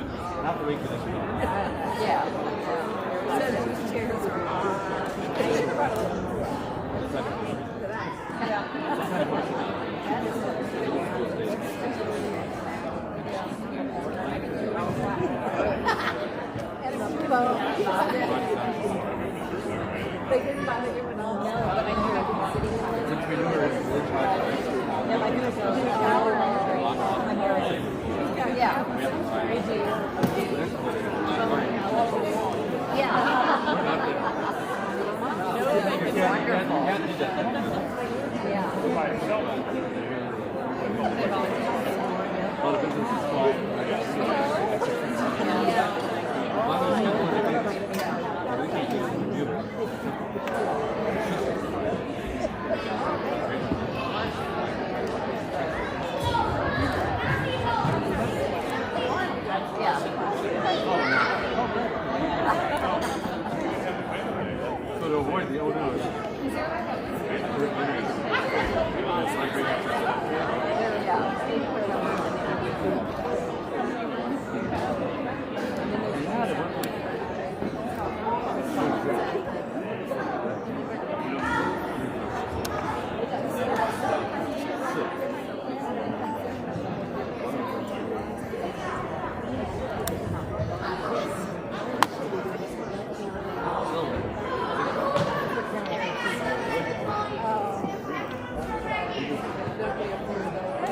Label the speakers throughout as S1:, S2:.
S1: Not the reconditioning.
S2: Yeah. Chairs are They didn't bother giving all no, but I knew it was city. Yeah, I knew it was yeah.
S1: So to avoid the odors.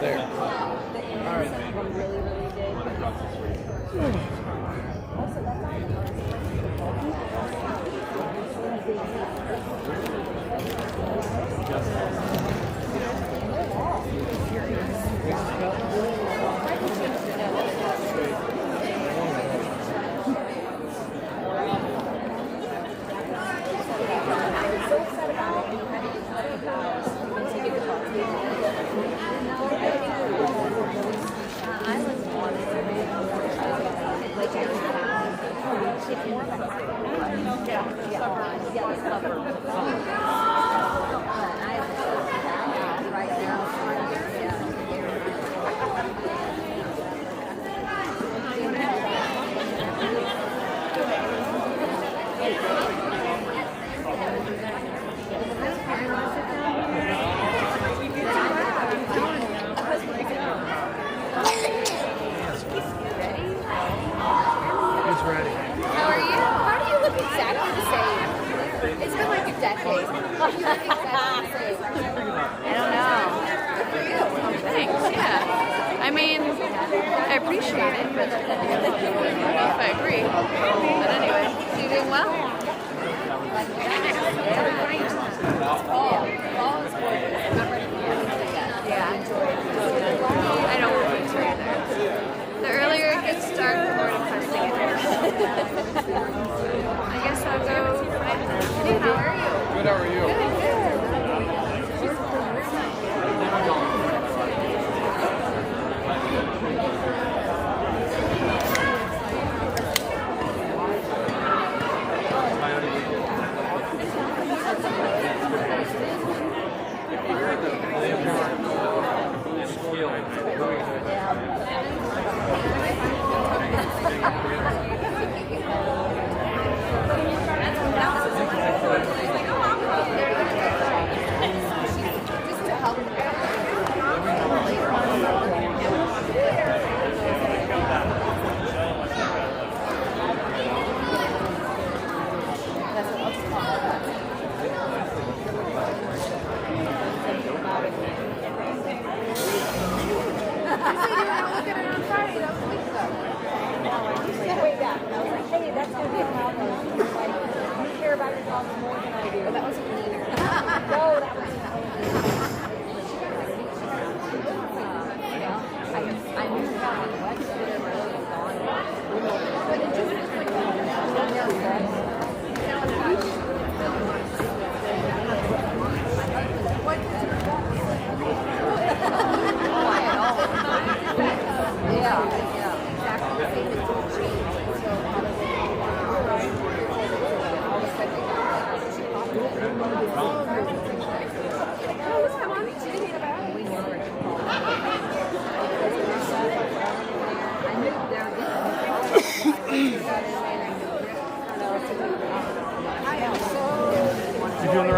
S1: There. All right.
S2: How are you? How do you look exactly the same? It's been like a decade. You look exactly the same.
S3: I don't know.
S2: Good for you.
S3: Thanks, yeah. I mean, I appreciate it, but I don't know if I agree. But anyway, you doing well? I don't want to either. The earlier it gets dark, the more depressing it is. I guess I'll go find her. Hey, how are you?
S1: Good, how are you?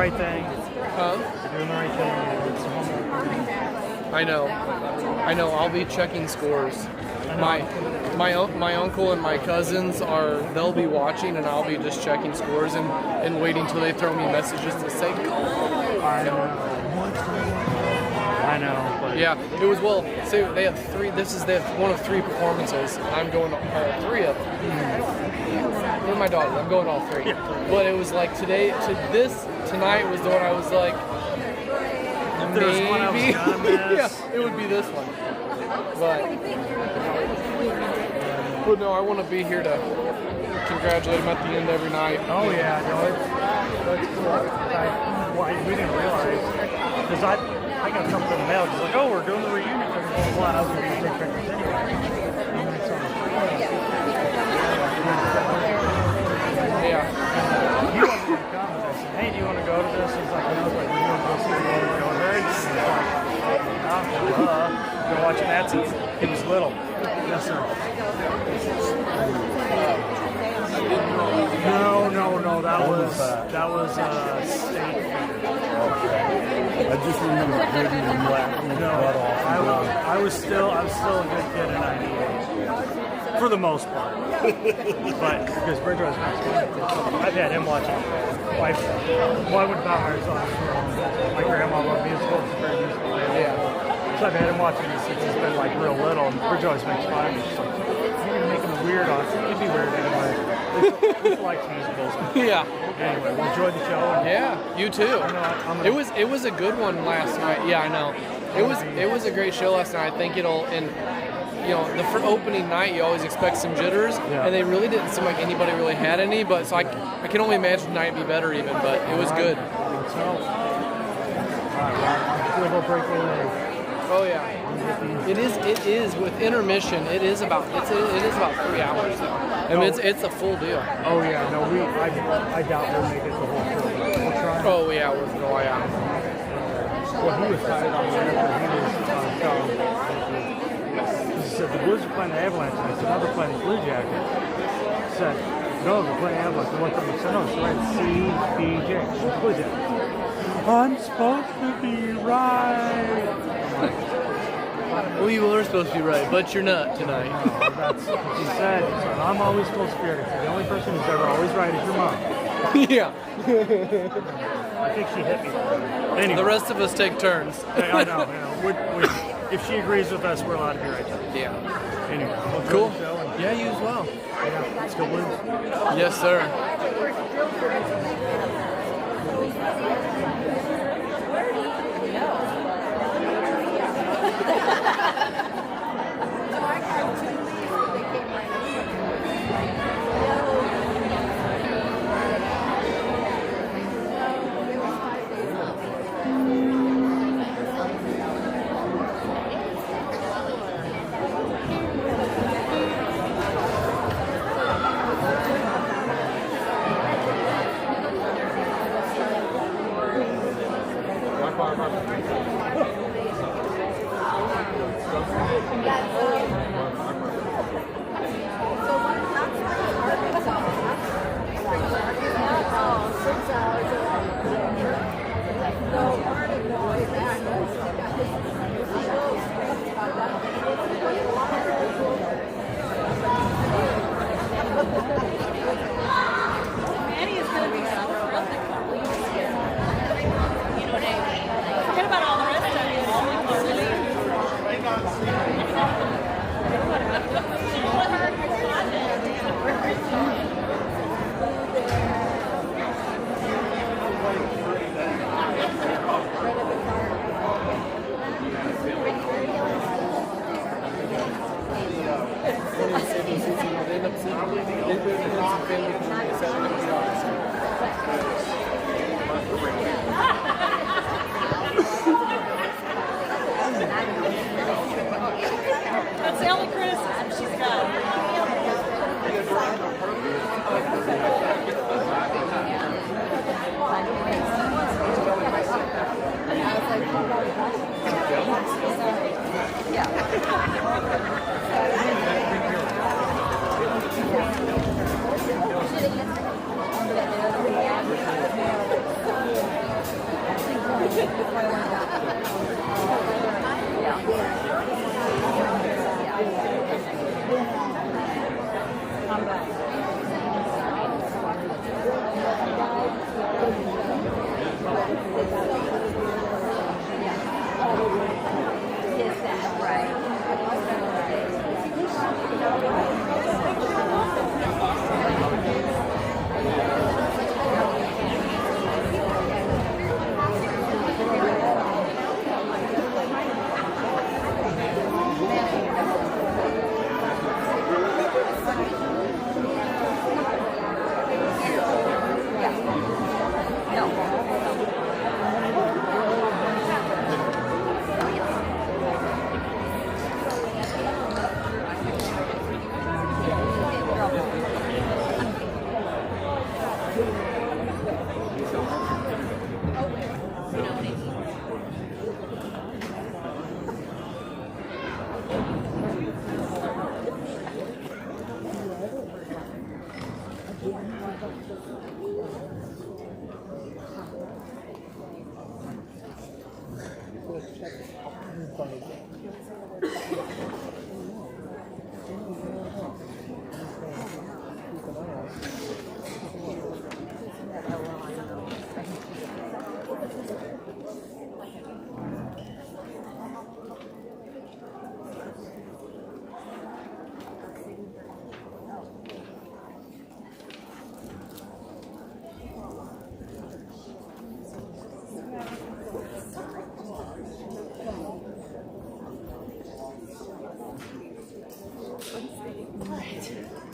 S4: right thing.
S3: Huh?
S4: You're doing the right thing. It's homework.
S3: I know. I'll be checking scores. My uncle and my cousins they'll be watching, and I'll be just checking scores and waiting till they throw me messages to say go.
S4: I know, but
S3: Yeah, it was so they have three. They have one of three performances. I'm going to all three of them. With my daughters, I'm going all three. But it was like tonight was the one I was like,
S4: if there was one I was gonna miss.
S3: yeah, it would be this one. But no, I want to be here to congratulate them at the end every night.
S4: Oh yeah, no, that's cool. We didn't realize because I got something in the mail. Just like, oh, we're doing the reunion thing. Blah, blah, blah. I was going to take pictures anyway. And then some.
S3: Yeah.
S4: He wasn't going to come. And I said, hey, do you want to go to this? He's like, no, like, we want to go see the Golden Girls. He's like, go watching that since he was little. Yes, sir. No. That was state.
S1: I just remember Brittany and laughing his butt off.
S4: I was still a good kid in '98, for the most part. But because Bridgewater's I've had him watching. I went to Hard Songs. My grandma loved musicals. Very musical.
S3: Yeah.
S4: So I've had him watching this since he's been like real little. And Bridgewater's makes fun. He's like, you're gonna make him weird on. It'd be weird anyway. We like musicals.
S3: Yeah.
S4: Anyway, we enjoyed the show.
S3: Yeah, you too. It was a good one last night. Yeah, I know. It was a great show last night. I think the opening night you always expect some jitters, and they really didn't seem like anybody really had any. But so I can only imagine tonight be better even. But it was good. Oh yeah. It is with intermission. It is about 3 hours though. I mean it's a full deal.
S4: Oh yeah, no, I doubt we'll make it the whole show. We'll try.
S3: Oh yeah, yeah.
S4: Well, he was tired on there, but he said the Blues are playing the Avalanche, and I said, no, they're playing the Blue Jackets. He said, no, they're playing Avalanche. I looked up and said, no, it's right, CBJ, Blue Jackets. I'm supposed to be right.
S3: Well, you were supposed to be right, but you're not tonight.
S4: No, that's what she said. She said, I'm always supposed to be right. The only person who's ever always right is your mom.
S3: Yeah.
S4: I think she hit me. Anyway.
S3: The rest of us take turns.
S4: I know. If she agrees with us, we're allowed to be right there.
S3: Yeah.
S4: Anyway, we'll
S3: Cool.
S4: the show and,
S3: Yeah, you as well.
S4: yeah, let's go Blues.
S3: Yes, sir.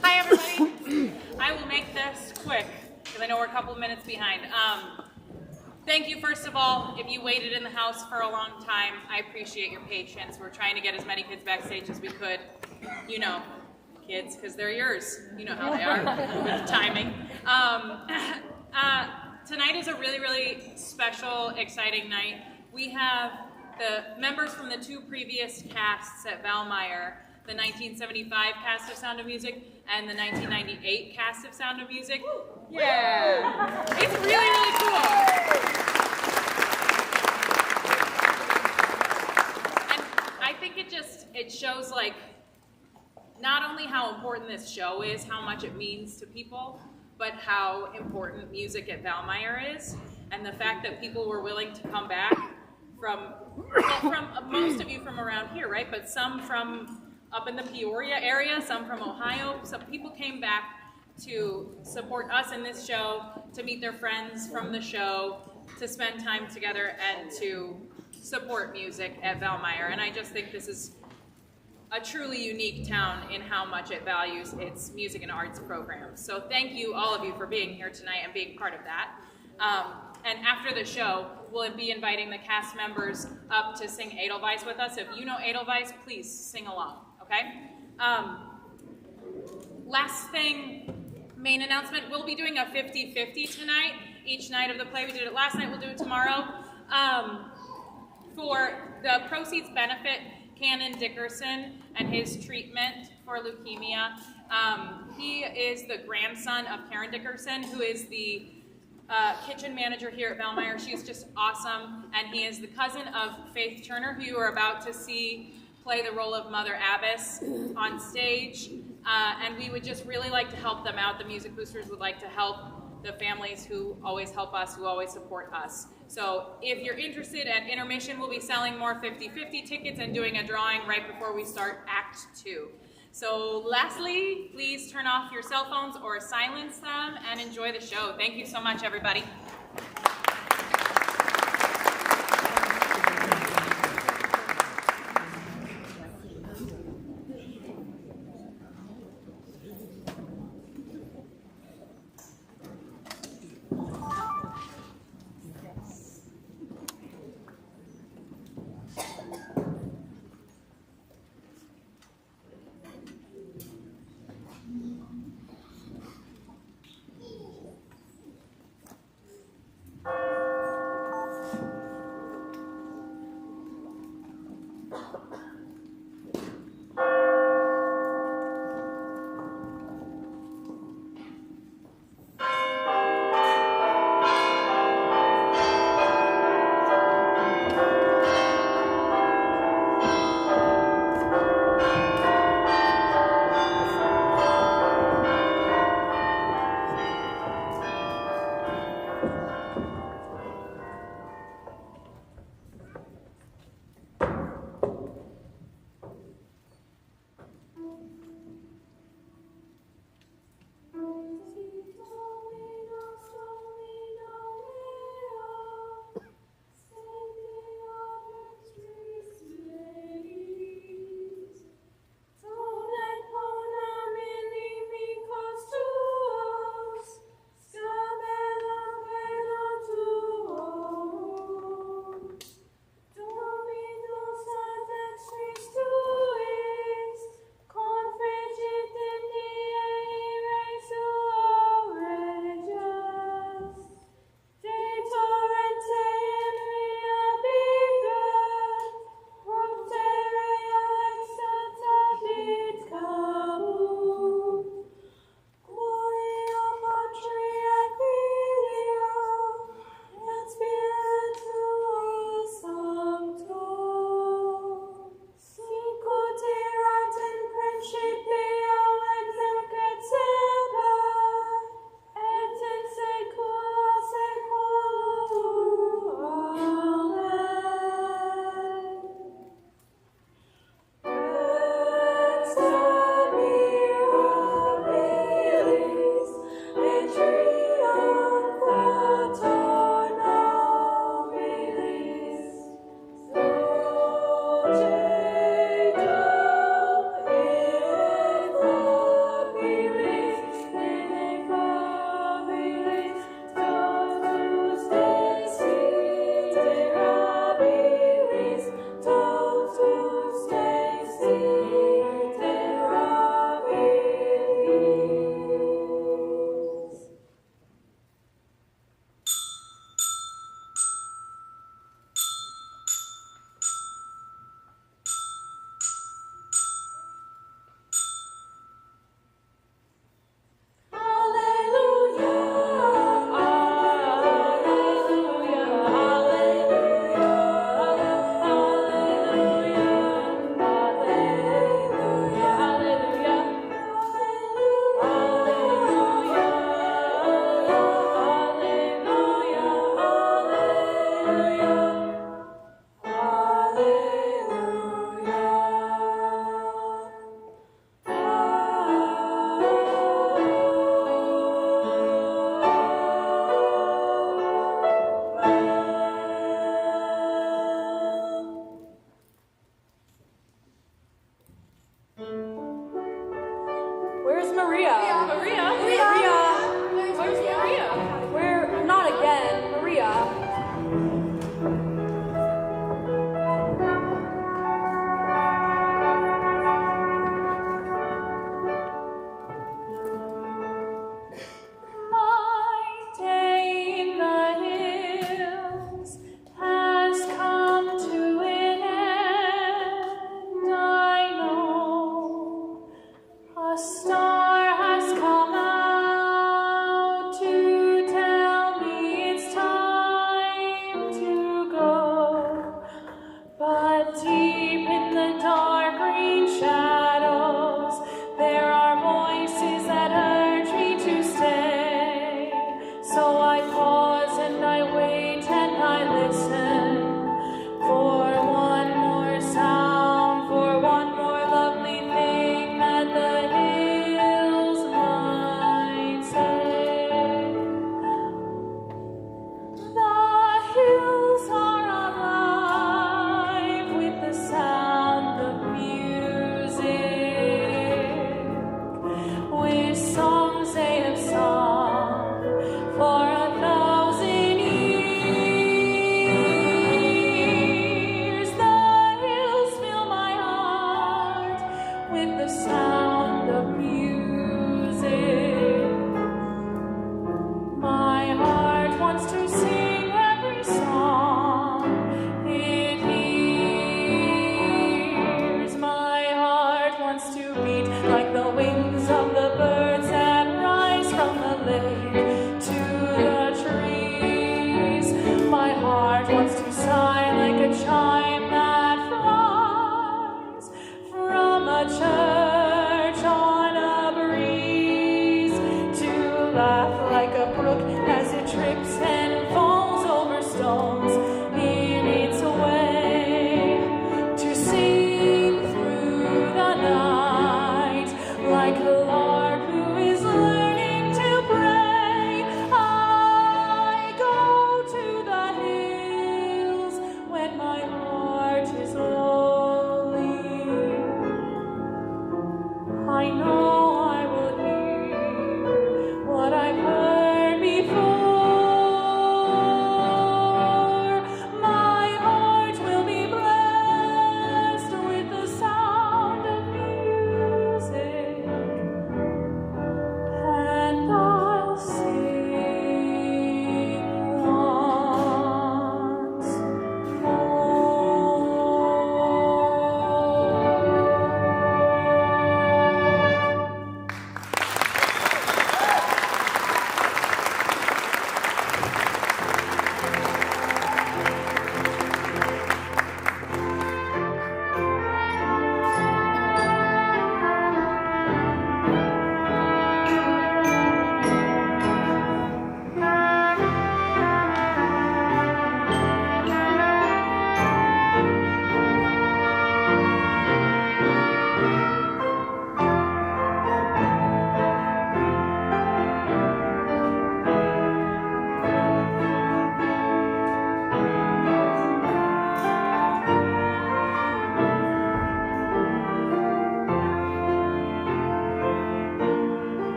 S5: Hi, everybody. I will make this quick because I know we're a couple of minutes behind. Thank you, first of all. If you waited in the house for a long time, I appreciate your patience. We're trying to get as many kids backstage as we could. You know, kids, because they're yours. You know how they are with timing. Tonight is a really, really special, exciting night. We have the members from the two previous casts at Valmeyer, the 1975 cast of Sound of Music and the 1998 cast of Sound of Music. Yeah! It's really, really cool. And I think it shows like not only how important this show is, how much it means to people, but how important music at Valmeyer is, and the fact that people were willing to come back from most of you from around here, right? But some from up in the Peoria area, some from Ohio. Some people came back to support us in this show, to meet their friends from the show, to spend time together, and to support music at Valmeyer. And I just think this is a truly unique town in how much it values its music and arts programs. So thank you, all of you, for being here tonight and being part of that. And after the show, we'll be inviting the cast members up to sing Edelweiss with us. If you know Edelweiss, please sing along, okay? Last thing, main announcement, we'll be doing a 50-50 tonight, each night of the play. We did it last night, we'll do it tomorrow. For the proceeds benefit Cannon Dickerson and his treatment for leukemia. He is the grandson of Karen Dickerson, who is the kitchen manager here at Valmeyer. She's just awesome. And he is the cousin of Faith Turner, who you are about to see play the role of Mother Abbess on stage. And we would just really like to help them out. The Music Boosters would like to help the families who always help us, who always support us. So if you're interested, at intermission, we'll be selling more 50-50 tickets and doing a drawing right before we start Act 2. So lastly, please turn off your cell phones or silence them and enjoy the show. Thank you so much, everybody.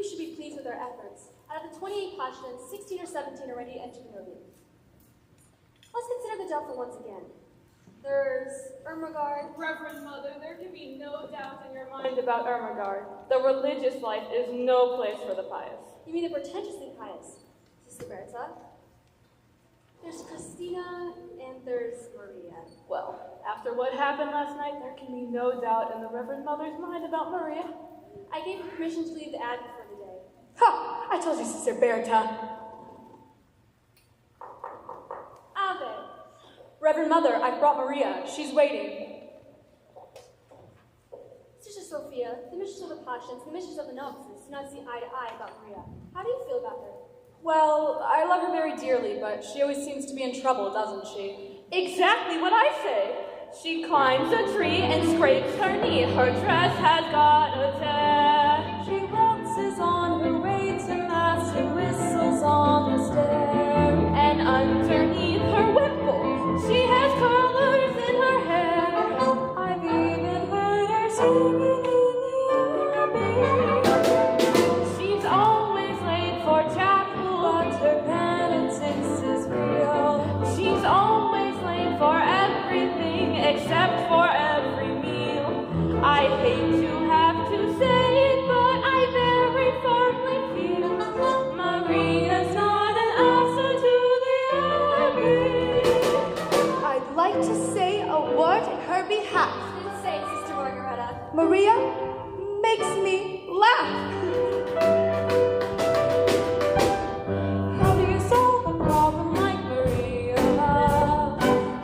S6: we should be pleased with our efforts. Out of the 28 postulants, 16 or 17 already entered the movie. Let's consider the doubtful once again. There's Ermengarde.
S7: Reverend Mother, there can be no doubt in your mind about Ermengarde. The religious life is no place for the pious.
S6: You mean the pretentiously pious? Sister Berta. There's Christina, and there's Maria.
S7: Well, after what happened last night, there can be no doubt in the Reverend Mother's mind about Maria.
S6: I gave her permission to leave the abbey for the day.
S7: Ha! I told you, Sister Berta.
S6: Ave.
S7: Reverend Mother, I've brought Maria. She's waiting.
S6: Sister Sophia, the mistress of the postulants, the mistress of the novices, do not see eye to eye about Maria. How do you feel about her?
S7: Well, I love her very dearly, but she always seems to be in trouble, doesn't she? Exactly what I say. She climbs a tree and scrapes her knee. Her dress has got a tear. She waltzes on her way to mass and whistles on the stair. And underneath her wimple, she has colors in her hair. I've even heard her singing in the abbey. She's always late for chapel, but her penitence is real. She's always late for everything except for every meal. I hate to have to say it, but I very firmly feel Maria's not an answer to the abbey.
S8: I'd like to say a word in her behalf.
S6: Say, Sister Margareta.
S8: Maria makes me laugh.
S7: How do you solve a problem like Maria?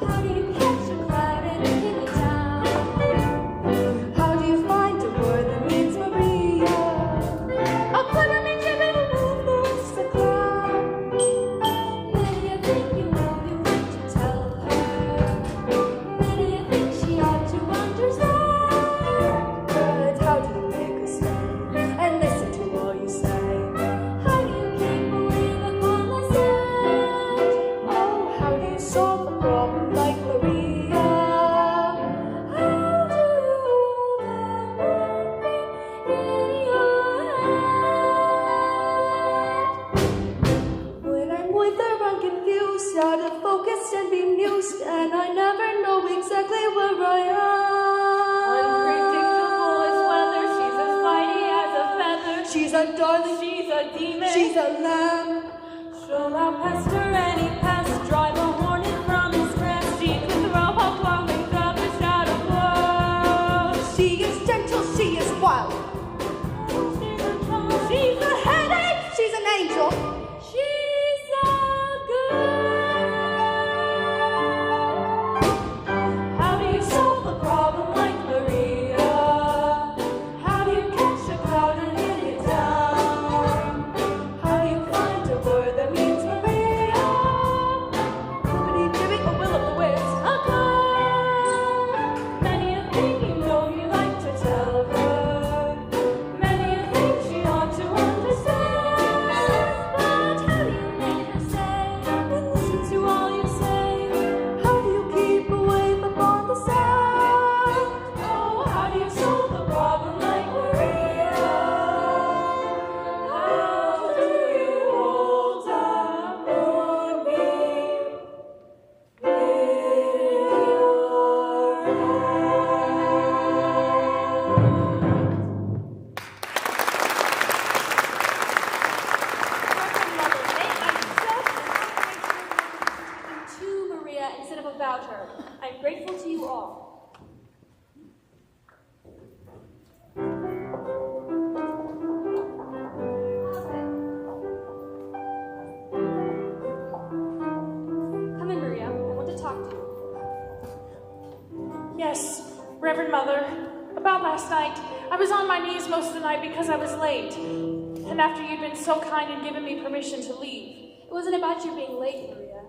S6: How do you catch a cloud and pin it down?
S8: How do you find a word that means Maria?
S7: A clever means you better move the rest of cloud.
S6: Many a thing you know you want to tell her. Many a thing she ought to understand.
S8: But how do you make her stay and listen to all you say?
S6: How do you keep away upon the sand?
S8: Oh, how do you solve a problem like Maria?
S6: How do you hold that memory in your hand?
S8: When I'm with her, I'm confused, out of focus and bemused, and I never know exactly where I am.
S7: Unpredictable as weather, she's as flighty as a feather.
S8: She's a darling,
S7: She's a demon.
S8: she's a lamb.
S7: She'll outpest her any pest, drive a hornet from his nest. She can throw her claw wings up a shadow blow.
S8: She is gentle, she is wild.
S7: She's a headache.
S8: She's an angel.
S7: She's a girl. How do you solve a problem like Maria? How do you catch a cloud and hit it down? How do you find a word that means Maria?
S8: Dippity dippity,
S7: A will o' the wisp, a cloud. Many a thing you know you like to tell her. Many a thing she ought to understand. But how do you make her stay and listen to all you say?
S8: how do you keep away upon the sand?
S7: Oh, how do you solve a problem like Maria? How do you hold up for me with
S6: To Maria instead of about her. I'm grateful to you all. Come in, Maria. I want to talk to you.
S7: Yes, Reverend Mother, about last night. I was on my knees most of the night because I was late. And after you'd been so kind and given me permission to leave.
S6: It wasn't about you being late, Maria.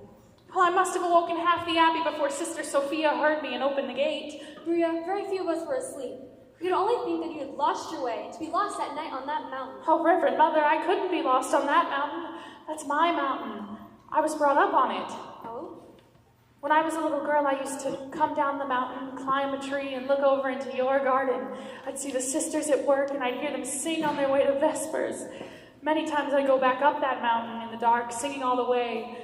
S7: Well, I must have awoken half the abbey before Sister Sophia heard me and opened the gate.
S6: Maria, very few of us were asleep. We could only think that you had lost your way, to be lost that night on that mountain.
S7: Oh, Reverend Mother, I couldn't be lost on that mountain. That's my mountain. I was brought up on it.
S6: Oh?
S7: When I was a little girl, I used to come down the mountain, climb a tree, and look over into your garden. I'd see the sisters at work, and I'd hear them sing on their way to Vespers. Many times I'd go back up that mountain in the dark, singing all the way.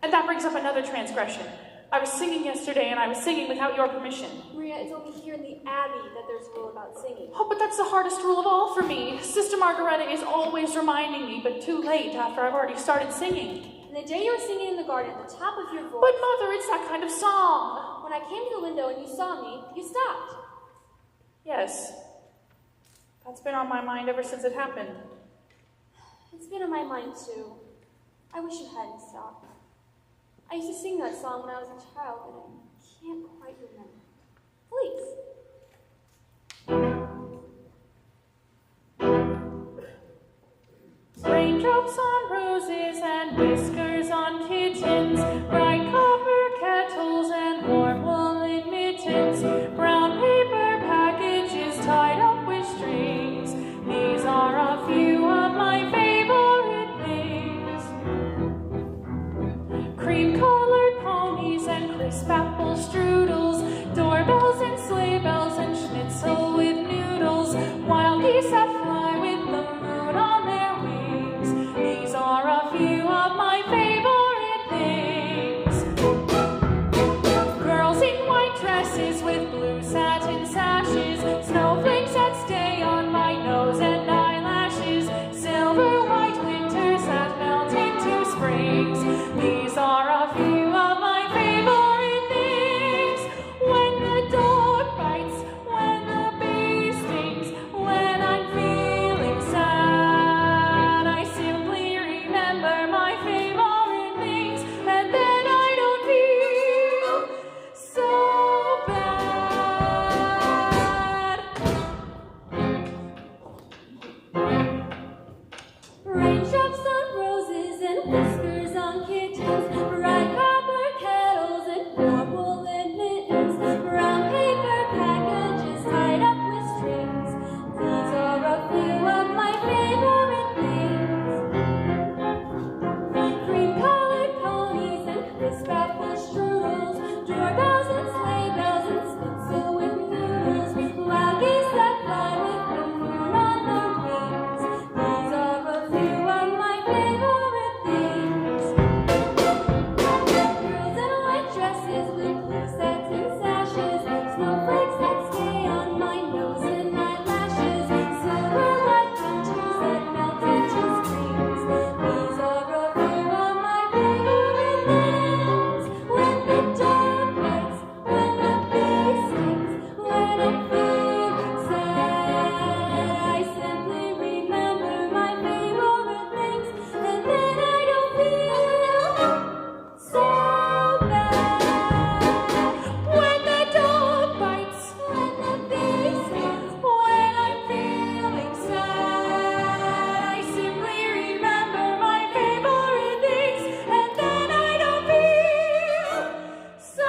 S7: And that brings up another transgression. I was singing yesterday, and I was singing without your permission.
S6: Maria, it's only here in the Abbey that there's a rule about singing.
S7: Oh, but that's the hardest rule of all for me. Sister Margaretta is always reminding me, but too late after I've already started singing.
S6: And the day you were singing in the garden at the top of your voice...
S7: But Mother, it's that kind of song.
S6: When I came to the window and you saw me, you stopped.
S7: Yes. That's been on my mind ever since it happened.
S6: It's been on my mind, too. I wish you hadn't stopped. I used to sing that song when I was a child, but I can't quite remember. Please.
S7: Raindrops on roses and whiskers on kittens, bright copper kettles and warm woolen mittens, brown paper packages tied up with strings. These are a few of my favorite things. Cream-colored ponies and crisp apple strudels, doorbells and sleigh bells and schnitzel with noodles, wild geese that fly with the moon on their wings. These are a few of my favorite things. Girls in white dresses with blue satin sashes, snowflakes that stay on my nose and eyelashes, silver white winters that melt into springs. These are a few of my favorite things. When the dog bites, when the bee stings, when I'm feeling sad, I simply remember my favorite things, and then I don't feel so bad.
S6: Raindrops on roses and whiskers on kittens, bright copper kettles and warm woolen mittens, brown paper packages tied up with strings. These are a few of my favorite things. Cream-colored ponies and crisp apple strudels, doorbells and sleigh bells and schnitzel with noodles, wild geese that fly with the moon on their wings. These are a few of my favorite things. Girls in white dresses with blue satin sashes, snowflakes that stay on my nose and eyelashes, silver white winters that melt into springs. These are a few of my favorite things. When the dog bites, when the bee stings, when I'm feeling sad, I simply remember my favorite things, and then I don't feel so bad. When the dog bites, when the bee stings, when I'm feeling sad, I simply remember my favorite things, and then I don't feel so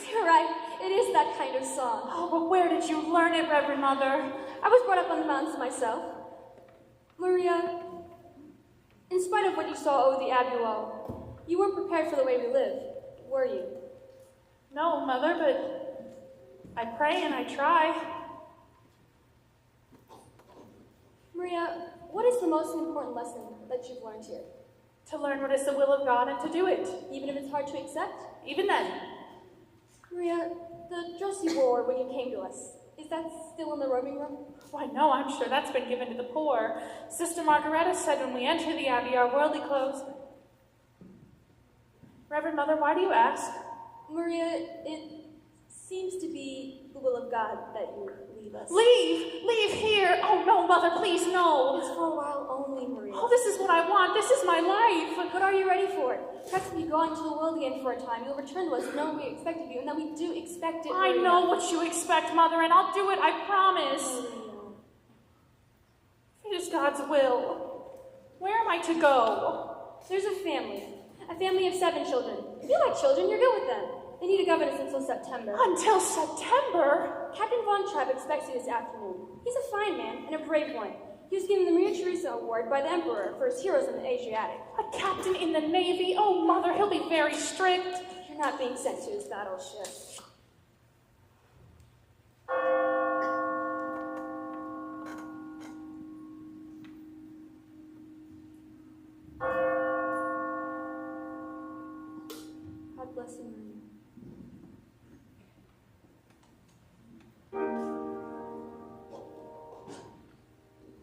S6: You're right, it is that kind of song.
S7: Oh, but where did you learn it, Reverend Mother?
S6: I was brought up on the mountains myself. Maria, in spite of what you saw over the Abbey wall, you weren't prepared for the way we live, were you?
S7: No, Mother, but I pray and I try.
S6: Maria, what is the most important lesson that you've learned here?
S7: To learn what is the will of God and to do it.
S6: Even if it's hard to accept?
S7: Even then.
S6: Maria, the dress you wore when you came to us, is that still in the robing room?
S7: Why, no, I'm sure that's been given to the poor. Sister Margaretta said when we enter the Abbey, our worldly clothes... Reverend Mother, why do you ask?
S6: Maria, it seems to be the will of God that you leave us.
S7: Leave! Leave here! Oh, no, Mother, please, no!
S6: It's for a while only, Maria.
S7: Oh, this is what I want. This is my life.
S6: But are you ready for it? Perhaps if you go into the world again for a time, you'll return to us knowing we expect of you, and that we do expect it.
S7: I
S6: Maria.
S7: know what you expect, Mother, and I'll do it, I promise. If it is God's will, where am I to go?
S6: There's a family,
S7: A family of 7 children. If you like children, you're good with them. They need a governess until September.
S8: Until September?
S7: Captain Von Trapp expects you this afternoon. He's a fine man and a brave one. He was given the Maria Theresa Award by the Emperor for his heroes in the Adriatic.
S8: A captain in the Navy? Oh, Mother, he'll be very strict.
S7: You're not being sent to his battleship. God bless him.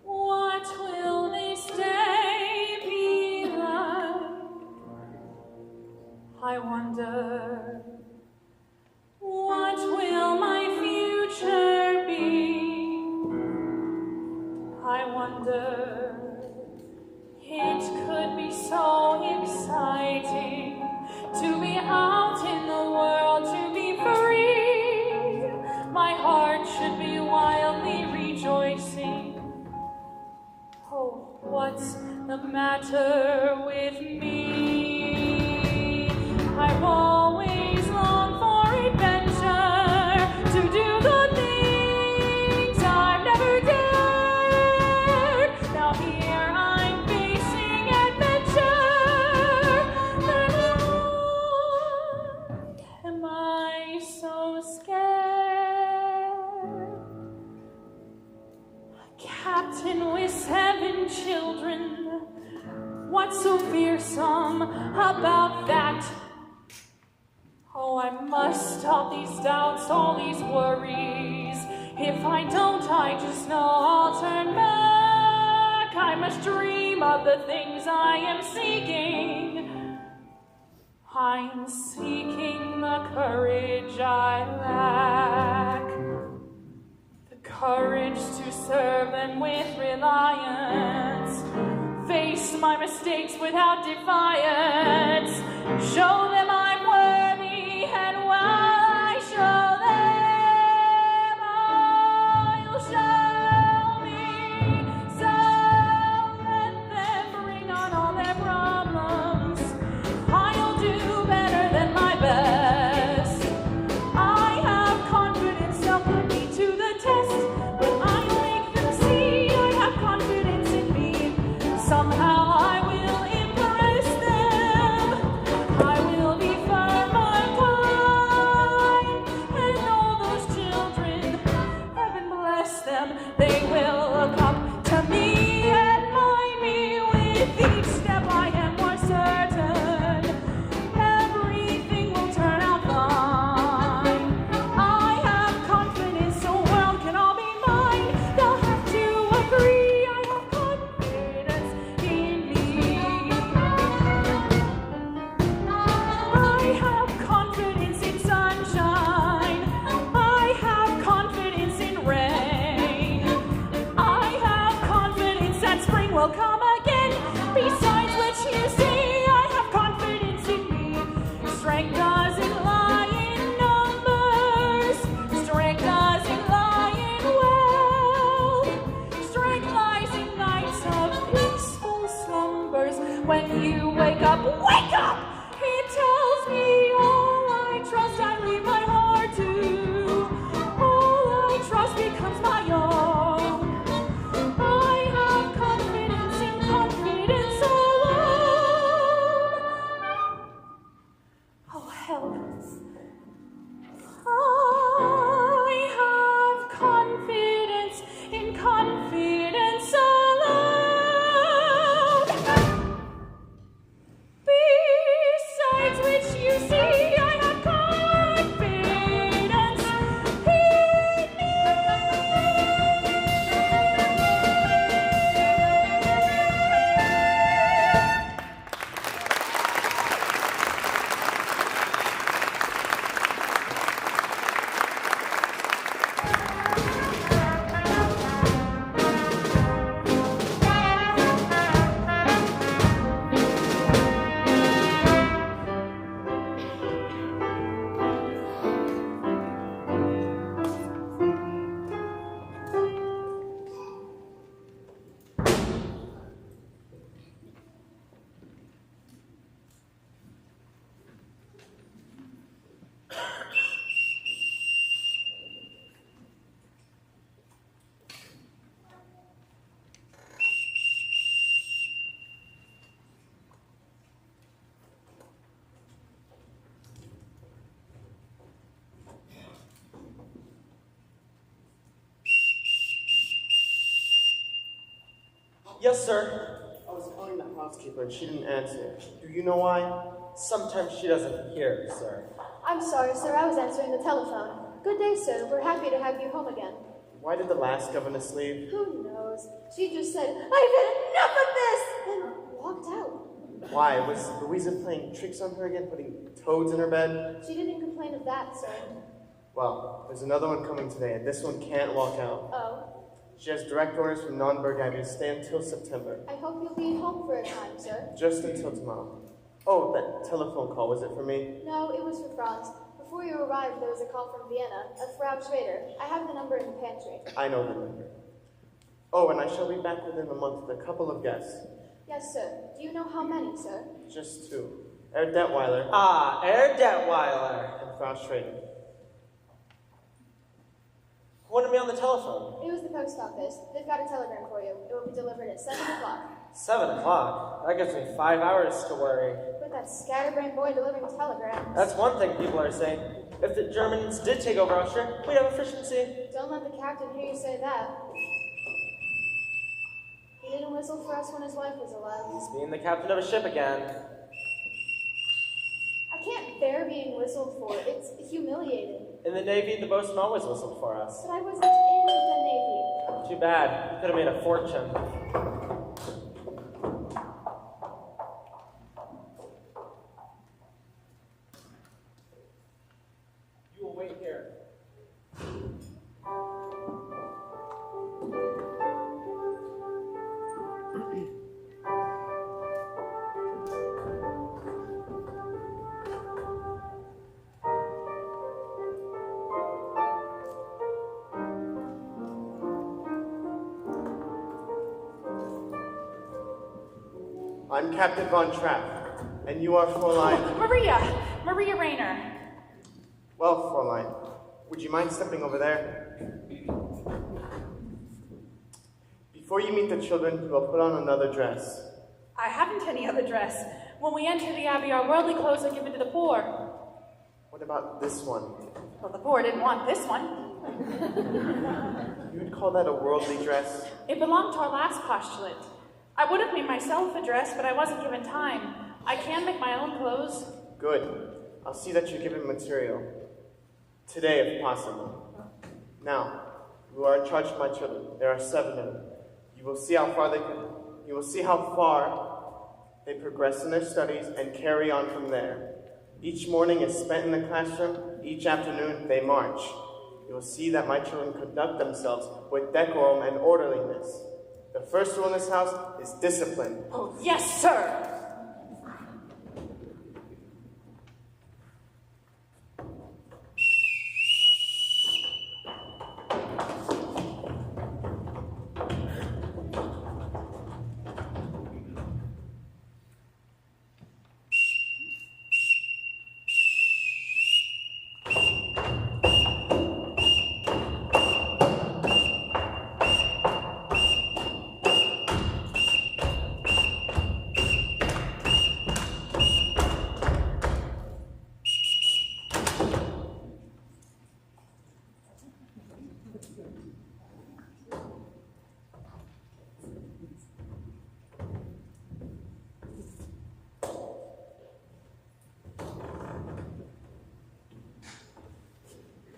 S8: What will this day be like? I wonder. What will my future be? I wonder. It could be so exciting to be out in the world, to be free. My heart should be wildly rejoicing. Oh, what's the matter with me? I've always longed for adventure, to do the things I've never dared. Now here I'm facing adventure. Then why am I so scared? A captain with 7 children. What's so fearsome about that? Oh, I must stop these doubts, all these worries. If I don't, I just know I'll turn back. I must dream of the things I am seeking. I'm seeking the courage I lack. The courage to serve them with reliance. Face my mistakes without defiance. Show them I'm worthy, and while I show them, I'll show me. So let them bring on all their problems. I'll do better than my best. I have confidence, they'll put me to the test. But I'll make them see I have confidence in me. Somehow I will impress them. I will be firm and kind. And all those children, heaven bless them, they will look up to me and mind me. With each step I am more certain everything will turn out fine. I have confidence the world can all be mine. They'll have to agree I have confidence in me. I have confidence in sunshine. I have confidence in rain. I have confidence that spring will come again. Besides which, you see, I have confidence in me. Strength doesn't lie in numbers. Strength doesn't lie in wealth. Strength lies in nights of peaceful slumbers. When you wake up, wake up! It tells me all I trust, I leave my heart to. All I trust becomes my own. I have confidence in
S9: Yes, sir. I was calling the housekeeper and she didn't answer. Do you know why? Sometimes she doesn't hear, sir.
S2: I'm sorry, sir. I was answering the telephone. Good day, sir. We're happy to have you home again.
S9: Why did the last governess leave?
S2: Who knows? She just said, I've had enough of this! And walked out.
S9: Why? Was Louisa playing tricks on her again, putting toads in her bed?
S2: She didn't complain of that, sir.
S9: Well, there's another one coming today, and this one can't walk out.
S2: Oh.
S9: She has direct orders from Nonnberg Abbey to stay until September.
S2: I hope you'll be home for a time, sir.
S9: Just until tomorrow. Oh, that telephone call, was it for me?
S2: No, it was for Franz. Before you arrived, there was a call from Vienna, a Frau Schrader. I have the number in the pantry.
S9: I know the number. Oh, and I shall be back within a month with a couple of guests.
S2: Yes, sir. Do you know how many, sir?
S9: Just two. Herr Detweiler.
S10: Ah, Herr Detweiler.
S9: And Frau Schrader.
S10: Who wanted me on the telephone?
S2: It was the post office. They've got a telegram for you. It will be delivered at 7 o'clock.
S10: 7 o'clock? That gives me 5 hours to worry.
S2: With that scatterbrained boy delivering telegrams.
S10: That's one thing people are saying. If the Germans did take over Austria, we'd have efficiency.
S2: Don't let the captain hear you say that. He didn't whistle for us when his wife was alive.
S10: He's being the captain of a ship again.
S2: I can't bear being whistled for. It's humiliating.
S10: In the Navy, the bosun always whistled for us.
S2: But I wasn't in the Navy.
S10: Too bad. Could have made a fortune.
S9: You will wait here. I'm Captain Von Trapp, and you are Fräulein.
S8: Maria Rayner.
S9: Well, Fräulein, would you mind stepping over there? Before you meet the children, you will put on another dress.
S8: I haven't any other dress. When we enter the Abbey, our worldly clothes are given to the poor.
S9: What about this one?
S8: Well, the poor didn't want this one.
S9: You would call that a worldly dress?
S8: It belonged to our last postulant. I would have made myself a dress, but I wasn't given time. I can make my own clothes.
S9: Good. I'll see that you're given material. Today, if possible. Now, you are in charge of my children. There are 7 of them. You will see how far they progress in their studies and carry on from there. Each morning is spent in the classroom. Each afternoon, they march. You will see that my children conduct themselves with decorum and orderliness. The first rule in this house is discipline.
S8: Oh, yes, sir.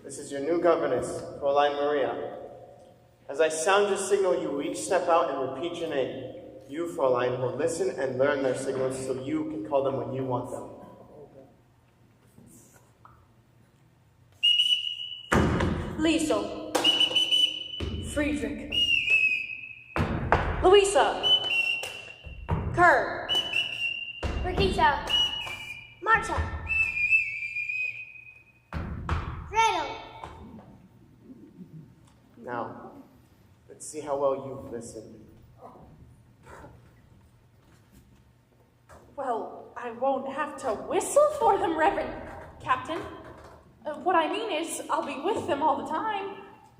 S9: This is your new governess, Fräulein Maria. As I sound your signal, you will each step out and repeat your name. You, Fräulein, will listen and learn their signals so you can call them when you want them.
S8: Liesel. Friedrich. Louisa. Kerr.
S6: Brigitte. Marta. Gretel.
S9: Now, let's see how well you've listened.
S8: Well, I won't have to whistle for them, Reverend Captain. What I mean is, I'll be with them all the time.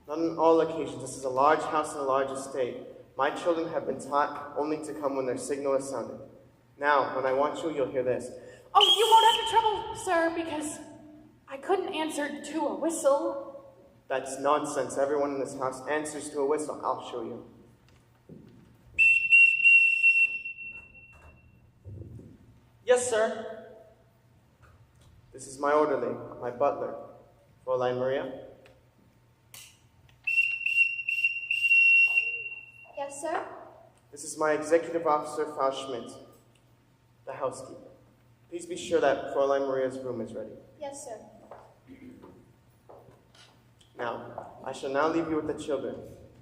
S9: Not on all occasions. This is a large house and a large estate. My children have been taught only to come when their signal is sounded. Now, when I want you, you'll hear this.
S8: Oh, you won't have trouble, sir, because I couldn't answer to a whistle.
S9: That's nonsense. Everyone in this house answers to a whistle. I'll show you.
S10: Yes, sir.
S9: This is my orderly, my butler, Fräulein Maria.
S2: Yes, sir?
S9: This is my executive officer, Frau Schmidt, the housekeeper. Please be sure that Fräulein Maria's room is ready.
S2: Yes, sir.
S9: Now, I shall now leave you with the children.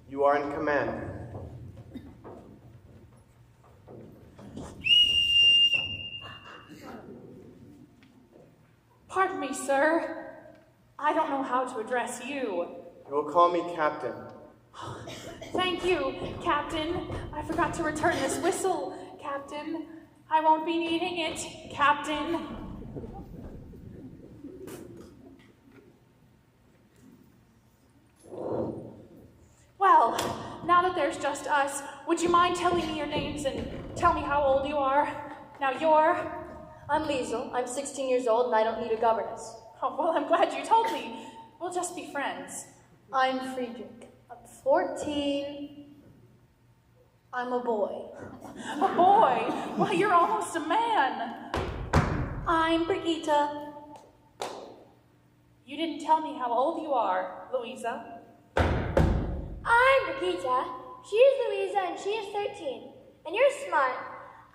S9: You are in command.
S8: Pardon me, sir. I don't know how to address you.
S9: You will call me Captain.
S8: Thank you, Captain. I forgot to return this whistle, Captain. I won't be needing it, Captain. Well, now that there's just us, would you mind telling me your names and tell me how old you are? Now you're...
S11: I'm Liesel. I'm 16 years old and I don't need a governess.
S8: Oh, well, I'm glad you told me. We'll just be friends.
S11: I'm Friedrich. I'm 14. I'm a boy.
S8: A boy? Well, you're almost a man.
S11: I'm Brigitte.
S8: You didn't tell me how old you are, Louisa.
S12: I'm Brigitte. She's Louisa and she is 13. And you're smart.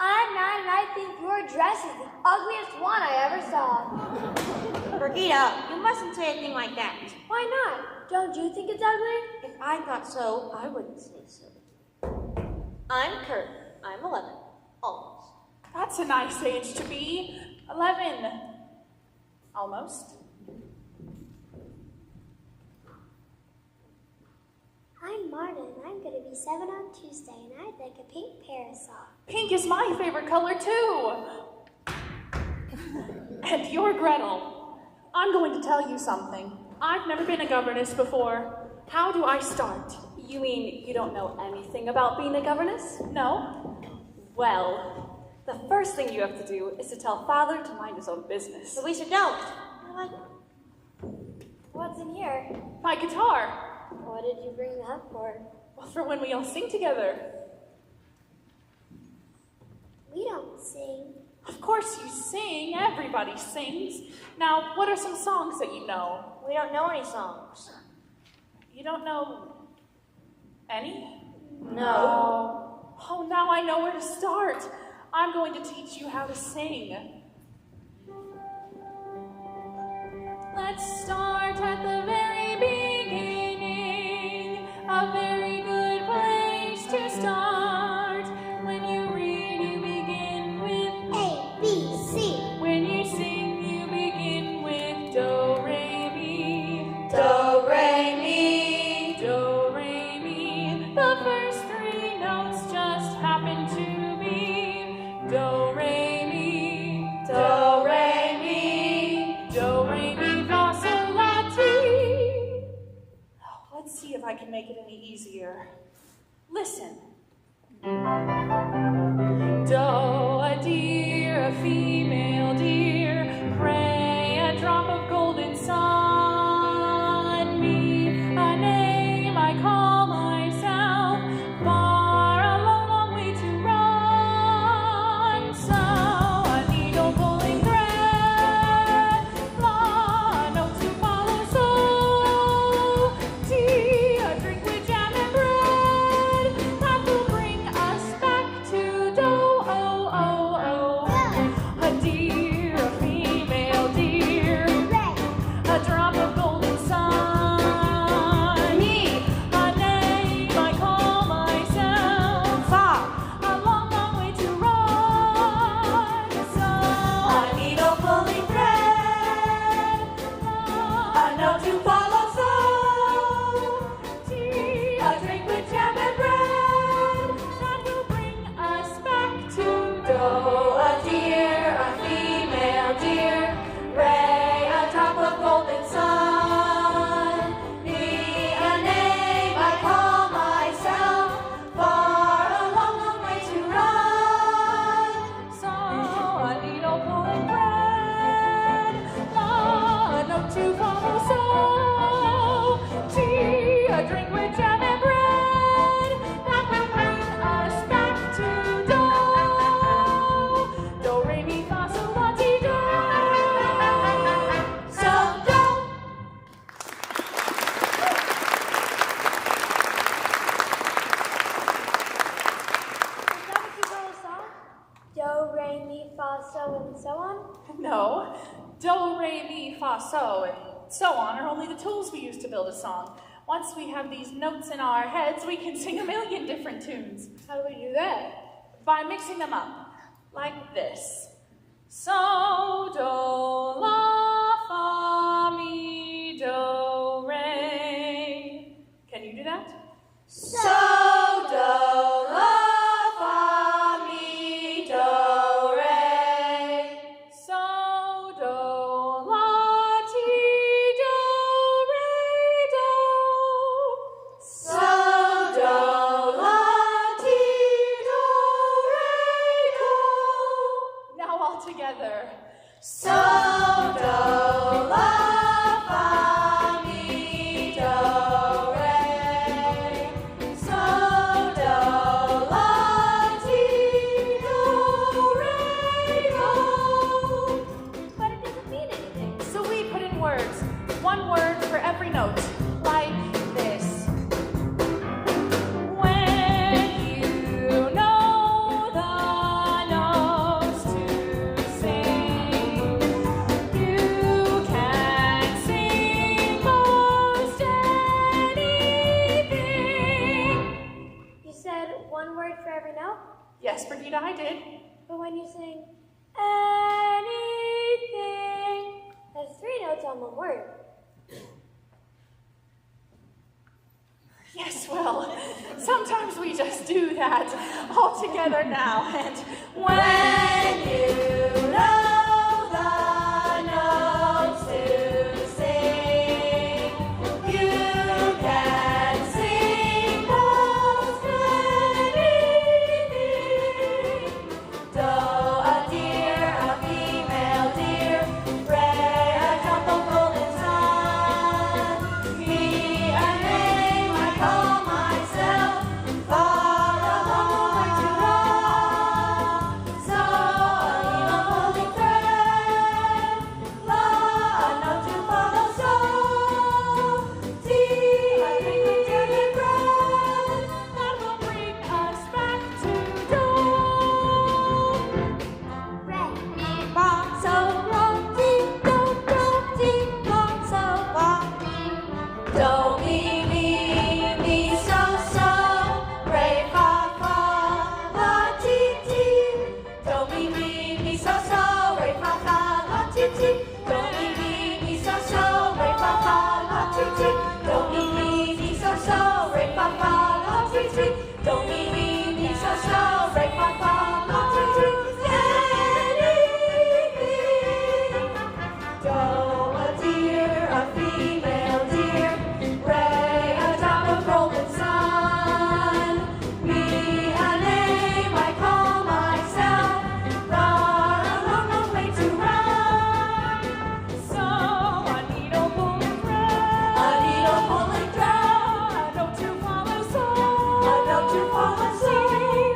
S12: I'm 9 and I think your dress is the ugliest one I ever saw.
S13: Brigitte, you mustn't say a thing like that.
S12: Why not? Don't you think it's ugly?
S13: If I thought so, I wouldn't say so. I'm Kurt. I'm 11. Almost.
S8: That's a nice age to be. 11. Almost.
S12: I'm Marta and I'm going to be 7 on Tuesday and I'd like a pink parasol.
S8: Pink is my favorite color too. And you're Gretel. I'm going to tell you something. I've never been a governess before. How do I start?
S11: You mean you don't know anything about being a governess?
S8: No?
S11: Well, the first thing you have to do is to tell Father to mind his own business.
S13: Louisa, don't.
S12: What's in here?
S8: My guitar.
S12: What did you bring that for?
S8: Well, for when we all sing together.
S12: We don't sing.
S8: Of course you sing. Everybody sings. Now, what are some songs that you know?
S13: We don't know any songs.
S8: You don't know any?
S13: No.
S8: Oh, now I know where to start. I'm going to teach you how to sing. Let's start at the very beginning. A very good place to start. When you read, you begin with
S12: A, B, C.
S8: When you sing, you begin with Do, Re, Mi.
S13: Do, Re, Mi.
S8: Do, Re, Mi. The first 3 notes just happen to be Do, Re, Mi.
S13: Do, Re, Mi.
S8: Do, Re, Mi, Fa, Sol, La, Ti. Let's see if I can make it any easier. Listen. Do, a deer, a female deer, pray, a drop of golden sun. Me, a name I call myself, far a long, long way to run. So, a needle pulling thread, la, a note to follow, so, tea, a drink with jam and bread, that will bring us back to do, oh, oh, oh. A deer, a
S12: so, and so on?
S8: No. Do, re, mi, fa, so, and so on are only the tools we use to build a song. Once we have these notes in our heads, we can sing a million different tunes.
S12: How do we do that?
S8: By mixing them up, like this. So, do, la, fa, mi, do, re. Can you do that?
S6: So, do, la, fa, mi, do, re.
S8: So, do, la, ti, do, re, do.
S6: So, do, la, ti, do, re, do.
S8: Now all together.
S6: So, do, la, fa, mi, do, re. So, do, la, ti, do, re, do.
S12: But it doesn't mean anything.
S8: So we put in words, one word for every note, like this. When you know the notes to sing, you can sing most anything.
S12: You said one word for every note?
S8: Yes, Brigitte, I did.
S12: But when you sing anything, that's 3 notes on one word.
S8: Yes, well, sometimes we just do that all together now. And
S6: When you know the notes to sing, you can sing most anything. Do, a deer, a female deer. Re, a drop of golden sun. Me, a name I call myself. Far a long way to run. So, a needle pulling thread. La, a note to follow. So, tea, a drink of dirty bread.
S8: that will bring us back to do.
S12: Red.
S6: Fa, so, ro, ti, do, so, fa. Do, mi, so, re, fa, la, ti, ti. Do, mi, so, re, fa, la, ti, ti. Do, mi, so, re, fa, la, ti, ti. Do, mi, so, re, fa, la, ti, ti. Do, mi, so, re, fa, la, ti, ti. Anything. Do, a deer, a female deer. Re, a drop of golden sun. Me, a name I call myself. Far a long way to run.
S8: So a needle pulling thread,
S6: A needle pulling thread.
S8: a note to follow, so
S6: A note to follow, so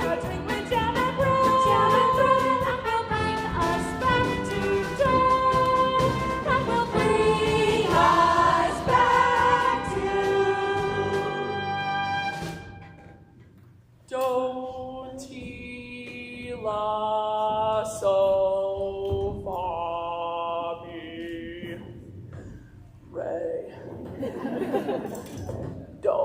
S8: a drink with jam and bread,
S6: Jam and bread.
S8: that will bring us back to joy. That will bring
S6: us back to
S8: do, ti, la, so, fa, mi, re, do.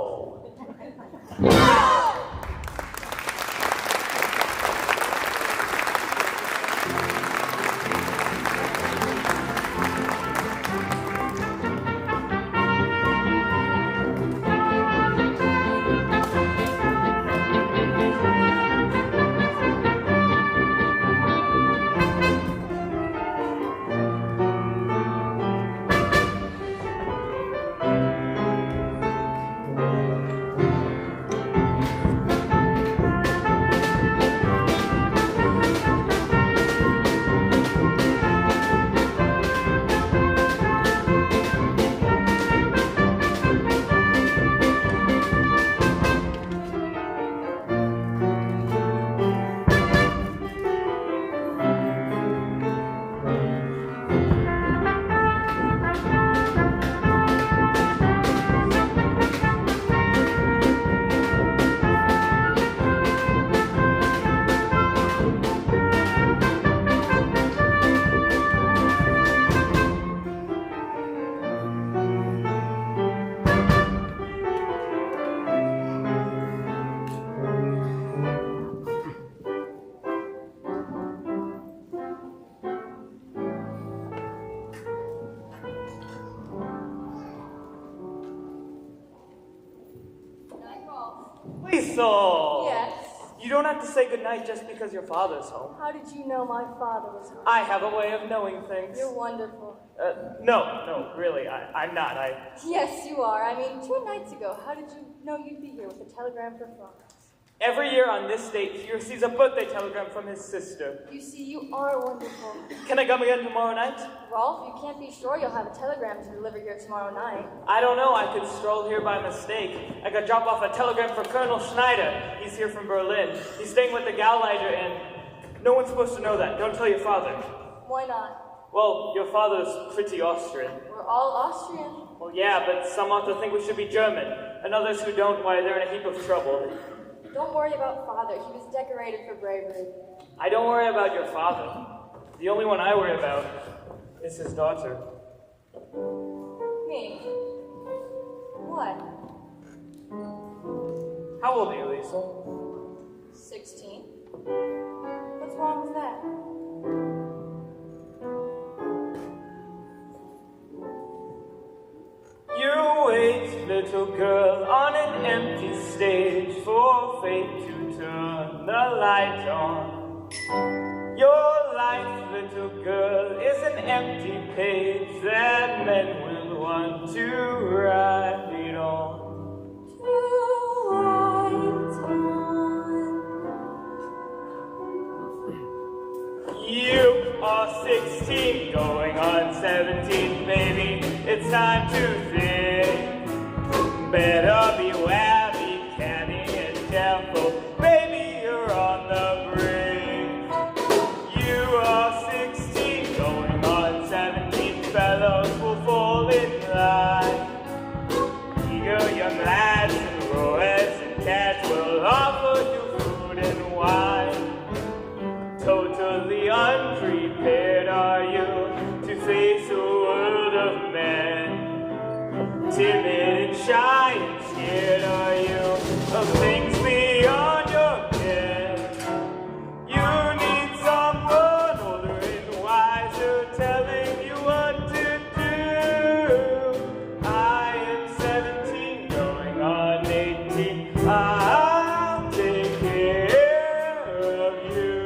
S10: Liesel!
S11: Yes?
S10: You don't have to say goodnight just because your father's home.
S11: How did you know my father was home?
S10: I have a way of knowing things.
S11: You're wonderful.
S10: No, really, I'm not.
S11: Yes, you are. I mean, 2 nights ago, how did you know you'd be here with a telegram for Franz?
S10: Every year on this date, he receives a birthday telegram from his sister.
S11: You see, you are wonderful.
S10: Can I come again tomorrow night?
S11: Rolf, you can't be sure you'll have a telegram to deliver here tomorrow night.
S10: I don't know. I could stroll here by mistake. I could drop off a telegram for Colonel Schneider. He's here from Berlin. He's staying with the Gauleiter, and no one's supposed to know that. Don't tell your father.
S11: Why not?
S10: Well, your father's pretty Austrian.
S11: We're all Austrian.
S10: Well, yeah, but some ought to think we should be German, and others who don't, why, they're in a heap of trouble.
S11: Don't worry about father. He was decorated for bravery.
S10: I don't worry about your father. The only one I worry about is his daughter.
S11: Me? What?
S10: How old are you, Lisa?
S11: 16. What's wrong with that?
S10: You wait, little girl, on an empty stage for fate to turn the light on. Your life, little girl, is an empty page that men will want to write on. You are 16, going on 17, baby. It's time to think. Better beware, be canny and careful. Baby, you're on the brink. You are 16, going on 17. Fellows will fall in line. Eager young lads and rowers and cats will offer you food and wine. Totally unprepared are you to face a world of men. Timid and shy and scared are you of things beyond your ken. You need someone older and wiser telling you what to do. I am 17, going on 18. I'll take care of you.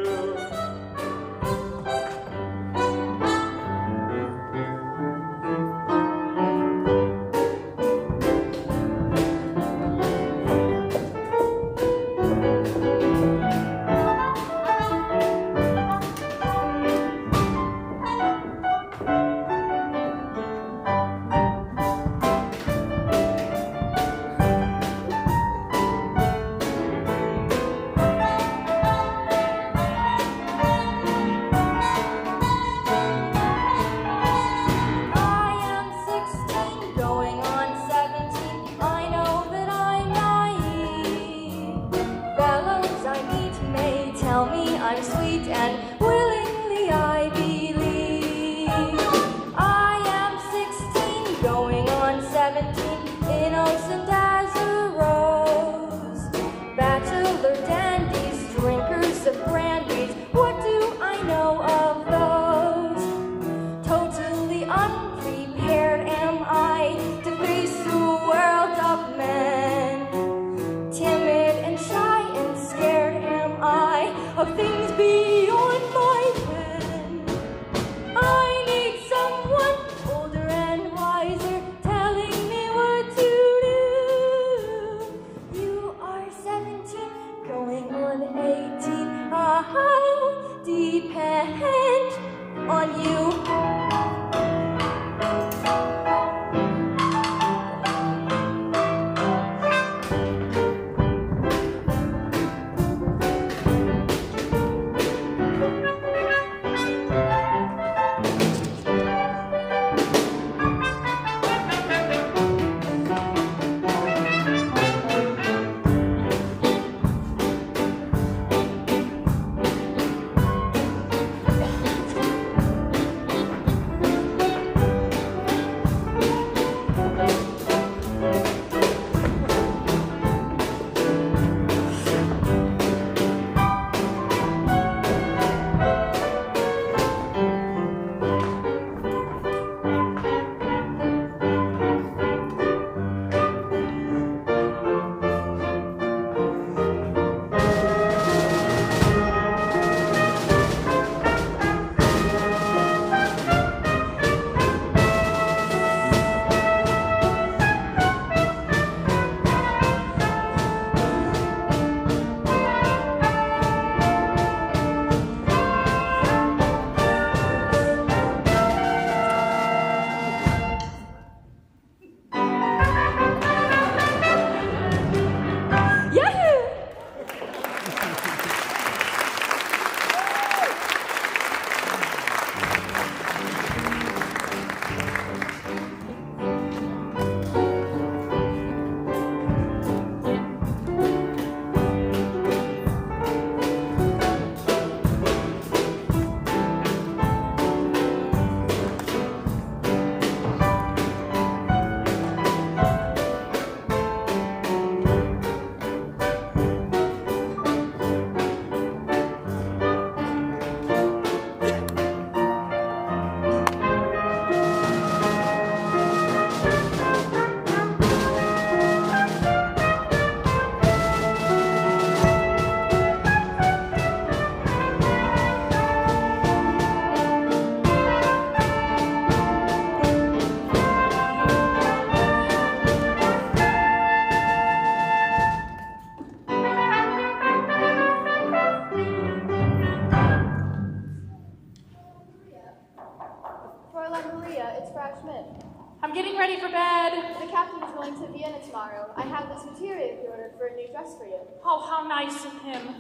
S8: Oh, how nice of him.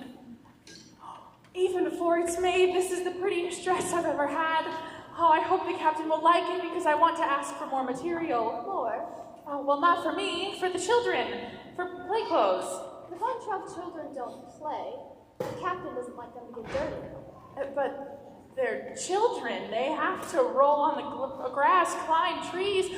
S8: Even before it's made, this is the prettiest dress I've ever had. Oh, I hope the captain will like it because I want to ask for more material.
S7: More?
S8: Oh, well, not for me, for the children, for play clothes.
S7: The Von Trapp children don't play. The captain doesn't like them to get dirty.
S8: But they're children. They have to roll on the grass, climb trees.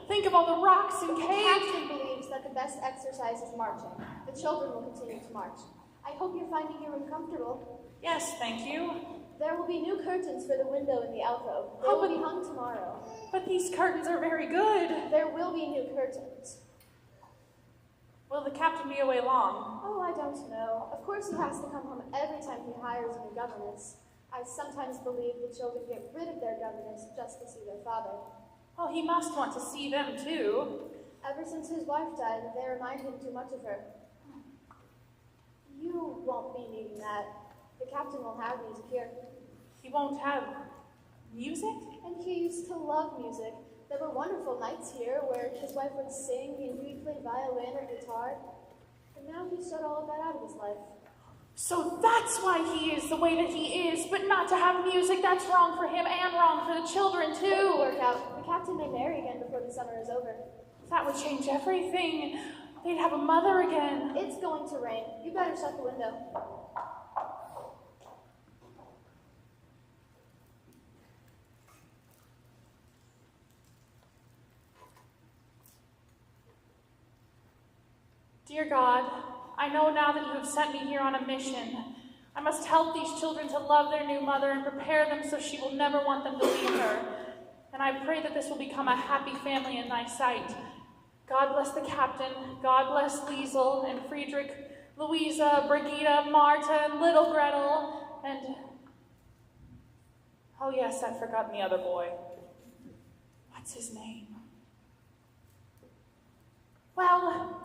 S8: Think of all the rocks and
S7: The
S8: caves.
S7: captain believes that the best exercise is marching. The children will continue to march. I hope you're finding your room comfortable.
S8: Yes, thank you.
S7: There will be new curtains for the window in the alcove. They will be hung tomorrow.
S8: But these curtains are very good.
S7: There will be new curtains.
S8: Will the captain be away long?
S7: Oh, I don't know. Of course he has to come home every time he hires a new governess. I sometimes believe the children get rid of their governess just to see their father.
S8: Well, he must want to see them too.
S7: Ever since his wife died, they remind him too much of her. You won't be needing that. The captain will have music here.
S8: He won't have music?
S7: And he used to love music. There were wonderful nights here where his wife would sing and he'd play violin or guitar. And now he's shut all of that out of his life.
S8: So that's why he is the way that he is, but not to have music. That's wrong for him and wrong for the children too.
S7: It will work out. The captain may marry again before the summer is over.
S8: That would change everything. They'd have a mother again.
S7: It's going to rain. You better shut the window.
S8: Dear God, I know now that you have sent me here on a mission. I must help these children to love their new mother and prepare them so she will never want them to leave her. And I pray that this will become a happy family in thy sight. God bless the captain. God bless Liesel and Friedrich, Louisa, Brigitte, Marta, and little Gretel, and... oh yes, I've forgotten the other boy. What's his name? Well...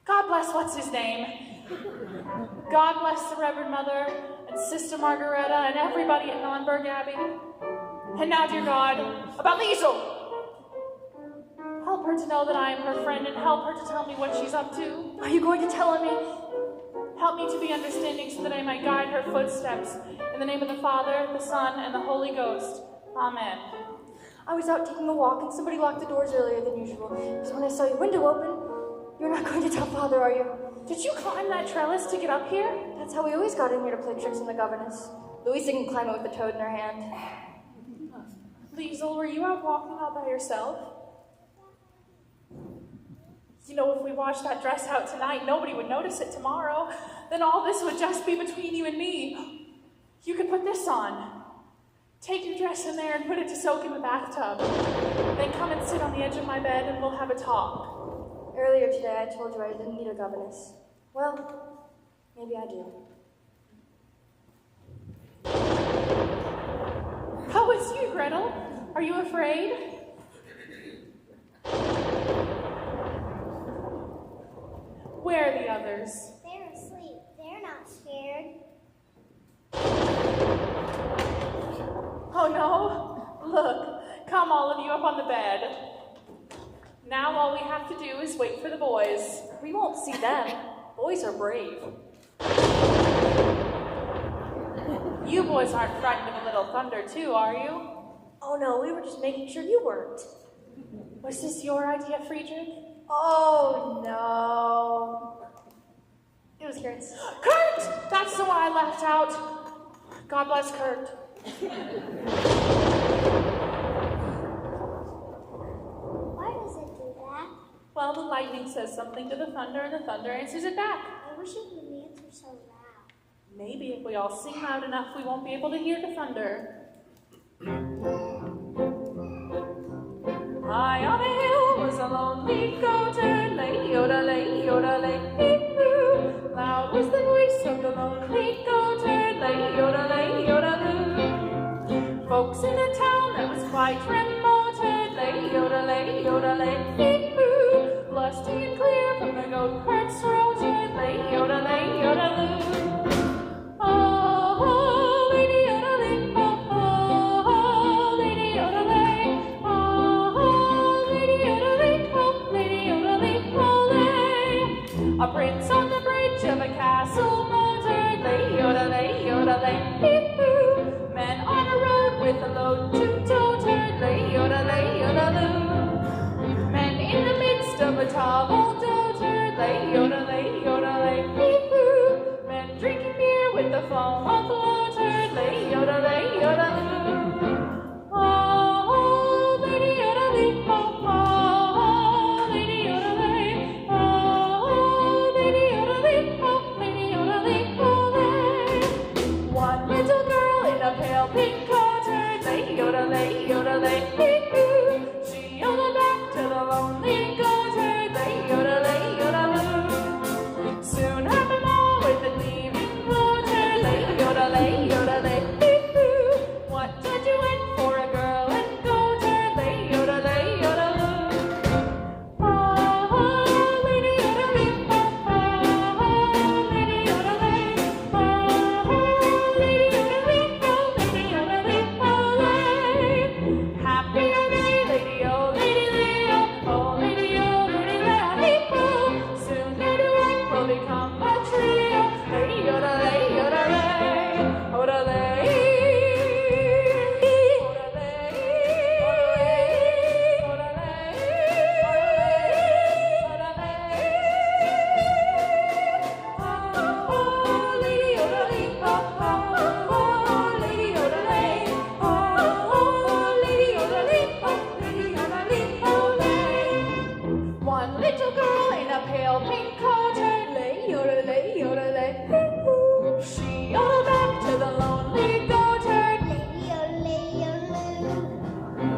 S8: God bless what's his name. God bless the Reverend Mother and Sister Margareta and everybody at Nonnberg Abbey. And now, dear God, about Liesel. Help her to know that I am her friend and help her to tell me what she's up to.
S11: Are you going to tell me?
S8: Help me to be understanding so that I might guide her footsteps. In the name of the Father, the Son, and the Holy Ghost. Amen.
S11: I was out taking a walk and somebody locked the doors earlier than usual. So when I saw your window open, you're not going to tell Father, are you?
S8: Did you climb that trellis to get up here?
S11: That's how we always got in here to play tricks on the governess. Louisa can climb it with a toad in her hand.
S8: Liesel, were you out walking all by yourself? You know, if we washed that dress out tonight, nobody would notice it tomorrow. Then all this would just be between you and me. You could put this on. Take your dress in there and put it to soak in the bathtub. Then come and sit on the edge of my bed and we'll have a talk.
S11: Earlier today, I told you I didn't need a governess. Well, maybe I do.
S8: How is you, Gretel? Are you afraid? Where are the others?
S12: They're asleep. They're not scared.
S8: Oh no? Look, come all of you up on the bed. Now all we have to do is wait for the boys.
S11: We won't see them. Boys are brave.
S8: You boys aren't frightened of a little thunder too, are you?
S11: Oh no, we were just making sure you weren't.
S8: Was this your idea, Friedrich?
S11: Oh no. It was Kurt's.
S8: Kurt! That's the one I left out. God bless Kurt.
S12: Why does it do that?
S8: Well, the lightning says something to the thunder, and the thunder answers it back.
S12: I wish it wouldn't answer so loud.
S8: Maybe if we all sing loud enough, we won't be able to hear the thunder. High on a hill was a lonely goatherd, lay yodelay, hee-hoo. Loud was the voice of the lonely goatherd, lay yodelay, yodeloo. Folks in a town that was quite remoted, lay yodelay, hee-hoo. Lusty and clear from the goat cart's throated, lay yodelay, yodeloo. Oh, lady yodelay, oh, lady yodelay, oh, lady yodelay, oh, lady yodelay, oh, lay. A prince on the bridge of a castle motor, lay yoda lay yoda lay hee hoo. Men on a road with a load to toter, lay yoda loo. Men in the midst of a table doter, lay yoda lay hee hoo. Men drinking beer with the foam of water, lay yoda loo. Oh, lady yoda lee, oh, lady yoda lay, oh, lady yoda lee, oh, lady yoda lee, oh, lay. One little girl in a pale pink coat, lay yoda lay, hee hoo. She yodeled back to the lonely goat, lay yoda loo. Soon her mama with a gleaming floater, lay yoda lay, hee hoo. What did you win for a girl and goat, lay yoda loo. Oh, lady yoda lee, oh, lady yoda lay, oh, lady yoda lee, oh, lady yoda lee, oh, lay. Happy are they, lady oh, lady lay, oh, lady oh, lady lay, hee hoo. Soon their duet will become a trio, lay yoda lay, oda lay. One little girl in a pale pink coat, lay yoda lay, hee hoo. She yodeled back to the lonely goat,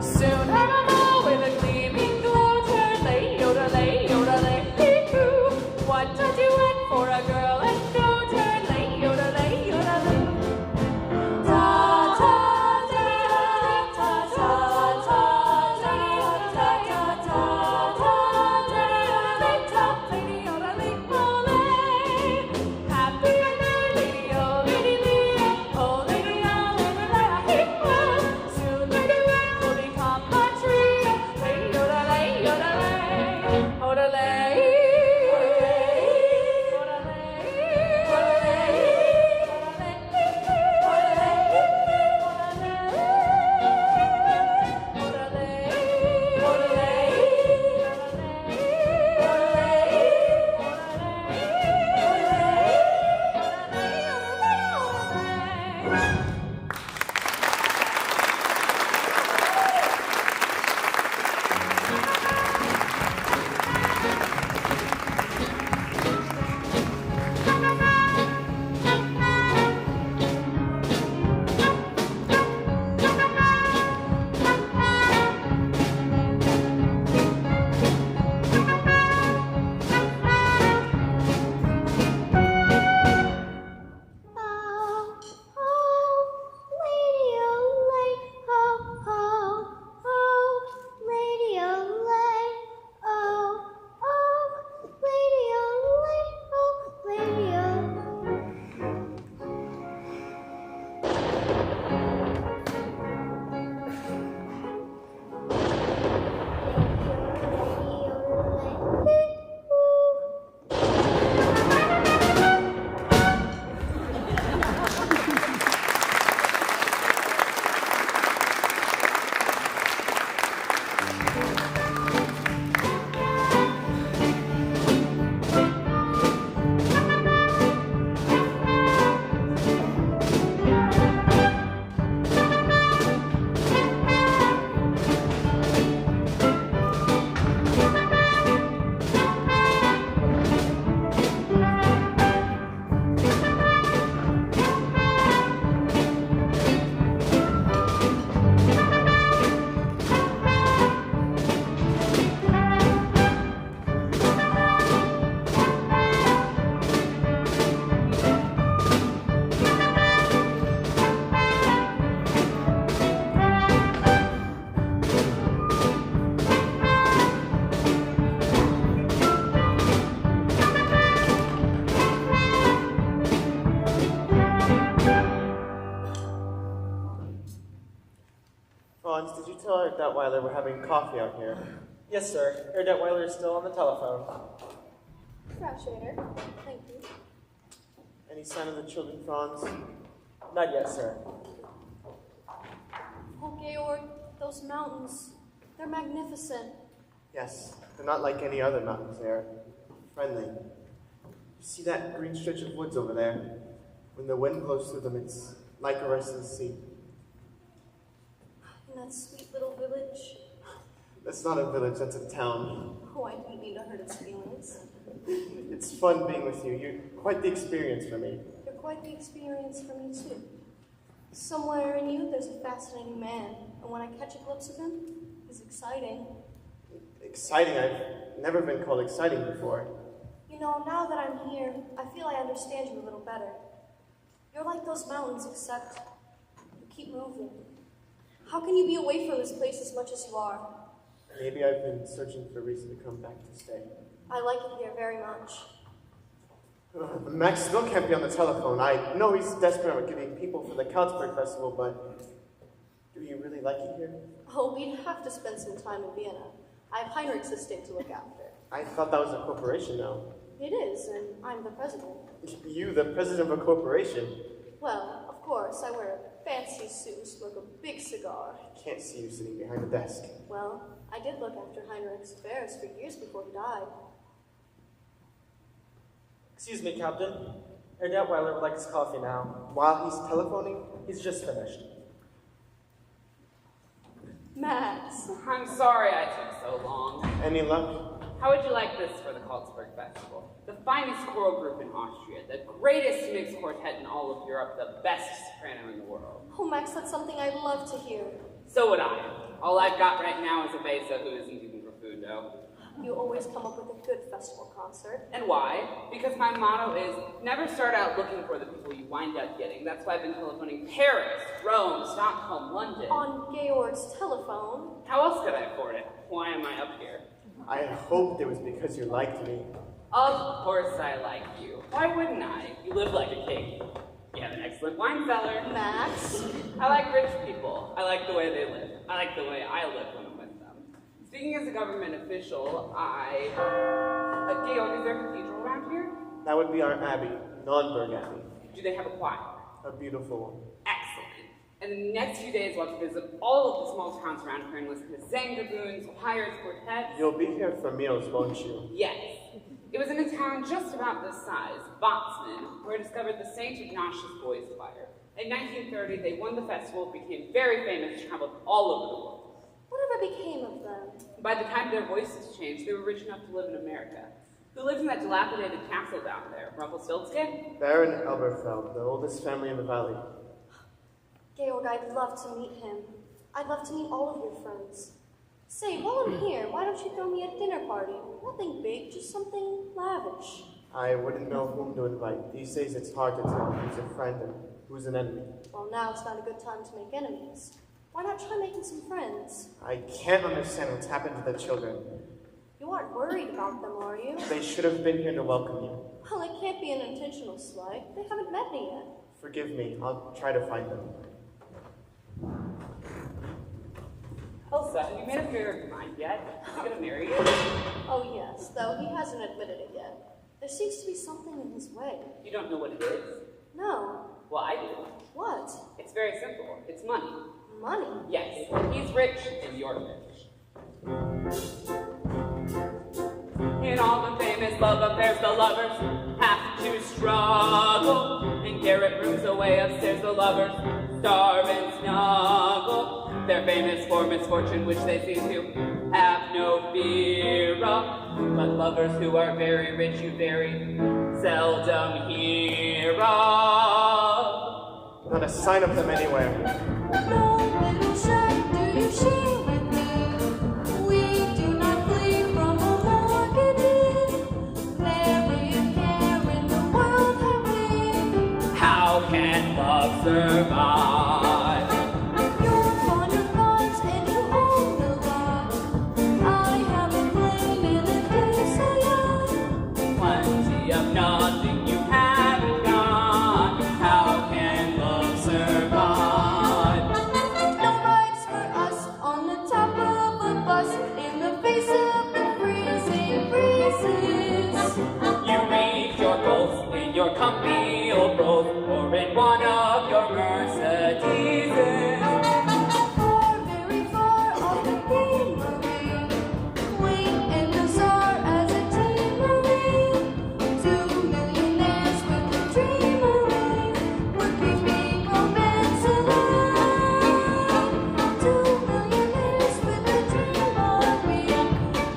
S8: soon her mama with a gleaming gloater, lay yoda lay, hee hoo. What don't you want for a girl and goat, lay yoda lay, ta ta ta ta ta ta ta ta ta ta ta, lady yoda lay, oh lay. Happy are they, lady oh, lady lay, oh, lady oh, lady lay, hee hoo. Soon their duet will become a trio, lay yoda lay, oda lay.
S9: Franz, did you tell Herr Detweiler we're having coffee out here?
S14: Yes, sir. Herr Detweiler is still on the telephone.
S11: Frau Schrader, thank you.
S9: Any sign of the children, Franz?
S14: Not yet, sir.
S11: Oh, Georg, those mountains, they're magnificent.
S9: Yes, they're not like any other mountains. They're friendly. You see that green stretch of woods over there? When the wind blows through them, it's like a resting sea.
S11: In that sweet little village.
S9: That's not a village, that's a town.
S11: Oh, I didn't mean to hurt its feelings.
S9: It's fun being with you. You're quite the experience for me.
S11: You're quite the experience for me, too. Somewhere in you, there's a fascinating man, and when I catch a glimpse of him, he's exciting.
S9: Exciting? I've never been called exciting before.
S11: You know, now that I'm here, I feel I understand you a little better. You're like those mountains, except you keep moving. How can you be away from this place as much as you are?
S9: Maybe I've been searching for a reason to come back to stay.
S11: I like it here very much.
S9: Max still can't be on the telephone. I know he's desperate about getting people for the Salzburg Festival, but do you really like it here?
S11: Oh, we'd have to spend some time in Vienna. I have Heinrich's estate to look after.
S9: I thought that was a corporation now.
S11: It is, and I'm the president.
S9: You, the president of a corporation?
S11: Well, of course, I wear a fancy suit, smoke a big cigar.
S9: I can't see you sitting behind a desk.
S11: Well, I did look after Heinrich's affairs for years before he died.
S14: Excuse me, Captain. Herr Detweiler would like his coffee now.
S9: While he's telephoning?
S14: He's just finished.
S11: Max.
S15: I'm sorry I took so long.
S9: Any luck?
S15: How would you like this for the Salzburg Festival? The finest choral group in Austria, the greatest mixed quartet in all of Europe, the best soprano in the world.
S11: Oh, Max, that's something I'd love to hear.
S15: So would I. All I've got right now is a Beza who isn't even profundo.
S11: You always come up with a good festival concert.
S15: And why? Because my motto is, never start out looking for the people you wind up getting. That's why I've been telephoning Paris, Rome, Stockholm, London.
S11: On Georg's telephone.
S15: How else could I afford it? Why am I up here?
S9: I hoped it was because you liked me.
S15: Of course I like you. Why wouldn't I? You live like a king. You have an excellent wine cellar.
S11: Max?
S15: I like rich people. I like the way they live. I like the way I live when I'm with them. Speaking as a government official, Georg, is there a cathedral around here?
S9: That would be our abbey, Nonnberg Abbey.
S15: Do they have a choir?
S9: A beautiful one.
S15: Excellent. And in the next few days, we'll have to visit all of the small towns around here and listen to Zangaboons, choirs, quartets.
S9: You'll be here for meals, won't you?
S15: Yes. It was in a town just about this size, Botsman, where I discovered the St. Ignatius Boys Choir. In 1930, they won the festival, became very famous, traveled all over the world.
S11: Whatever became of them?
S15: By the time their voices changed, they were rich enough to live in America. Who lived in that dilapidated castle down there? Rumpelstiltskin?
S9: Baron Elberfeld, the oldest family in the valley.
S11: Georg, I'd love to meet him. I'd love to meet all of your friends. Say, while I'm here, why don't you throw me a dinner party? Nothing big, just something lavish.
S9: I wouldn't know whom to invite. These days it's hard to tell who's a friend and who's an enemy.
S11: Well, now it's not a good time to make enemies. Why not try making some friends?
S9: I can't understand what's happened to the children.
S11: You aren't worried about them, are you?
S9: They should have been here to welcome you.
S11: Well, it can't be an intentional slight. They haven't met me yet.
S9: Forgive me. I'll try to find them.
S15: Elsa, have you made up your mind yet? Are you gonna marry you?
S11: Oh, yes, though he hasn't admitted it yet. There seems to be something in his way.
S15: You don't know what it is?
S11: No.
S15: Well, I do.
S11: What?
S15: It's very simple. It's money.
S11: Money?
S15: Yes. He's rich and you're rich. In all the famous love affairs, the lovers have to struggle. In garret rooms away upstairs, the lovers starve and snuggle. They're famous for misfortune, which they seem to have no fear of. But lovers who are very rich, you very seldom hear of.
S9: Not a sign of them anywhere.
S6: No little shack do you share with me. We do not flee from a mortgagee. Very care in the world have we.
S15: How can love survive?
S6: You're fond of gods and you own the lot. I haven't played in a day so young.
S15: Plenty of nothing you haven't got. How can love survive?
S6: No rights for us on the top of a bus in the face of the freezing breezes.
S15: You reach your goals in your comfy old Rolls or in one of your Mercedeses.
S6: Very far off the Beamery, Wayne and Nazar as a teamery. 2 millionaires with a dreamery, we're keeping romance alive. 2 millionaires with a dreamery,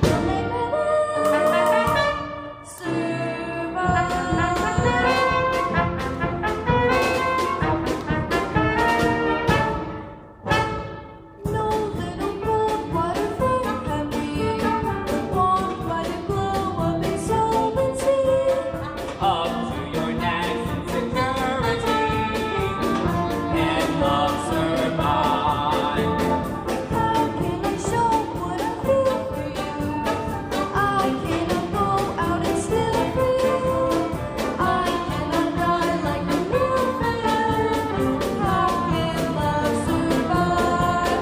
S6: we'll make our lives survive. No little cold water for happy, warmed by the glow of insolvency.
S15: Up to your necks in security, and love survive.
S6: How can I show what I feel for you? I cannot go out and steal for you. I cannot die like a meal for you. How can love survive?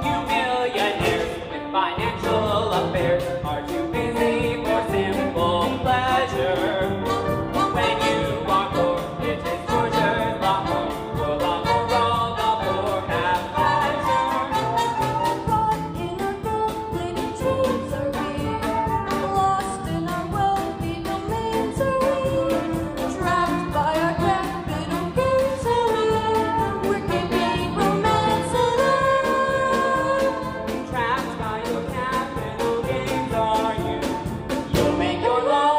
S15: You millionaires with financial affairs are too busy for simple pleasure. When you are poor, it is torture, lot more. For love or all the poor have pleasure.
S6: Caught in our gold-plated dreams are we? Lost in our wealthy domains are we? Trapped by our capital gains are we? We're keeping romance alive.
S15: Trapped by your capital gains are you? You'll make your love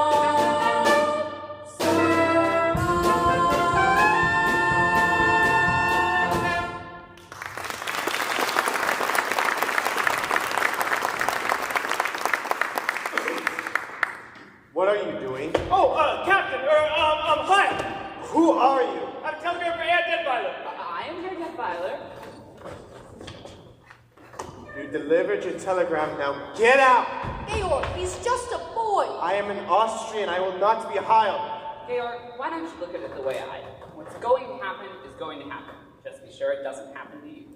S9: What are you doing?
S4: Oh, Captain, hi.
S9: Who are you?
S4: I'm Telegram for Aunt Deadweiler.
S15: I am your Deadweiler.
S9: You delivered your telegram, now get out!
S11: Georg, he's just a boy.
S9: I am an Austrian, I will not be Heil.
S15: Georg, why don't you look at it the way I do? What's going to happen is going to happen. Just be sure it doesn't happen to you.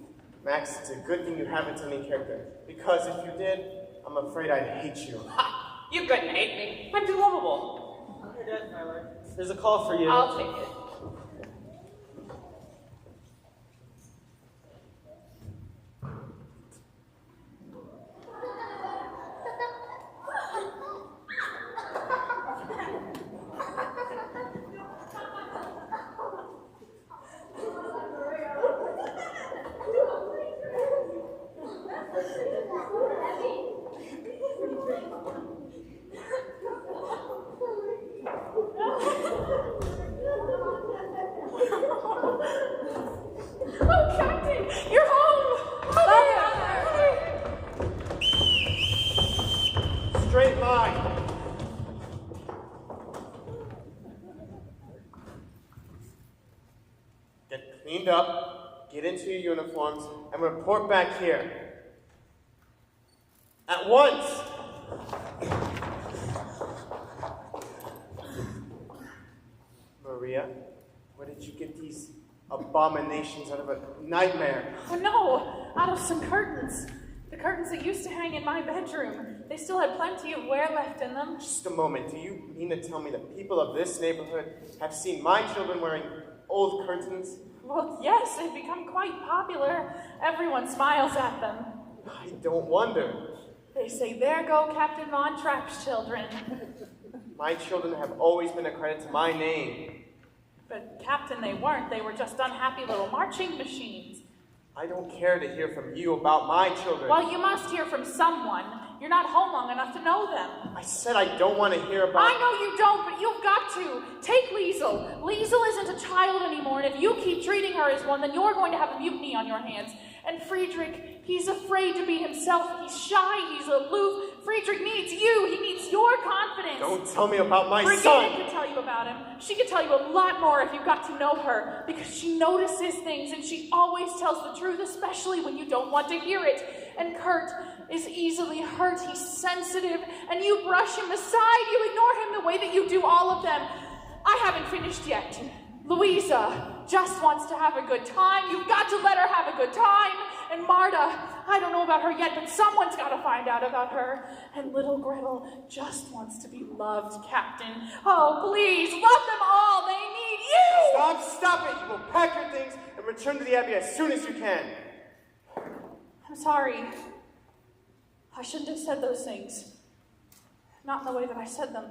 S9: Max, it's a good thing you haven't any character, because if you did, I'm afraid I'd hate you.
S15: Ha! You couldn't hate me. I'm too lovable.
S14: Here, Deadweiler. There's a call for you.
S15: I'll take it.
S8: Oh, Captain, you're home!
S9: Straight line. Get cleaned up, get into your uniforms, and report back here. At once! Maria, where did you get these abominations out of a nightmare?
S8: Oh no, out of some curtains. The curtains that used to hang in my bedroom. They still had plenty of wear left in them.
S9: Just a moment, do you mean to tell me that people of this neighborhood have seen my children wearing old curtains?
S8: Well, yes, they've become quite popular. Everyone smiles at them.
S9: I don't wonder.
S8: They say, there go Captain Von Trapp's children.
S9: My children have always been a credit to my name.
S8: But Captain, they weren't. They were just unhappy little marching machines.
S9: I don't care to hear from you about my children.
S8: Well, you must hear from someone. You're not home long enough to know them.
S9: I said I don't want to hear about...
S8: I know you don't, but you've got to. Take Liesel. Liesel isn't a child anymore, and if you keep treating her as one, then you're going to have a mutiny on your hands. And Friedrich, he's afraid to be himself. He's shy, he's aloof. Friedrich needs you. He needs your confidence.
S9: Don't tell me about my
S8: Brigitte
S9: son.
S8: could tell you about him. She could tell you a lot more if you got to know her, because she notices things and she always tells the truth, especially when you don't want to hear it. And Kurt is easily hurt. He's sensitive, and you brush him aside. You ignore him the way that you do all of them. I haven't finished yet. Louisa just wants to have a good time. You've got to let her have a good time. And Marta, I don't know about her yet, but someone's got to find out about her. And little Gretel just wants to be loved, Captain. Oh, please, love them
S9: pack your things and return to the Abbey as soon as you can.
S8: I'm sorry. I shouldn't have said those things. Not in the way that I said them.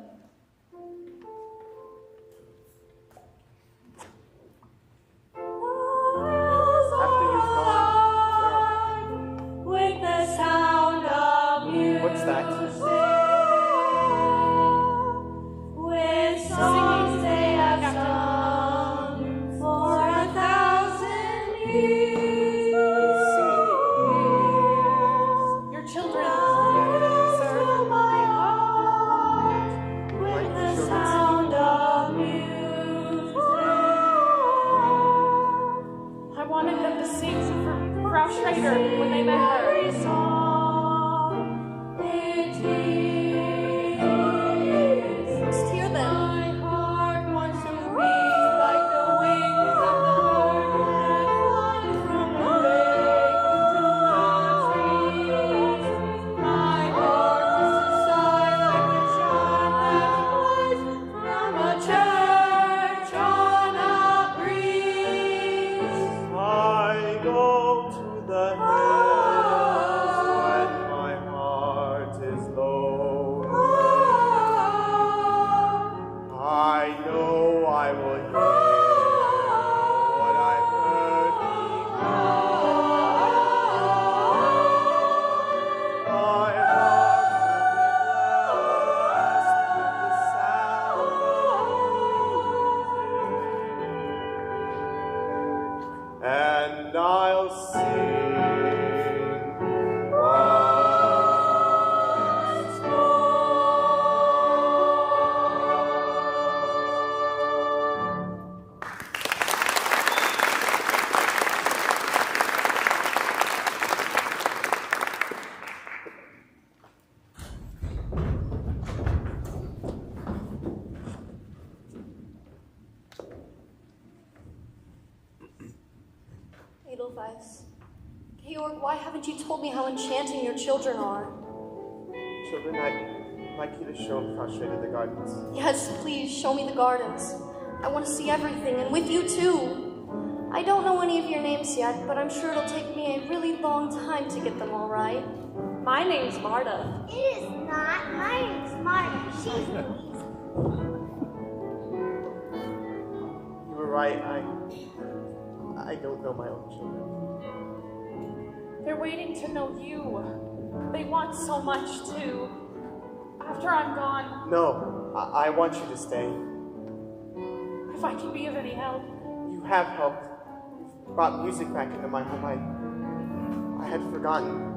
S9: After you've gone,
S8: With the sound of music.
S9: what's that?
S8: With songs they have sung for 1,000 years. Your children, sir. With the sound of music. I wanted them to sing for Frau Schrader when they met her.
S11: Let's hear them.
S8: My heart wants to be like the wings of the bird that fly from the lake to the trees. My heart wants to sigh like the charm that flies from a church on a breeze.
S9: I go to the hills when my heart is low. I know I will hear what I heard before. My heart will be blessed with the sound of music, and I'll sing once more.
S11: Edelweiss. Georg, why haven't you told me how enchanting your children are?
S9: Children, I'd like you to show Frau Schrader the gardens.
S11: Yes, please, show me the gardens. I want to see everything, and with you too. I don't know any of your names yet, but I'm sure it'll take me a really long time to get them all right.
S8: My name's Marta.
S12: It is not. My name's Marta. She's Louise.
S9: You were right, I don't know my own children.
S8: They're waiting to know you. They want so much too. After I'm gone,
S9: No, I want you to stay.
S8: if I can be of any help.
S9: You have helped. You've brought music back into my home. I had forgotten.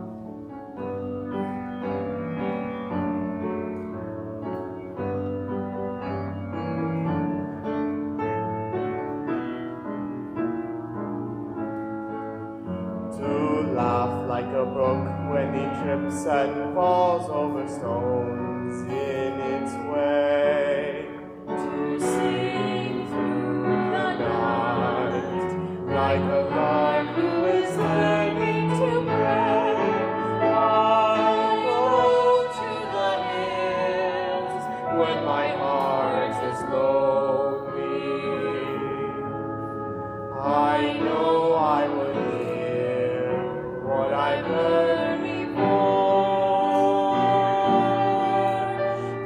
S9: To laugh like a brook when he trips and falls over stones in its way. To sing through the night like a lark who is learning to pray. I go to the hills when my heart is lonely. I know I will hear what I've heard before.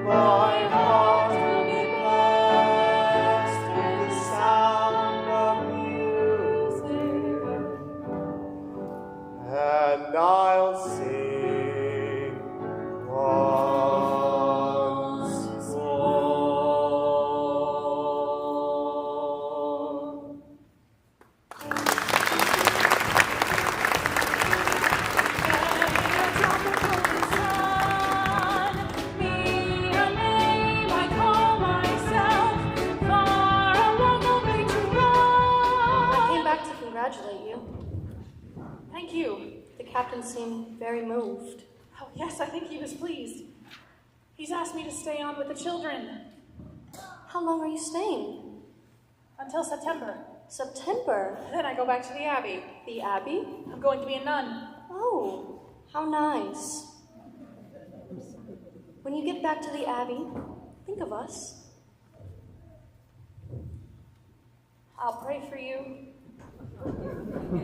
S9: My heart will be blessed with the sound of music, and I'll sing once more.
S11: I came back to congratulate you.
S8: Thank you.
S11: The captain seemed very moved.
S8: Oh, yes, I think he was pleased. He's asked me to stay on with the children.
S11: How long are you staying?
S8: Until September.
S11: September?
S8: Then I go back to the Abbey.
S11: The Abbey?
S8: I'm going to be a nun.
S11: Oh, how nice. When you get back to the Abbey, think of us.
S8: I'll pray for you.
S11: No.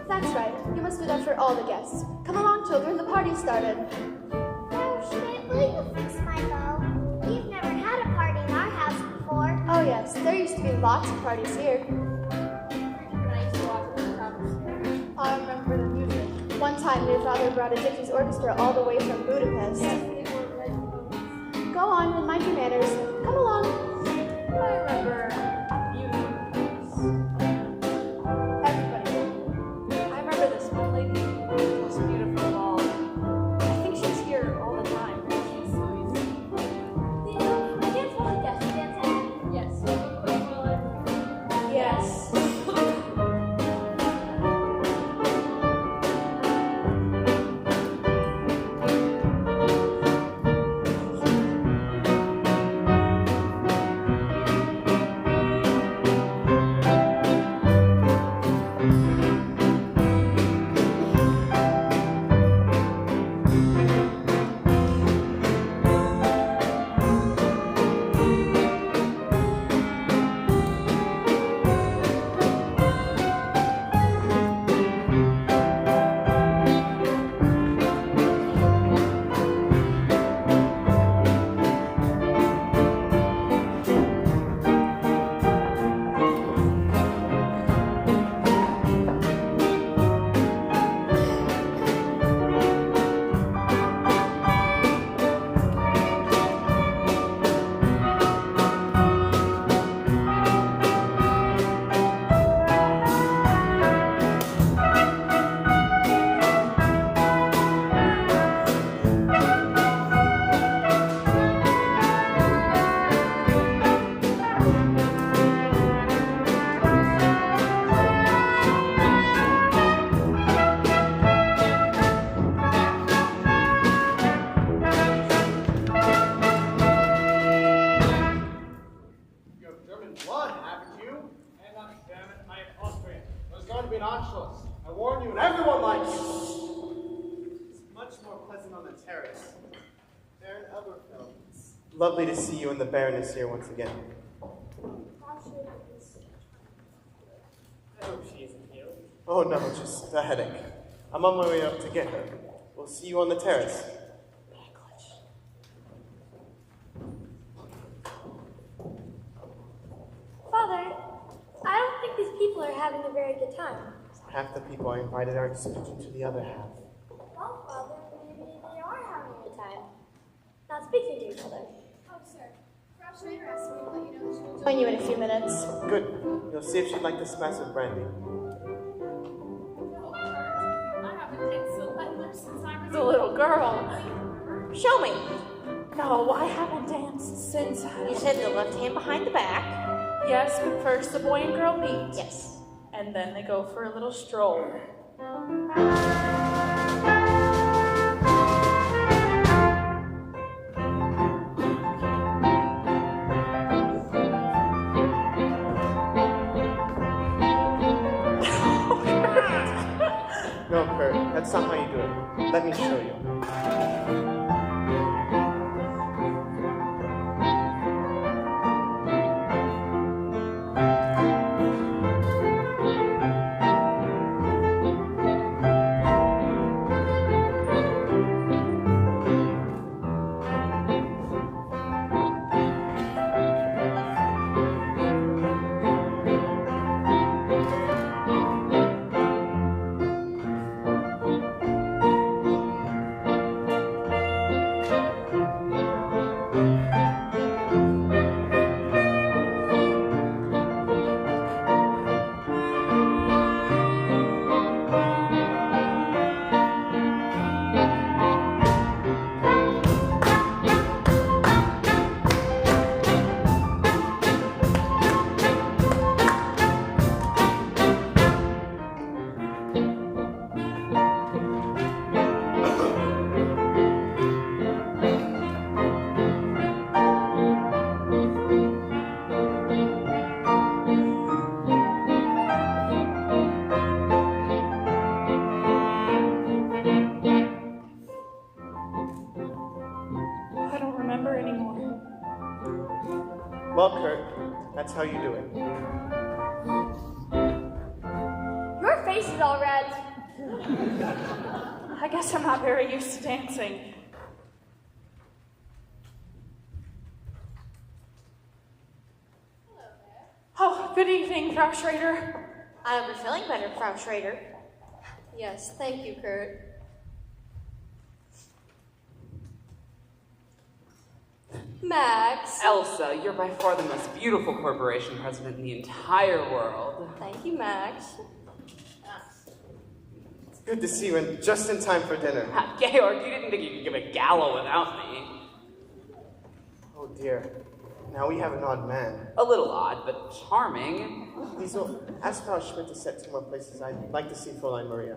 S11: That's right. You must do that for all the guests. Come along, children. The party started.
S12: Oh, Schmidt, will you fix my bow? We've never had a party in our house before.
S11: Oh, yes. There used to be lots of parties here. I remember the music. One time, your father brought a Dixie's orchestra all the way from Budapest. Go on and mind your manners. Come along. I remember everybody. I remember this one lady, the most beautiful of all. I think she's here all the time. She's sweet.
S12: I dance well with Dusty Dance.
S11: Yes. Yes.
S9: I warn you, and everyone likes you. It's much more pleasant on the terrace. Baron Elberfeld. It's lovely to see you and the Baroness here once again.
S14: I hope she isn't here.
S9: Oh no, just a headache. I'm on my way up to get her. We'll see you on the terrace.
S12: Father, I don't think these people are having a very good time.
S9: Half the people I invited aren't speaking to the other half.
S12: Well, Father, maybe they are having a good time. Not speaking to each other.
S11: Oh, sir. Frau Schrader asked me to let you know that she will join you in a few minutes.
S9: Good. You'll see if she'd like to smash with brandy.
S8: The little girl. Show me. No, I haven't danced since.
S13: You said the left hand behind the back.
S8: Yes, but first the boy and girl meet.
S13: Yes.
S8: And then they go for a little stroll.
S9: No, Kurt, that's not how you do it. Let me show you.
S8: I don't remember anymore.
S9: Well, Kurt, that's how you do it.
S12: Your face is all red.
S8: I guess I'm not very used to dancing. Oh, good evening, Frau Schrader.
S13: I hope you're feeling better, Frau Schrader.
S2: Yes, thank you, Kurt. Max.
S15: Elsa, you're by far the most beautiful corporation president in the entire world.
S2: Thank you, Max.
S9: It's good to see you and just in time for dinner.
S15: Georg, you didn't think you could give a gala without me.
S9: Oh dear. Now we have an odd man.
S15: A little odd, but charming.
S9: Liesel, ask Frau Schmidt to set 2 more places. I'd like to see Fräulein Maria.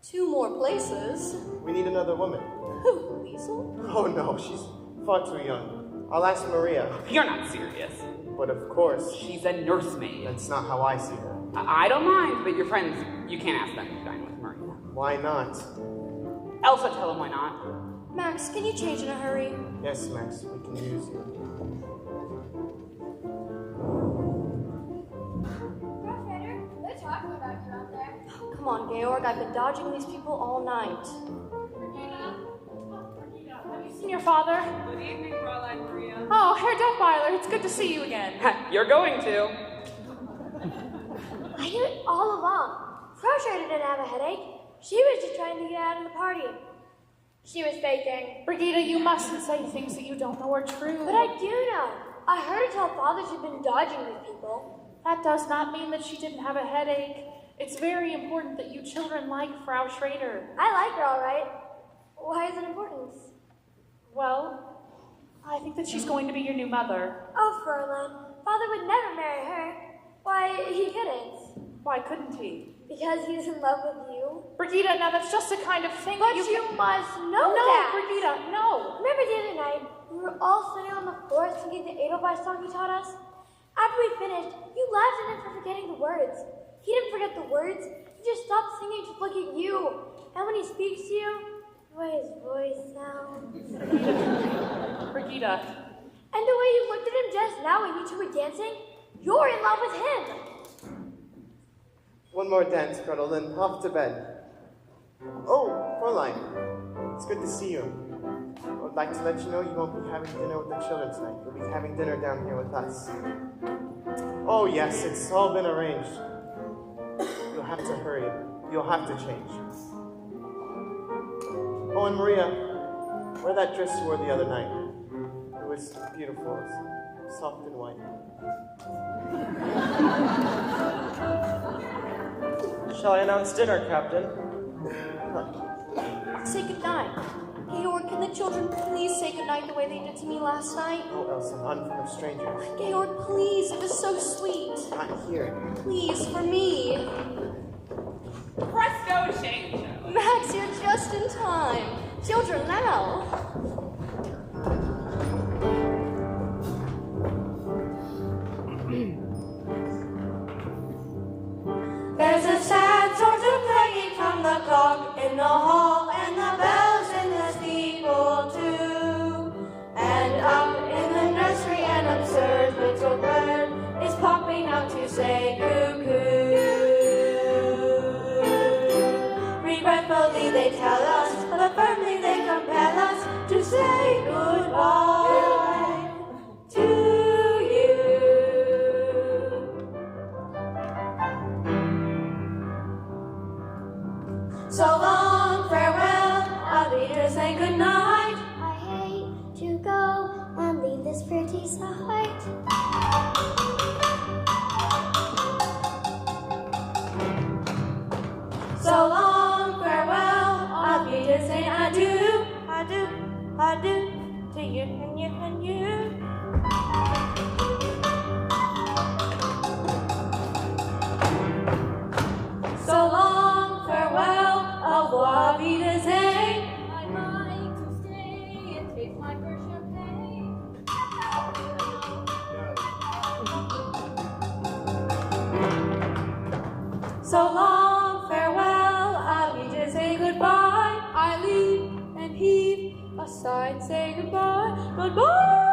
S2: 2 more places?
S9: We need another woman.
S2: Who, Liesel?
S9: Oh no, she's far too young. I'll ask Maria.
S15: You're not serious.
S9: But of course.
S15: She's a nursemaid.
S9: That's not how I see her.
S15: I don't mind, but your friends, you can't ask them to dine with Maria.
S9: Why not?
S15: Elsa, tell them why not.
S2: Max, can you change in a hurry?
S9: Yes, Max, we can use you.
S12: They're talking about you out there.
S2: Come on, Georg, I've been dodging these people all night.
S8: Have you seen your father?
S5: Good evening, Fräulein Maria.
S8: Oh, Herr Detweiler, it's good to see you again.
S15: You're going to.
S12: I knew it all along. Frau Schrader didn't have a headache. She was just trying to get out of the party. She was faking.
S8: Brigitte, you mustn't say things that you don't know are true.
S12: But I do know. I heard her tell father she'd been dodging these people.
S8: That does not mean that she didn't have a headache. It's very important that you children like Frau Schrader.
S12: I like her, all right. Why is it important?
S8: Well, I think that she's going to be your new mother.
S12: Oh, Fräulein, father would never marry her. Why, he couldn't.
S8: Why couldn't he?
S12: Because he's in love with you.
S8: Brigitte, now that's just a kind of thing
S12: But
S8: that
S12: you must know
S8: No,
S12: that.
S8: Brigitte, no.
S12: Remember the other night, we were all sitting on the floor singing the Edelweiss song he taught us? After we finished, you laughed at him for forgetting the words. He didn't forget the words. He just stopped singing to look at you. And when he speaks to you, the way his voice sounds.
S8: Brigitte.
S12: And the way you looked at him just now when you two were dancing, you're in love with him.
S9: One more dance, Gretel, then off to bed. Oh, Fräulein, it's good to see you. I would like to let you know you won't be having dinner with the children tonight. You'll be having dinner down here with us. Oh yes, it's all been arranged. You'll have to hurry. You'll have to change. Oh, and Maria, wear that dress you wore the other night. It was beautiful. It was soft and white.
S14: Shall I announce dinner, Captain?
S2: Say goodnight. Georg, can the children please say goodnight the way they did to me last night?
S9: Oh, Elsa, not in front of strangers.
S2: Georg, please, it was so sweet.
S9: Not here.
S2: Please, for me.
S5: Presto change.
S2: Max, you're just in time. Children, now.
S6: There's a sad sort of clanging from the the hall and the bells in the steeple too. And up in the nursery an absurd little bird is popping out to say cuckoo. Regretfully they tell us, but firmly they compel us to say goodbye to you. So long, farewell, I'll leave you say goodnight.
S12: I hate to go and leave this pretty sight.
S6: So long, farewell, I'll be to say adieu, adieu, adieu to you and you and you. So long, farewell, au revoir, wiedersehen.
S2: I'd like to stay and take my first champagne.
S6: So long, farewell, I'll be to say goodbye. I leave and heave a sigh and say goodbye, goodbye.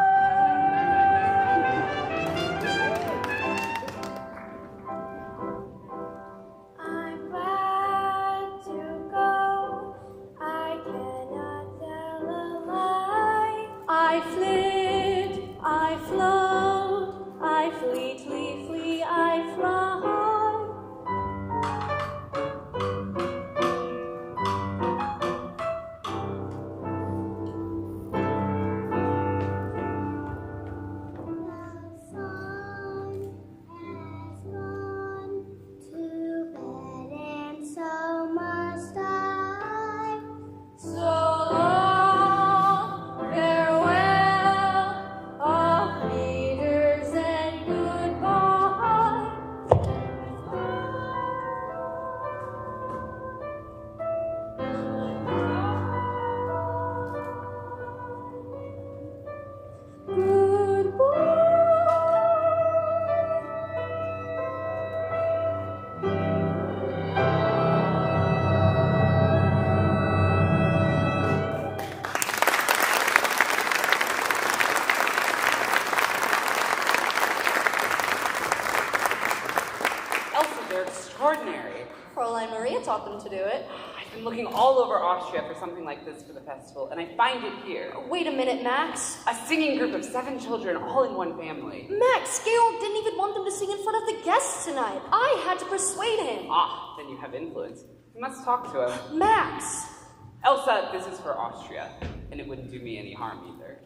S12: I'm glad to go. I cannot tell a lie.
S6: I flit, I float, I fleetly flee, I fly.
S13: Fräulein Maria taught them to do it.
S15: I've been looking all over Austria for something like this for the festival, and I find it here.
S13: Wait a minute, Max.
S15: A singing group of 7 children, all in one family.
S13: Max, Georg didn't even want them to sing in front of the guests tonight. I had to persuade him.
S15: Ah, then you have influence. You must talk to him.
S13: Max!
S15: Elsa, this is for Austria, and it wouldn't do me any harm either.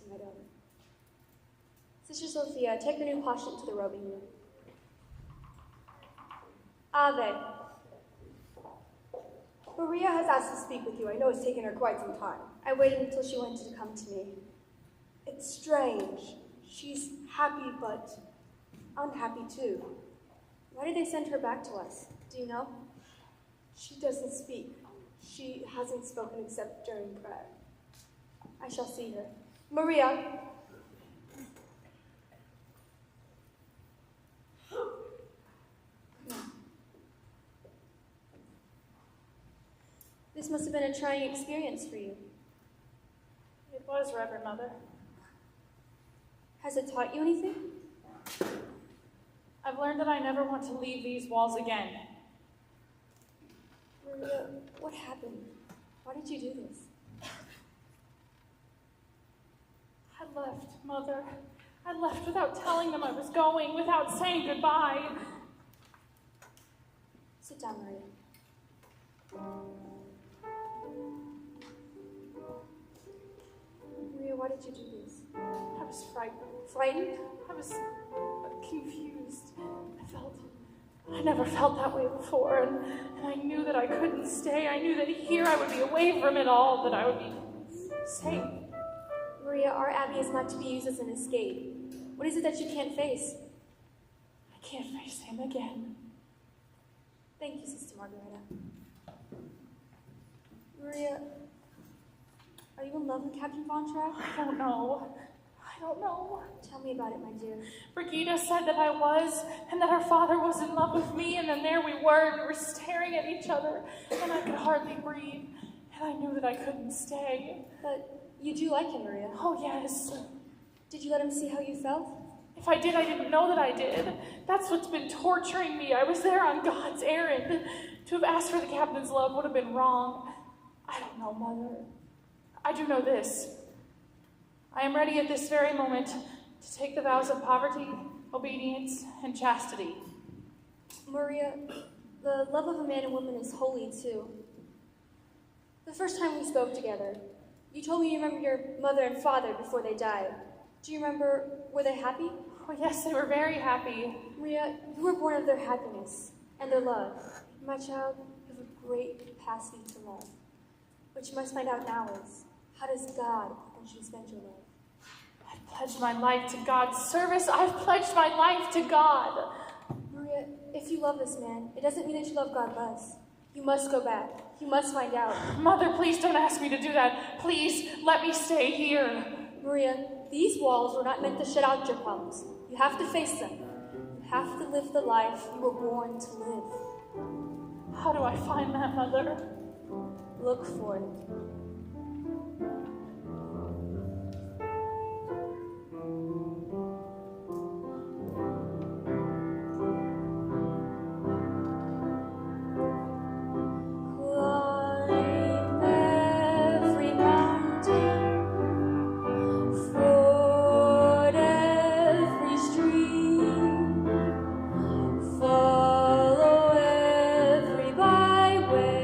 S11: see my daughter. Sister Sophia, take the new patient to the robing room. Ave.
S16: Maria has asked to speak with you. I know it's taken her quite some time.
S11: I waited until she wanted to come to me.
S16: It's strange. She's happy, but unhappy too.
S11: Why did they send her back to us? Do you know?
S16: She doesn't speak. She hasn't spoken except during prayer.
S11: I shall see her.
S16: Maria!
S11: This must have been a trying experience for you.
S8: It was, Reverend Mother.
S11: Has it taught you anything?
S8: I've learned that I never want to leave these walls again.
S11: Maria, what happened? Why did you do this?
S8: I left, Mother. I left without telling them I was going, without saying goodbye.
S11: Sit down, Maria. Maria, why did you do this?
S8: I was frightened.
S11: Frightened?
S8: I was confused. I never felt that way before, and I knew that I couldn't stay. I knew that here I would be away from it all, that I would be safe.
S11: Maria, our abbey is not to be used as an escape. What is it that you can't face?
S8: I can't face him again.
S11: Thank you, Sister Margareta. Maria, are you in love with Captain Von Trapp?
S8: I don't know. I don't know.
S11: Tell me about it, my dear.
S8: Brigida said that I was, and that her father was in love with me, and then there we were staring at each other, and I could hardly breathe, and I knew that I couldn't stay.
S11: But you do like him, Maria.
S8: Oh, yes.
S11: Did you let him see how you felt?
S8: If I did, I didn't know that I did. That's what's been torturing me. I was there on God's errand. To have asked for the captain's love would have been wrong. I don't know, Mother. I do know this. I am ready at this very moment to take the vows of poverty, obedience, and chastity.
S11: Maria, the love of a man and woman is holy, too. The first time we spoke together, you told me you remember your mother and father before they died. Do you remember, were they happy?
S8: Oh, yes, they were very happy.
S11: Maria, you were born of their happiness and their love. My child, you have a great capacity to love. What you must find out now is, how does God want you to spend your life?
S8: I've pledged my life to God's service. I've pledged my life to God.
S11: Maria, if you love this man, it doesn't mean that you love God less. You must go back. You must find out.
S8: Mother, please don't ask me to do that. Please, let me stay here.
S11: Maria, these walls were not meant to shut out your problems. You have to face them. You have to live the life you were born to live.
S8: How do I find that, Mother?
S11: Look for it.
S6: Follow every byway,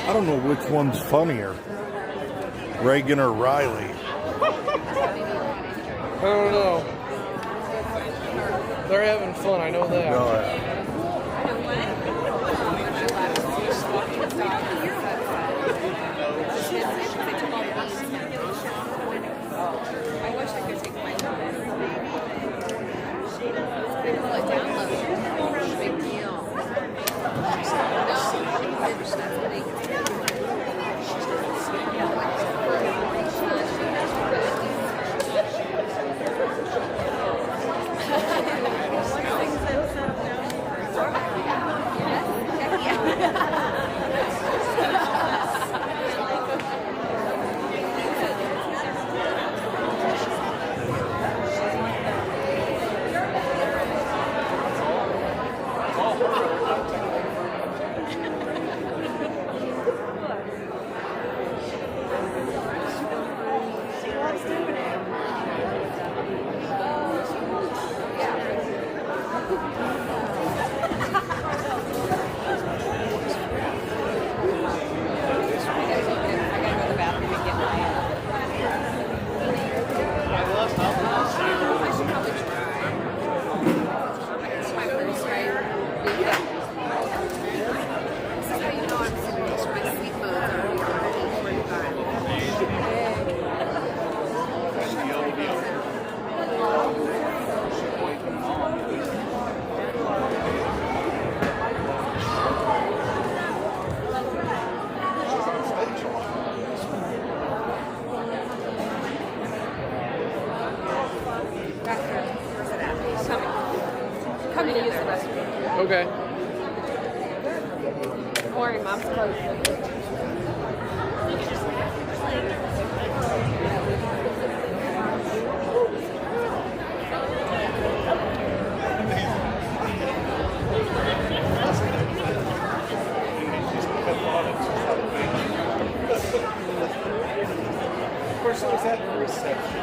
S1: I don't know which one's funnier, Reagan or Riley.
S3: I don't know. They're having fun, I know that.
S2: I wish I could take my time. Like download. Big deal. Coming to use the restroom.
S3: Okay.
S2: Don't worry, Mom's closed.
S1: Of course, it was at the reception.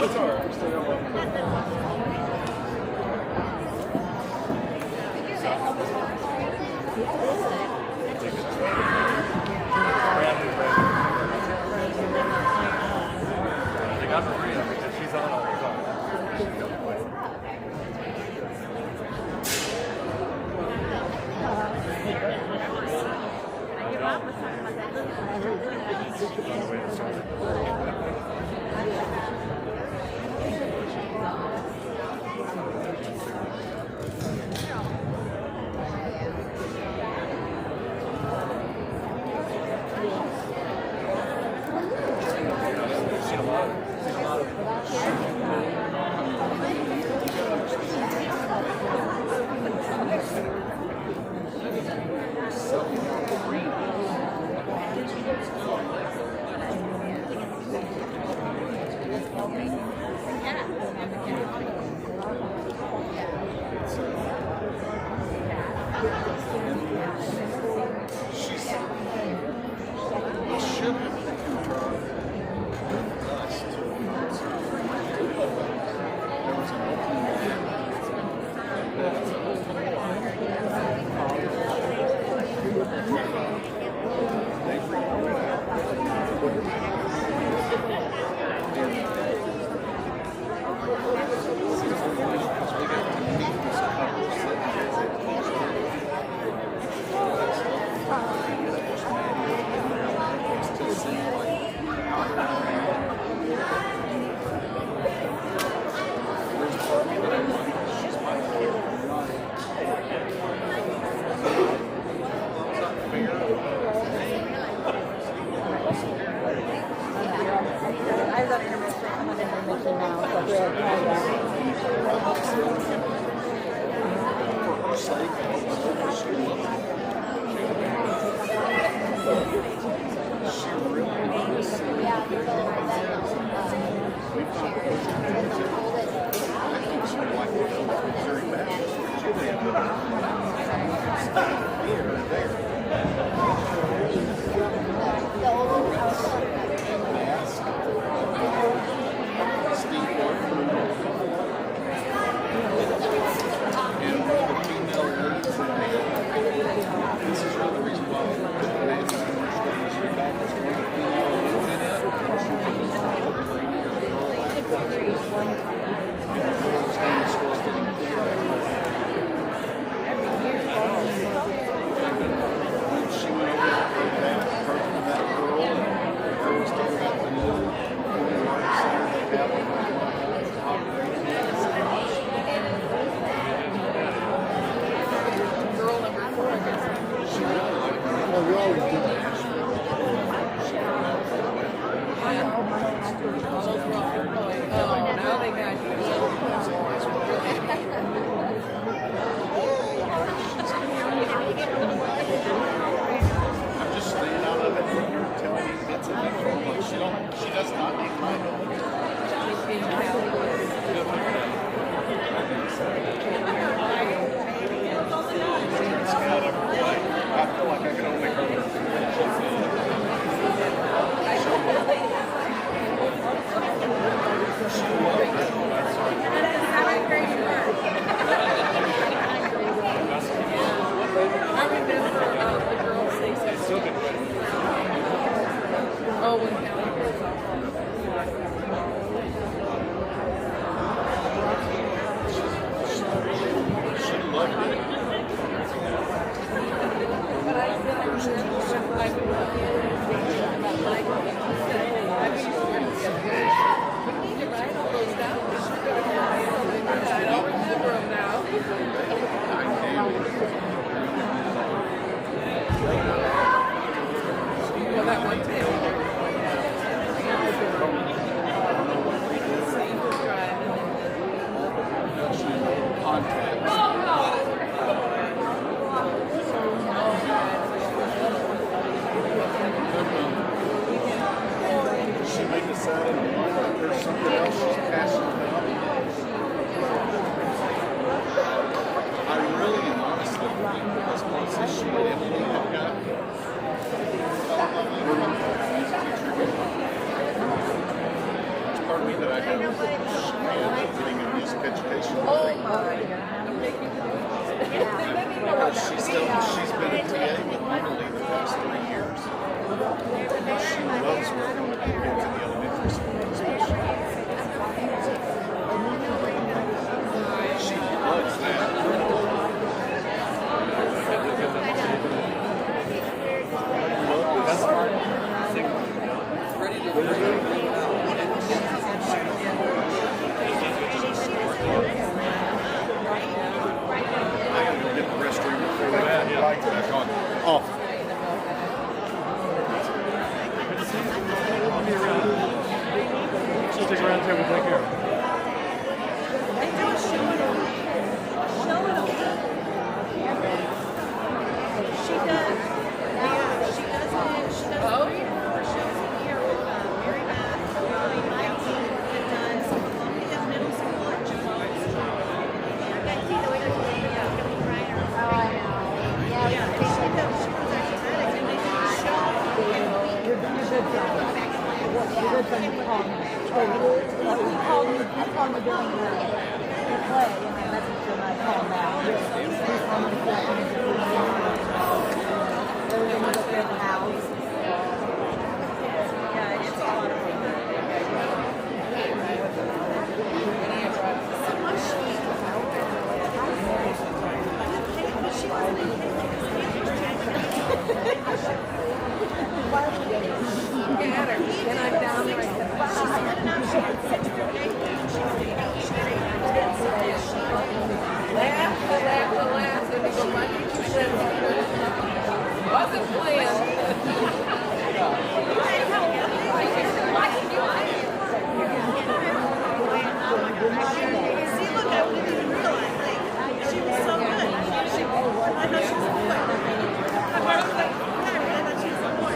S1: They got Maria because she's on all the time. She's got to play. She
S2: Oh my.
S17: She's been a TA, I believe, the last 3 years. She loves working with the kids in the elementary school, especially. She loves that. I gotta go get the restroom before the lights back on. Off.
S4: She'll stick around here and take care of it.
S2: She does. Yeah, she does it. She does 3 or 4 shows a year with Mary Beth, my team that does Columbia Middle School and Chicago. I got to see the way they're doing it. Yeah, and she does acrobatics and they do a show.
S18: You're doing a good job. You're good thing you called me. You called me during the play, and I messaged you and I called back. Please call me back. Everything was up there at the house.
S2: Yeah, it's a lot of fun. And I'm down there. Laugh, and they go right into the wasn't planned. See, look, I wouldn't even realize. Like, she was so good. I thought she was a boy. I was like, I thought she was a boy.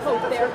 S2: So good.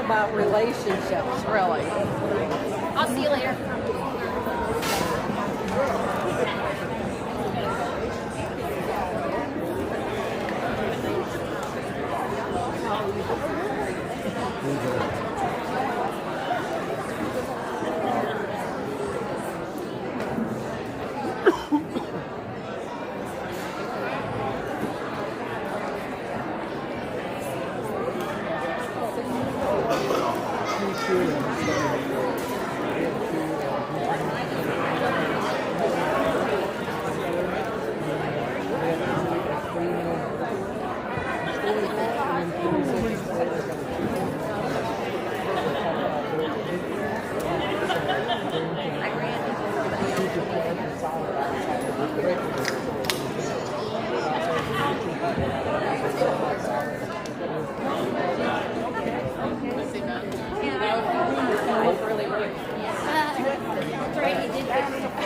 S18: about relationships, really.
S13: I'll see you later.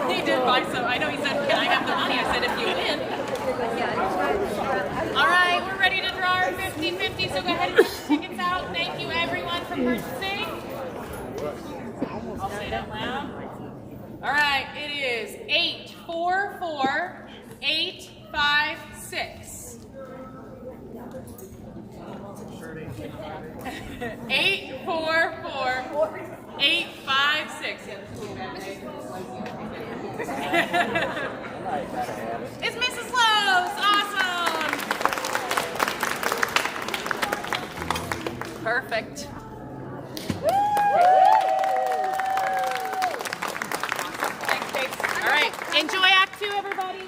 S5: He did buy some. I know he said, can I have the money? I said, if you win. All right, we're ready to draw our 50-50, so go ahead and get the tickets out. Thank you, everyone, for purchasing. I'll say it out loud. All right, it is 844-856. 844-856. It's Mrs. Lowe's. Awesome. Perfect. Thanks. All right. Enjoy Act 2, everybody.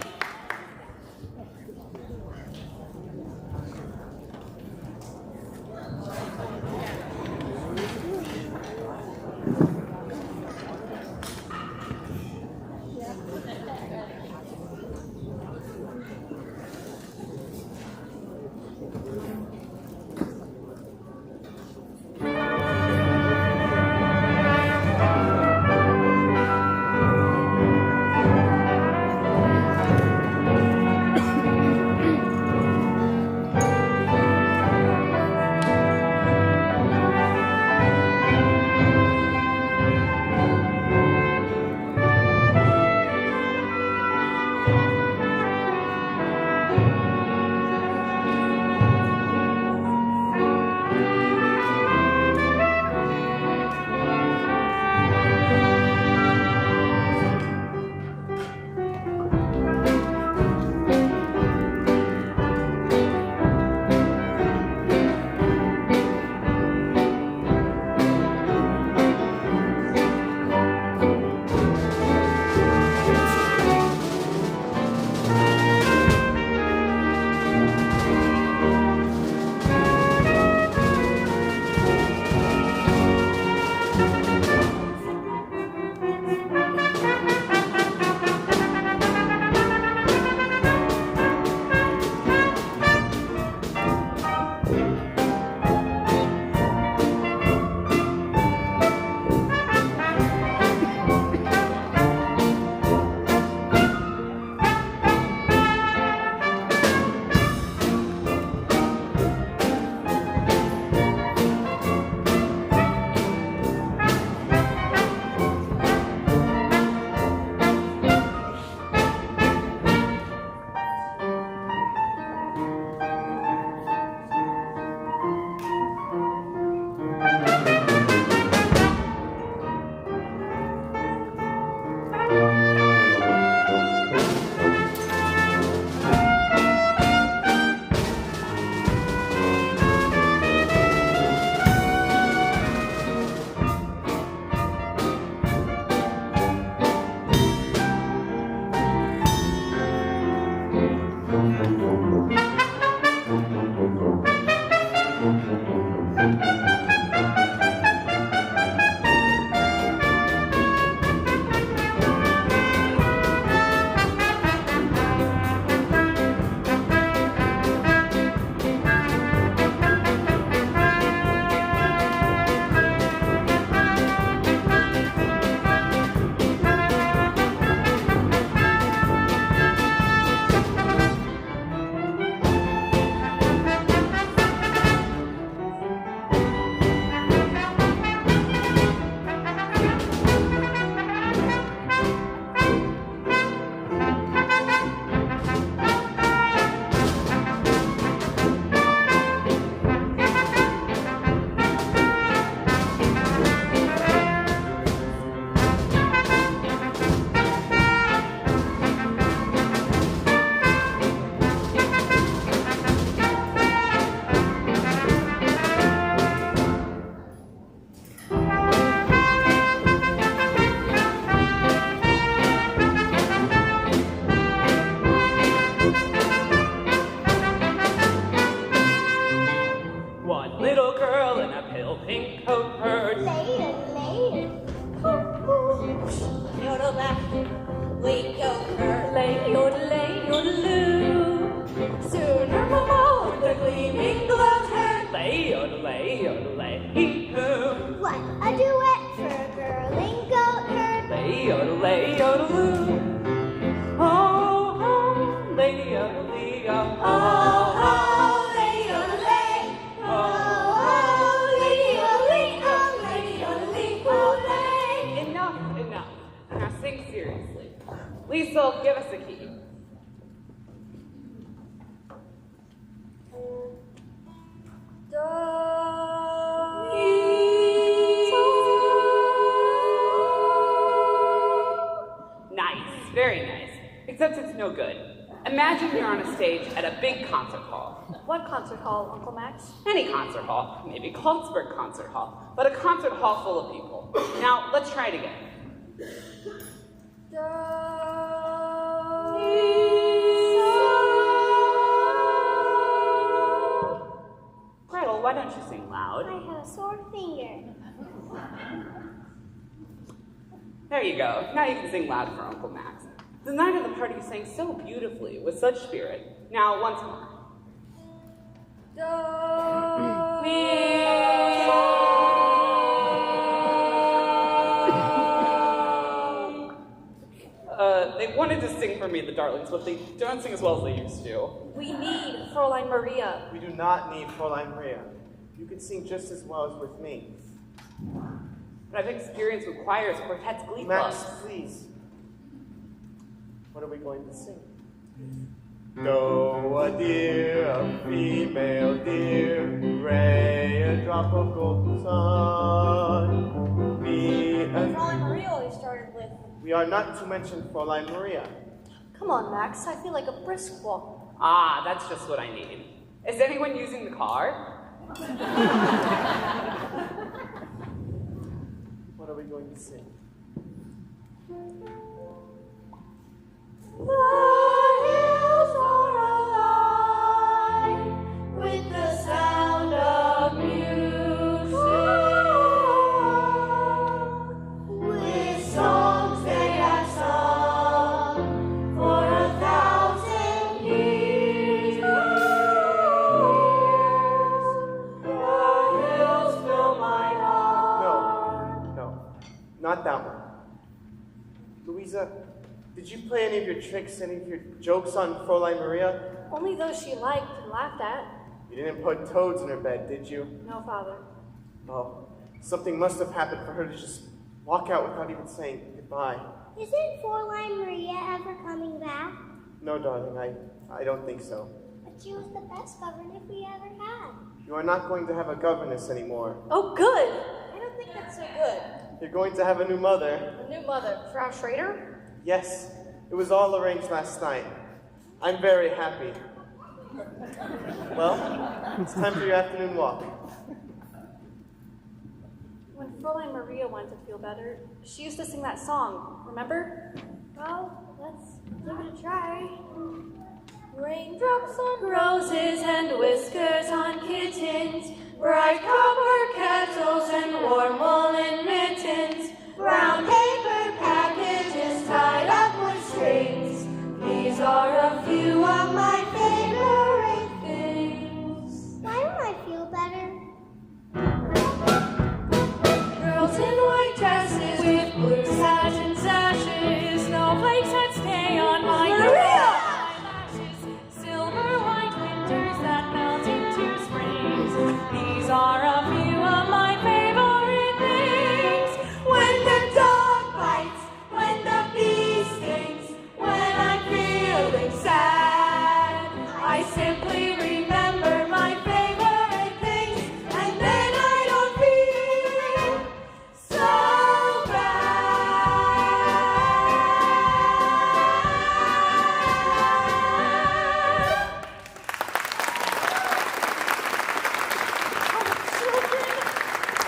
S15: goat herd.
S2: Yodel back, we go her.
S8: Lay, yodelay, yodeloo. Sooner mama, the gleaming glove heard.
S15: Lay, yodelay, yodelay, hee-hoo.
S12: What a duet for a girling goat herd.
S15: Lay, yodelay, yodeloo. Oh, oh, lay, yodelay, oh, oh, oh, lay, yodelay. Enough. Now sing seriously. Liesl, give us a key. Nice, very nice. Except it's no good. Imagine you're on a stage at a big concert hall.
S7: What concert hall, Uncle Max?
S15: Any concert hall, maybe Salzburg Concert Hall, but a concert hall full of people. Now, let's try it again. Gretel, why don't you sing loud?
S12: I have a sore finger.
S15: There you go. Now you can sing loud for Uncle Max. The night of the party you sang so beautifully, with such spirit. Now, once more. They wanted to sing for me, the darlings, but they don't sing as well as they used to.
S7: We need Fräulein Maria.
S9: We do not need Fräulein Maria. You can sing just as well as with me.
S15: But I've experience with choirs, quartets, glee
S9: Max,
S15: clubs.
S9: please. What are we going to sing? Doe, a deer, a female deer, ray, a drop of golden sun. Be a...
S7: Fräulein Maria always started with.
S9: We are not to mention Fräulein Maria.
S7: Come on, Max. I feel like a brisk walk.
S15: Ah, that's just what I need. Is anyone using the car?
S9: What are we going to sing?
S12: The hills are alive with the sound of music, with songs they have sung for 1,000 years. The hills fill my heart.
S9: No, not that one. Louisa, did you play any of your tricks, any of your jokes on Fräulein Maria?
S7: Only those she liked and laughed at.
S9: You didn't put toads in her bed, did you?
S7: No, Father.
S9: Oh, something must have happened for her to just walk out without even saying goodbye.
S12: Isn't Fräulein Maria ever coming back?
S9: No, darling, I don't think so.
S12: But she was the best governess we ever had.
S9: You are not going to have a governess anymore.
S7: Oh, good. I don't think that's so good.
S9: You're going to have a new mother.
S7: A new mother, Frau Schrader?
S9: Yes, it was all arranged last night. I'm very happy. Well, it's time for your afternoon walk.
S7: When Fräulein Maria wanted to feel better, she used to sing that song, remember?
S12: Well, let's give it a try.
S8: Raindrops on roses and whiskers on kittens, bright copper kettles and warm woolen mittens, brown paper packages tied up with strings. These are a few of my favorite things.
S12: Why don't I feel better?
S8: Girls in white dresses with blue satin sashes, snowflakes that stay on my eyelashes, silver white winters that melt into springs. These are a few of my favorite things. When the dog bites, when the bee stings, when I'm feeling sad, I simply remember my favorite things, and then I don't feel so bad.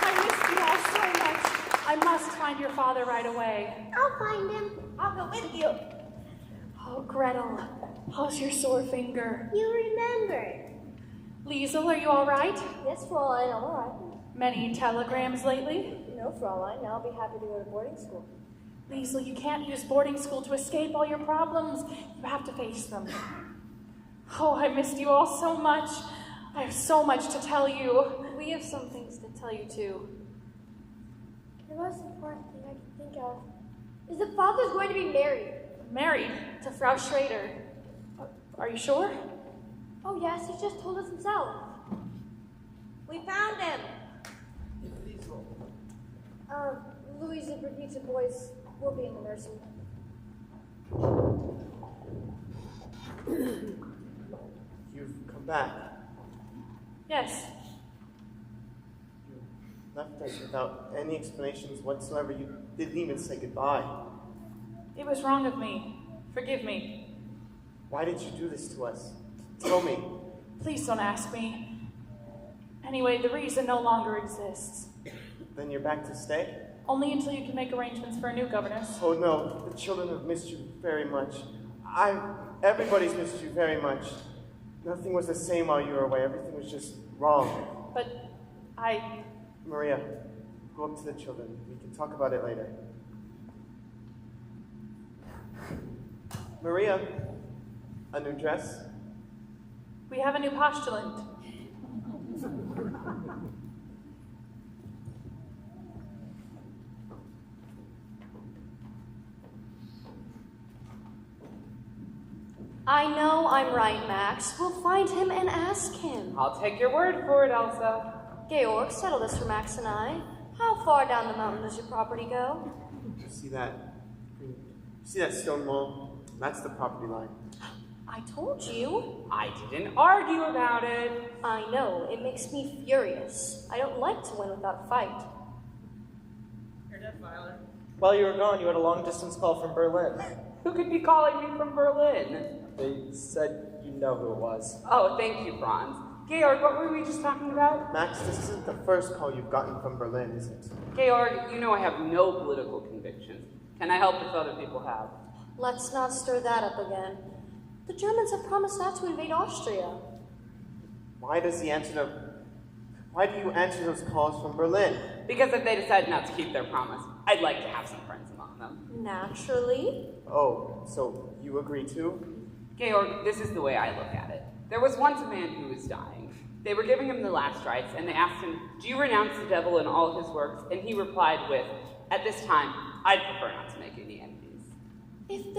S7: I missed you all so much. I must find your father right away.
S12: I'll find him.
S7: I'll go with you. Oh, Gretel, how's your sore finger?
S12: You remembered.
S7: Liesl, are you all right?
S12: Yes, Fräulein, all right.
S8: Many telegrams lately?
S16: No, Fraulein. I'll be happy to go to boarding school.
S8: Liesl, you can't use boarding school to escape all your problems. You have to face them. Oh, I missed you all so much. I have so much to tell you.
S13: We have some things to tell you, too.
S12: The most important thing I can think of is that Father's going to be married.
S8: Married to Frau Schrader. Are you sure?
S12: Oh, yes, he just told us himself.
S2: We found him.
S12: Louise and Brigitte boys will be in the nursery.
S9: You've come back.
S8: Yes.
S9: You left us without any explanations whatsoever. You didn't even say goodbye.
S8: It was wrong of me. Forgive me.
S9: Why did you do this to us? Tell me.
S8: Please don't ask me. Anyway, the reason no longer exists.
S9: Then you're back to stay?
S8: Only until you can make arrangements for a new governess.
S9: Oh no, the children have missed you very much. Everybody's missed you very much. Nothing was the same while you were away. Everything was just wrong.
S8: But
S9: Maria, go up to the children. We can talk about it later. Maria, a new dress?
S8: We have a new postulant.
S13: I know I'm right, Max. We'll find him and ask him.
S15: I'll take your word for it, Elsa.
S13: Georg, settle this for Max and I. How far down the mountain does your property go?
S9: You see that? You see that stone wall? That's the property line.
S13: I told you.
S15: I didn't argue about it.
S13: I know. It makes me furious. I don't like to win without a fight.
S14: You're dead, Violet. While you were gone, you had a long-distance call from Berlin.
S15: Who could be calling me from Berlin?
S14: They said you know who it was.
S15: Oh, thank you, Franz. Georg, what were we just talking about?
S9: Max, this isn't the first call you've gotten from Berlin, is it?
S15: Georg, you know I have no political convictions. Can I help if other people have?
S13: Let's not stir that up again. The Germans have promised not to invade Austria.
S9: Why do you answer those calls from Berlin?
S15: Because if they decide not to keep their promise, I'd like to have some friends among them.
S13: Naturally.
S9: Oh, so you agree too?
S15: Georg, this is the way I look at it. There was once a man who was dying. They were giving him the last rites, and they asked him, "Do you renounce the devil and all his works?" And he replied with, "At this time, I'd prefer not to make any enemies."
S13: If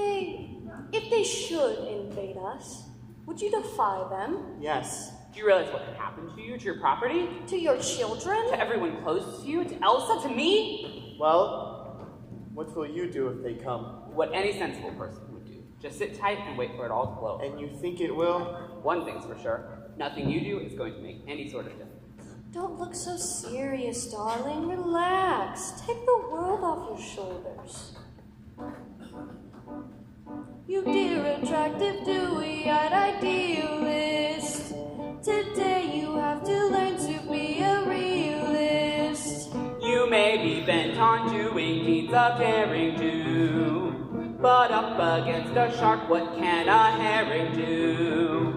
S13: they should invade us, would you defy them?
S9: Yes.
S15: Do you realize what could happen to you, to your property?
S13: To your children?
S15: To everyone close to you? To Elsa? To me?
S9: Well, what will you do if they come?
S15: What any sensible person would do. Just sit tight and wait for it all to blow.
S9: And you think it will?
S15: One thing's for sure. Nothing you do is going to make any sort of difference.
S13: Don't look so serious, darling. Relax. Take the world off your shoulders. You dear, attractive, dewy-eyed idealist. Today you have to learn to be a realist.
S15: You may be bent on doing deeds of daring do, but up against a shark, what can a herring do?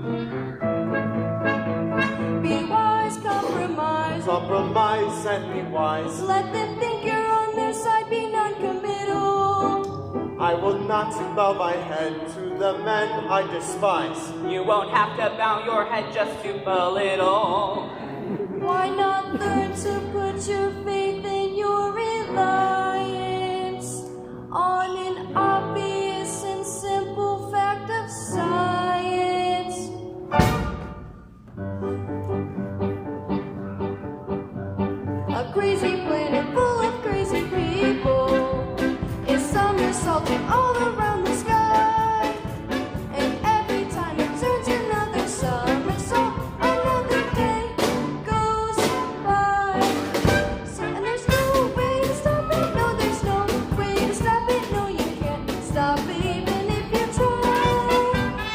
S13: Be wise, compromise.
S9: Compromise and be wise.
S13: Let them think you're on their side, be non-committal.
S9: I will not bow my head to the men I despise.
S15: You won't have to bow your head just to belittle.
S13: Why not learn to put your faith and your reliance on an obvious and simple fact of science? A crazy planet full of crazy people is somersaulting all around the sky, and every time it turns another somersault, another day goes by. And there's no way to stop it, no, there's no way to stop it, no, you can't stop it even if you try.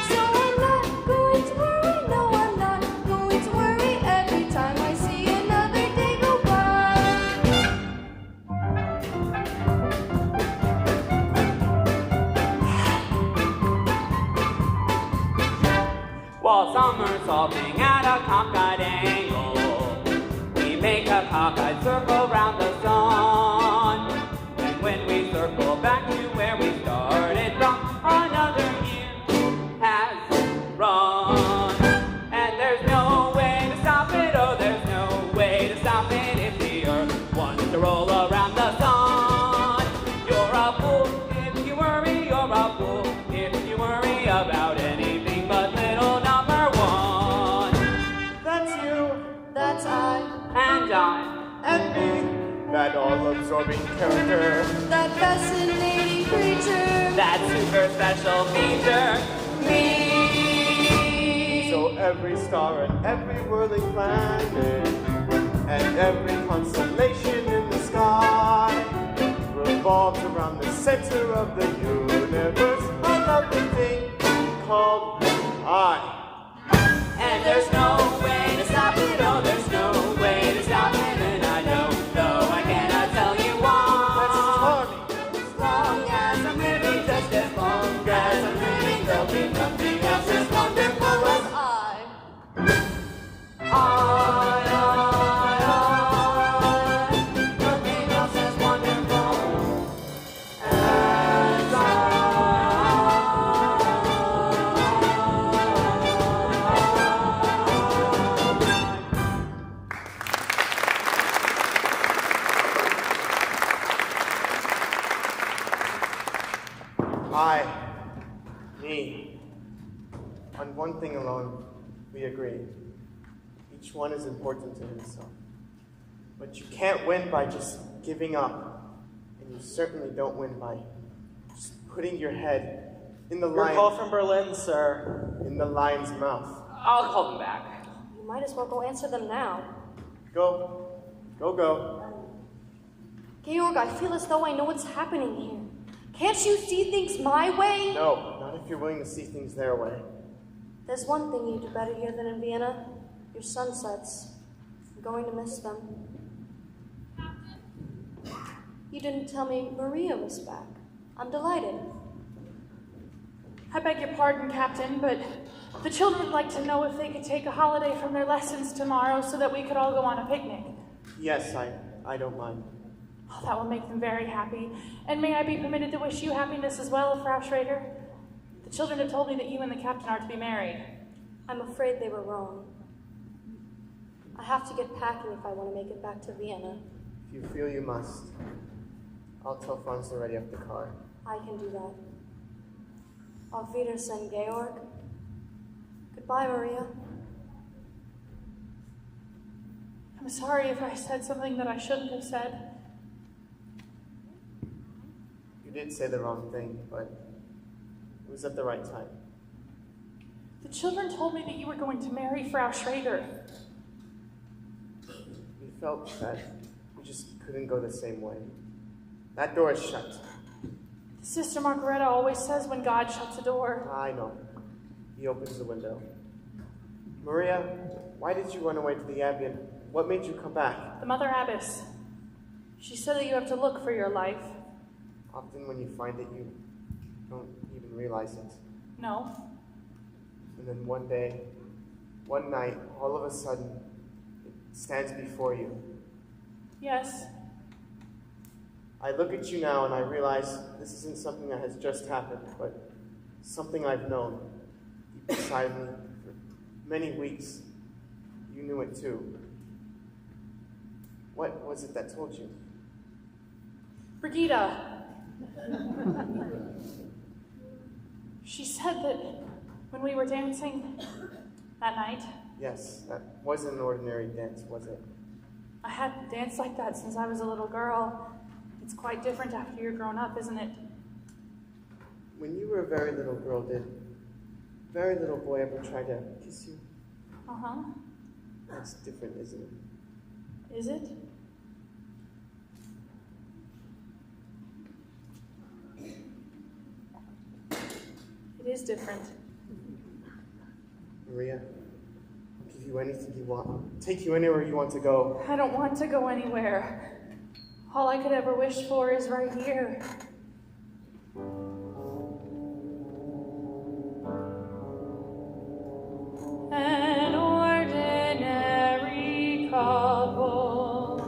S13: So I'm not going to worry, no, I'm not going to worry every time I see another day go by.
S15: While somersaulting at a cockeyed angle, we make a cockeyed circle round the sun. And when we circle back to where we started from, another year has run. And there's no way to stop it, oh, there's no way to stop it if the earth wants to roll around the sun. You're a fool if you worry, you're a fool if you worry about anything but little number one.
S9: That's you.
S11: That's I.
S15: And I.
S9: And me. That all-absorbing character.
S11: That fascinating creature.
S15: That super special feature. Me.
S9: So every star and every whirling planet and every constellation in the sky revolves around the center of the universe, a lovely thing called I.
S15: And there's no way to stop it, oh, there's no way to stop it, and I don't know, I cannot tell you why. As long as I'm living, just as long as I'm living, there'll be nothing else as wonderful as I. Nothing else as wonderful as
S9: I, me. On one thing alone, we agree. Each one is important to himself. But you can't win by just giving up. And you certainly don't win by just putting your head in the
S14: Your
S9: lion.
S14: call from Berlin, sir.
S9: In the lion's mouth.
S15: I'll call them back.
S7: You might as well go answer them now.
S9: Go. Go, go.
S7: Georg, I feel as though I know what's happening here. Can't you see things my way?
S9: No, not if you're willing to see things their way.
S7: There's one thing you do better here than in Vienna. Your sunsets. I'm going to miss them. You didn't tell me Maria was back. I'm delighted.
S8: I beg your pardon, Captain, but the children would like to know if they could take a holiday from their lessons tomorrow so that we could all go on a picnic.
S9: Yes, I don't mind.
S8: Oh, that will make them very happy. And may I be permitted to wish you happiness as well, Frau Schrader? The children have told me that you and the captain are to be married.
S7: I'm afraid they were wrong. I have to get packing if I want to make it back to Vienna.
S9: If you feel you must, I'll tell Franz to ready up the car.
S7: I can do that. Auf Wiedersehen, Georg. Goodbye, Maria.
S8: I'm sorry if I said something that I shouldn't have said.
S9: You did say the wrong thing, but it was at the right time.
S8: The children told me that you were going to marry Frau Schrader.
S9: We felt that we just couldn't go the same way. That door is shut.
S8: Sister Margareta always says when God shuts a door.
S9: I know. He opens the window. Maria, why did you run away to the Abbey and what made you come back?
S8: The Mother Abbess. She said that you have to look for your life.
S9: Often when you find it, you don't even realize it.
S8: No.
S9: And then one day, one night, all of a sudden, it stands before you.
S8: Yes.
S9: I look at you now and I realize this isn't something that has just happened, but something I've known deep inside me for many weeks. You knew it too. What was it that told you?
S8: Brigitte. She said that when we were dancing that night.
S9: Yes, that wasn't an ordinary dance, was it?
S8: I hadn't danced like that since I was a little girl. It's quite different after you're grown up, isn't it?
S9: When you were a very little girl, did a very little boy ever try to kiss you?
S8: Uh-huh.
S9: That's different, isn't it?
S8: Is it? It is different.
S9: Maria, I'll give you anything you want. I'll take you anywhere you want to go.
S8: I don't want to go anywhere. All I could ever wish for is right here. An ordinary couple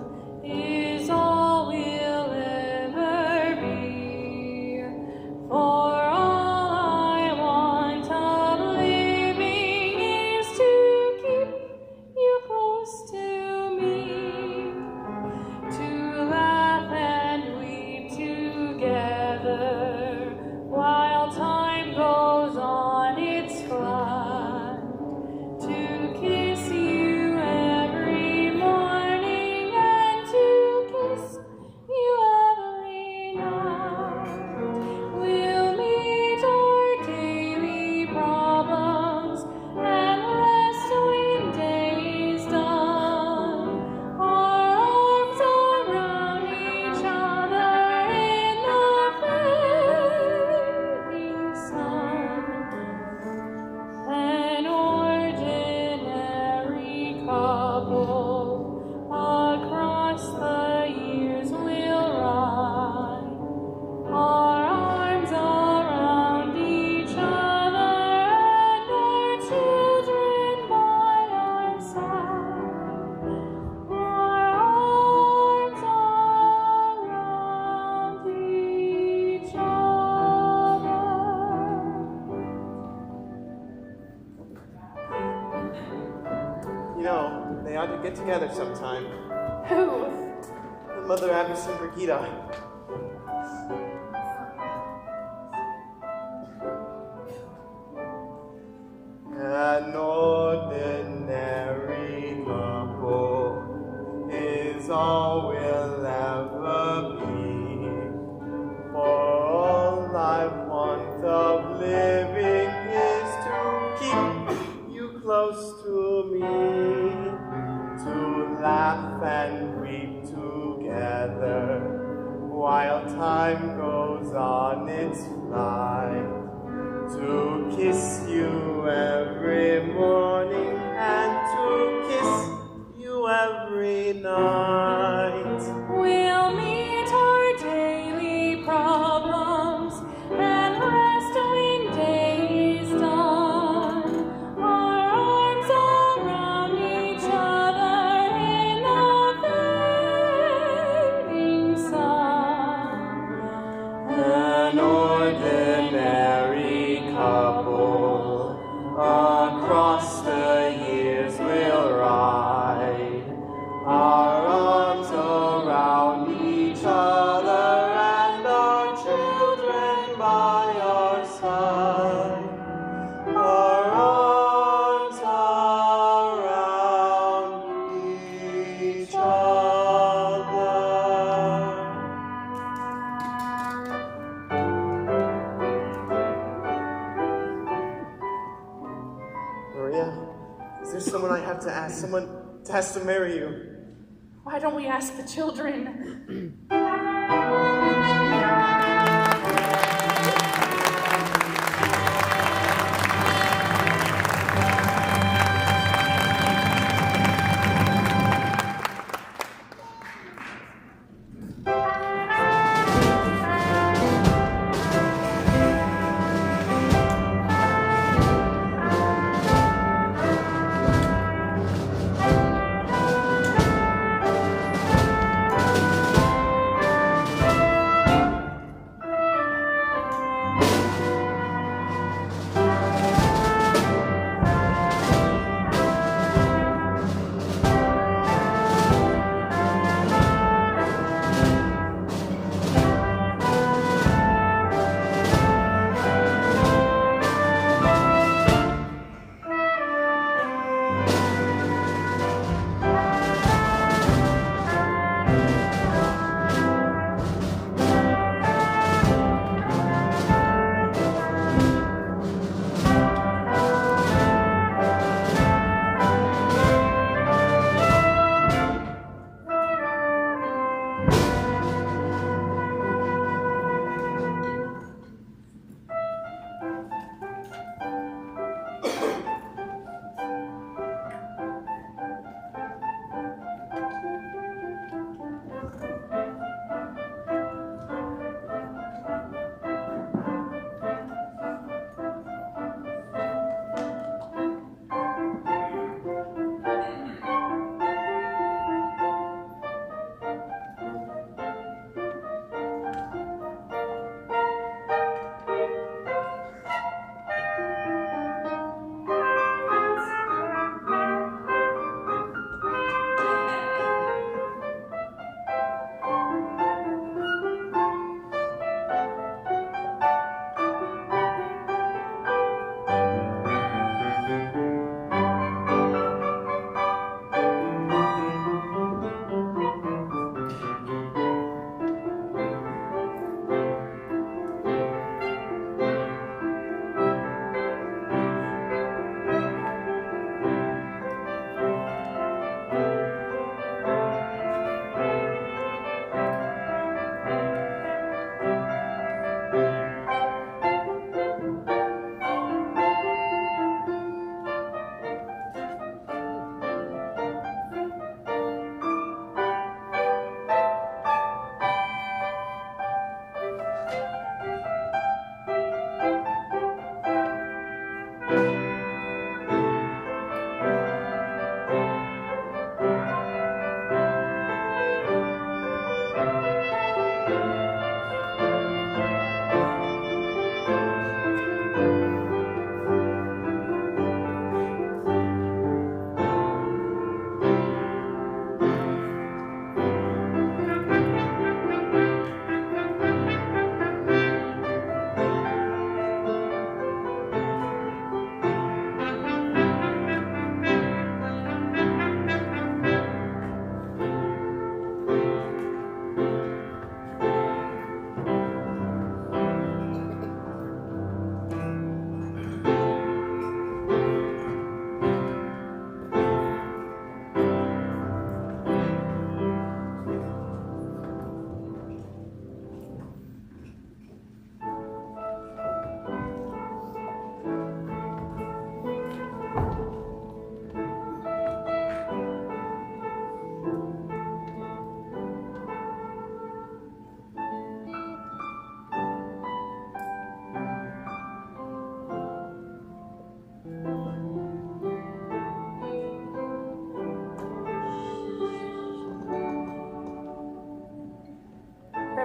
S9: get together sometime.
S8: Who?
S9: The Mother Abbess and Brigida. An ordinary couple is all we'll ever be. For all I want of living is to keep you close to me, to laugh and weep together while time goes on its flight. To kiss you every morning and to kiss you every night.
S8: We'll meet our daily problems and rest when day is done. Our arms around each other in the fading sun.
S9: An ordinary couple across the years will ride, our arms around each other and our children by our side, our arms around each other. Maria, is there someone I have to ask? Someone has to marry you.
S8: Why don't we ask the children?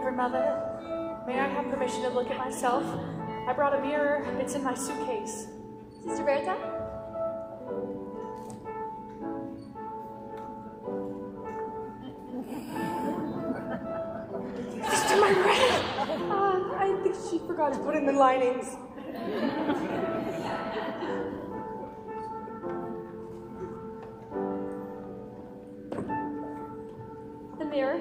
S8: Reverend Mother, may I have permission to look at myself? I brought a mirror. It's in my suitcase.
S11: Sister Berta?
S16: Sister Margaret! I think she forgot to put in the linings.
S8: The mirror.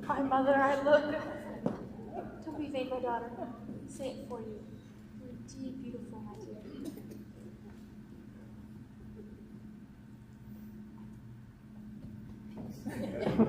S8: Hi, Mother, I look.
S11: Don't be vain, my daughter. Say it for you. You're indeed beautiful, my dear.
S6: Thank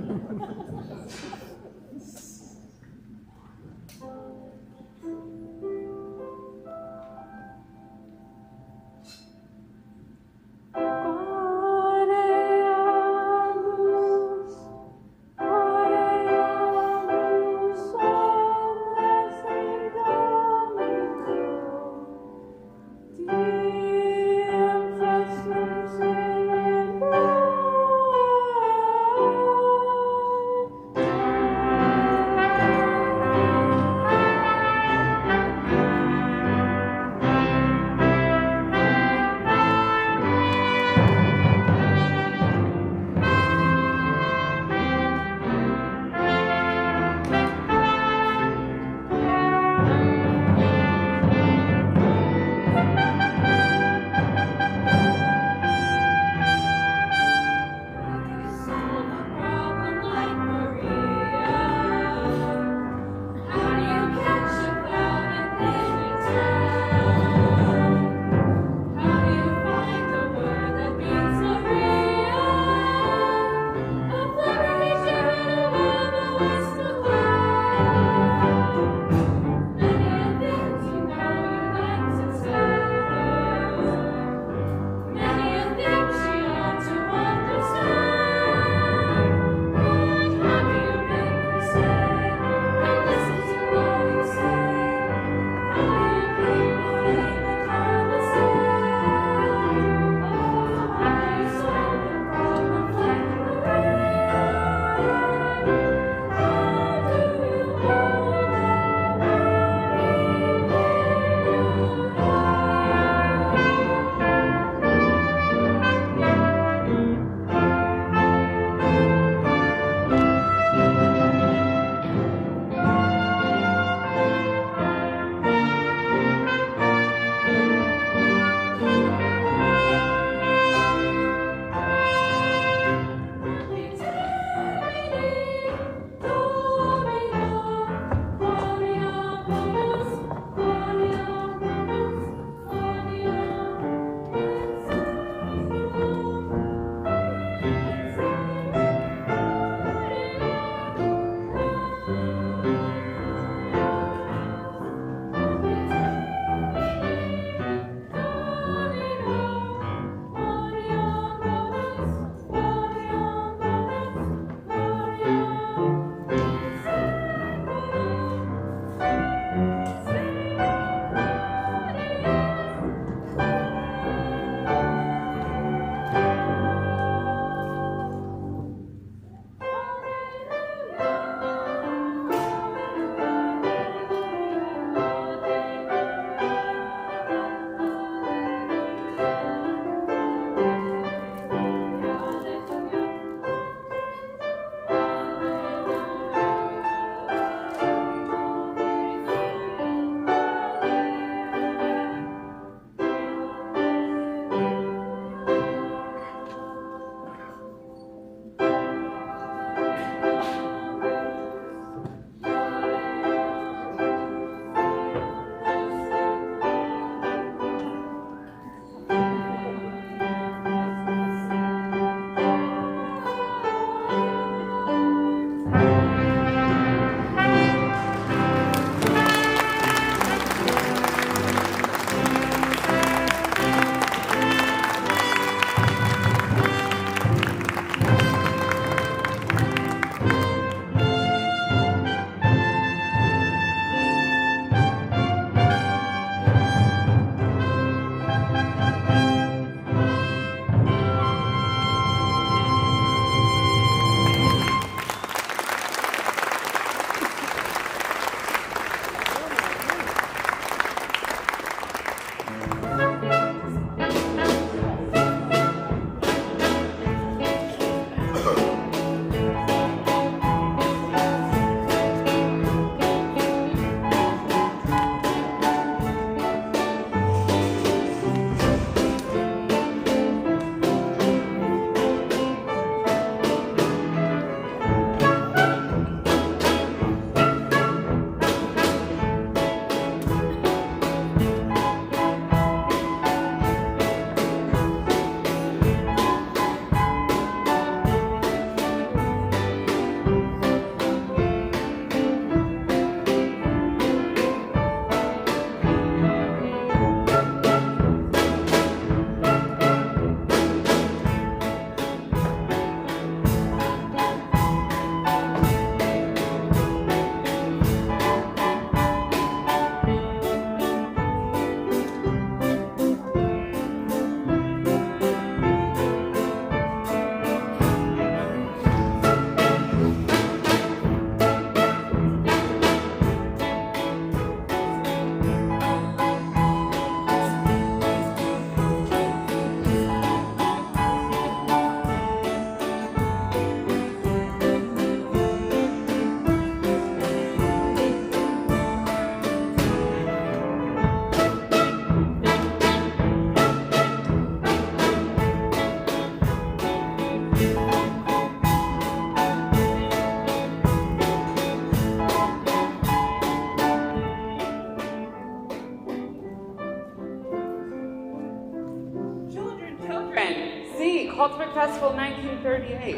S15: Coltsburg Festival 1938.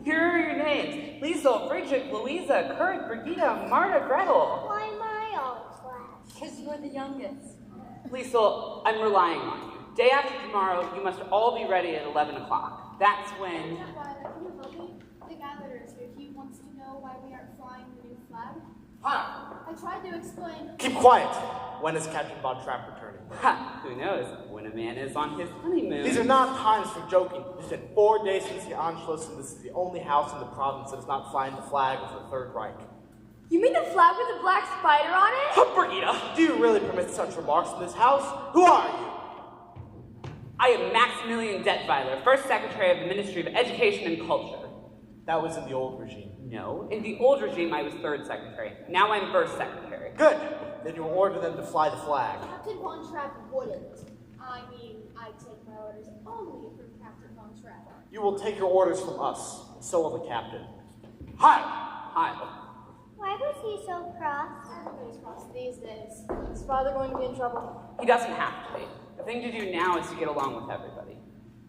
S15: Here are your names. Liesel, Bridget, Louisa, Kurt, Brigitte, Marta, Gretel.
S12: Why am I always last?
S15: Because you're the youngest. Liesel, I'm relying on you. Day after tomorrow, you must all be ready at 11 o'clock. That's when...
S11: Can you help me? The gatherer is here. He wants to know why we aren't flying the new flag.
S9: Hi.
S11: I tried to explain.
S9: Keep quiet. When is Captain Von Trapp returning?
S15: Ha! Who knows when a man is on his honeymoon?
S9: These are not times for joking. It's been 4 days since the Anschluss, and this is the only house in the province that is not flying the flag of the Third Reich.
S12: You mean the flag with the black spider on it?
S9: Brigitte, do you really permit such remarks in this house? Who are you?
S15: I am Maximilian Detweiler, First Secretary of the Ministry of Education and Culture.
S9: That was in the old regime.
S15: No, in the old regime I was Third Secretary. Now I'm First Secretary.
S9: Good. Then you will order them to fly the flag.
S11: Captain Von Trapp wouldn't. I mean, I take my orders only from Captain Von Trapp.
S9: You will take your orders from us. So will the captain. Hi.
S15: Hi.
S12: Why was he so cross?
S11: Everybody's cross these days. Is father going to be in trouble?
S15: He doesn't have to be. The thing to do now is to get along with everybody.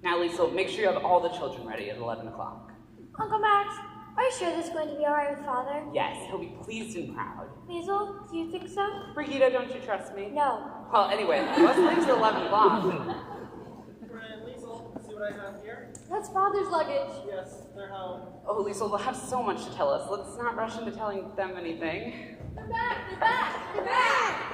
S15: Now, Liesel, make sure you have all the children ready at 11 o'clock.
S12: Uncle Max, are you sure this is going to be alright with Father?
S15: Yes, he'll be pleased and proud.
S12: Liesel, do you think so?
S15: Brigitte, don't you trust me?
S12: No.
S15: Well, anyway, let's leave till 11 o'clock.
S14: Liesel, see what I have here?
S11: That's father's luggage.
S14: Yes, they're home.
S15: Oh, Liesel, they'll have so much to tell us. Let's not rush into telling them anything.
S12: They're back! They're back! They're back!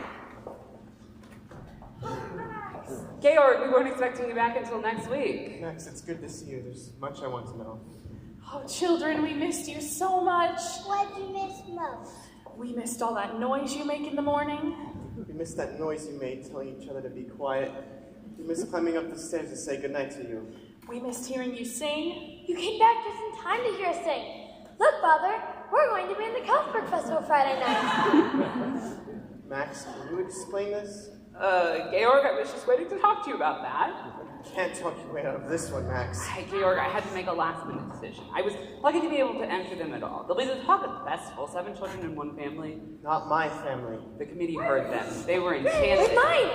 S15: Georg, we weren't expecting you back until next week.
S9: Max, it's good to see you. There's much I want to know.
S8: Oh, children, we missed you so much.
S12: What'd you miss most?
S8: We missed all that noise you make in the morning.
S9: We missed that noise you made telling each other to be quiet. We missed climbing up the stairs to say goodnight to you.
S8: We missed hearing you sing.
S12: You came back just in time to hear us sing. Look, Father, we're going to be in the Coltsburg Festival Friday night.
S9: Max, can you explain this?
S15: Georg, I was just waiting to talk to you about that.
S9: Can't talk your way out of this one, Max.
S15: Hey, Georg, I had to make a last-minute decision. I was lucky to be able to enter them at all. There'll be the talk at the festival, 7 children in one family.
S9: Not my family.
S15: The committee heard them. They were enchanted.
S12: It's mine!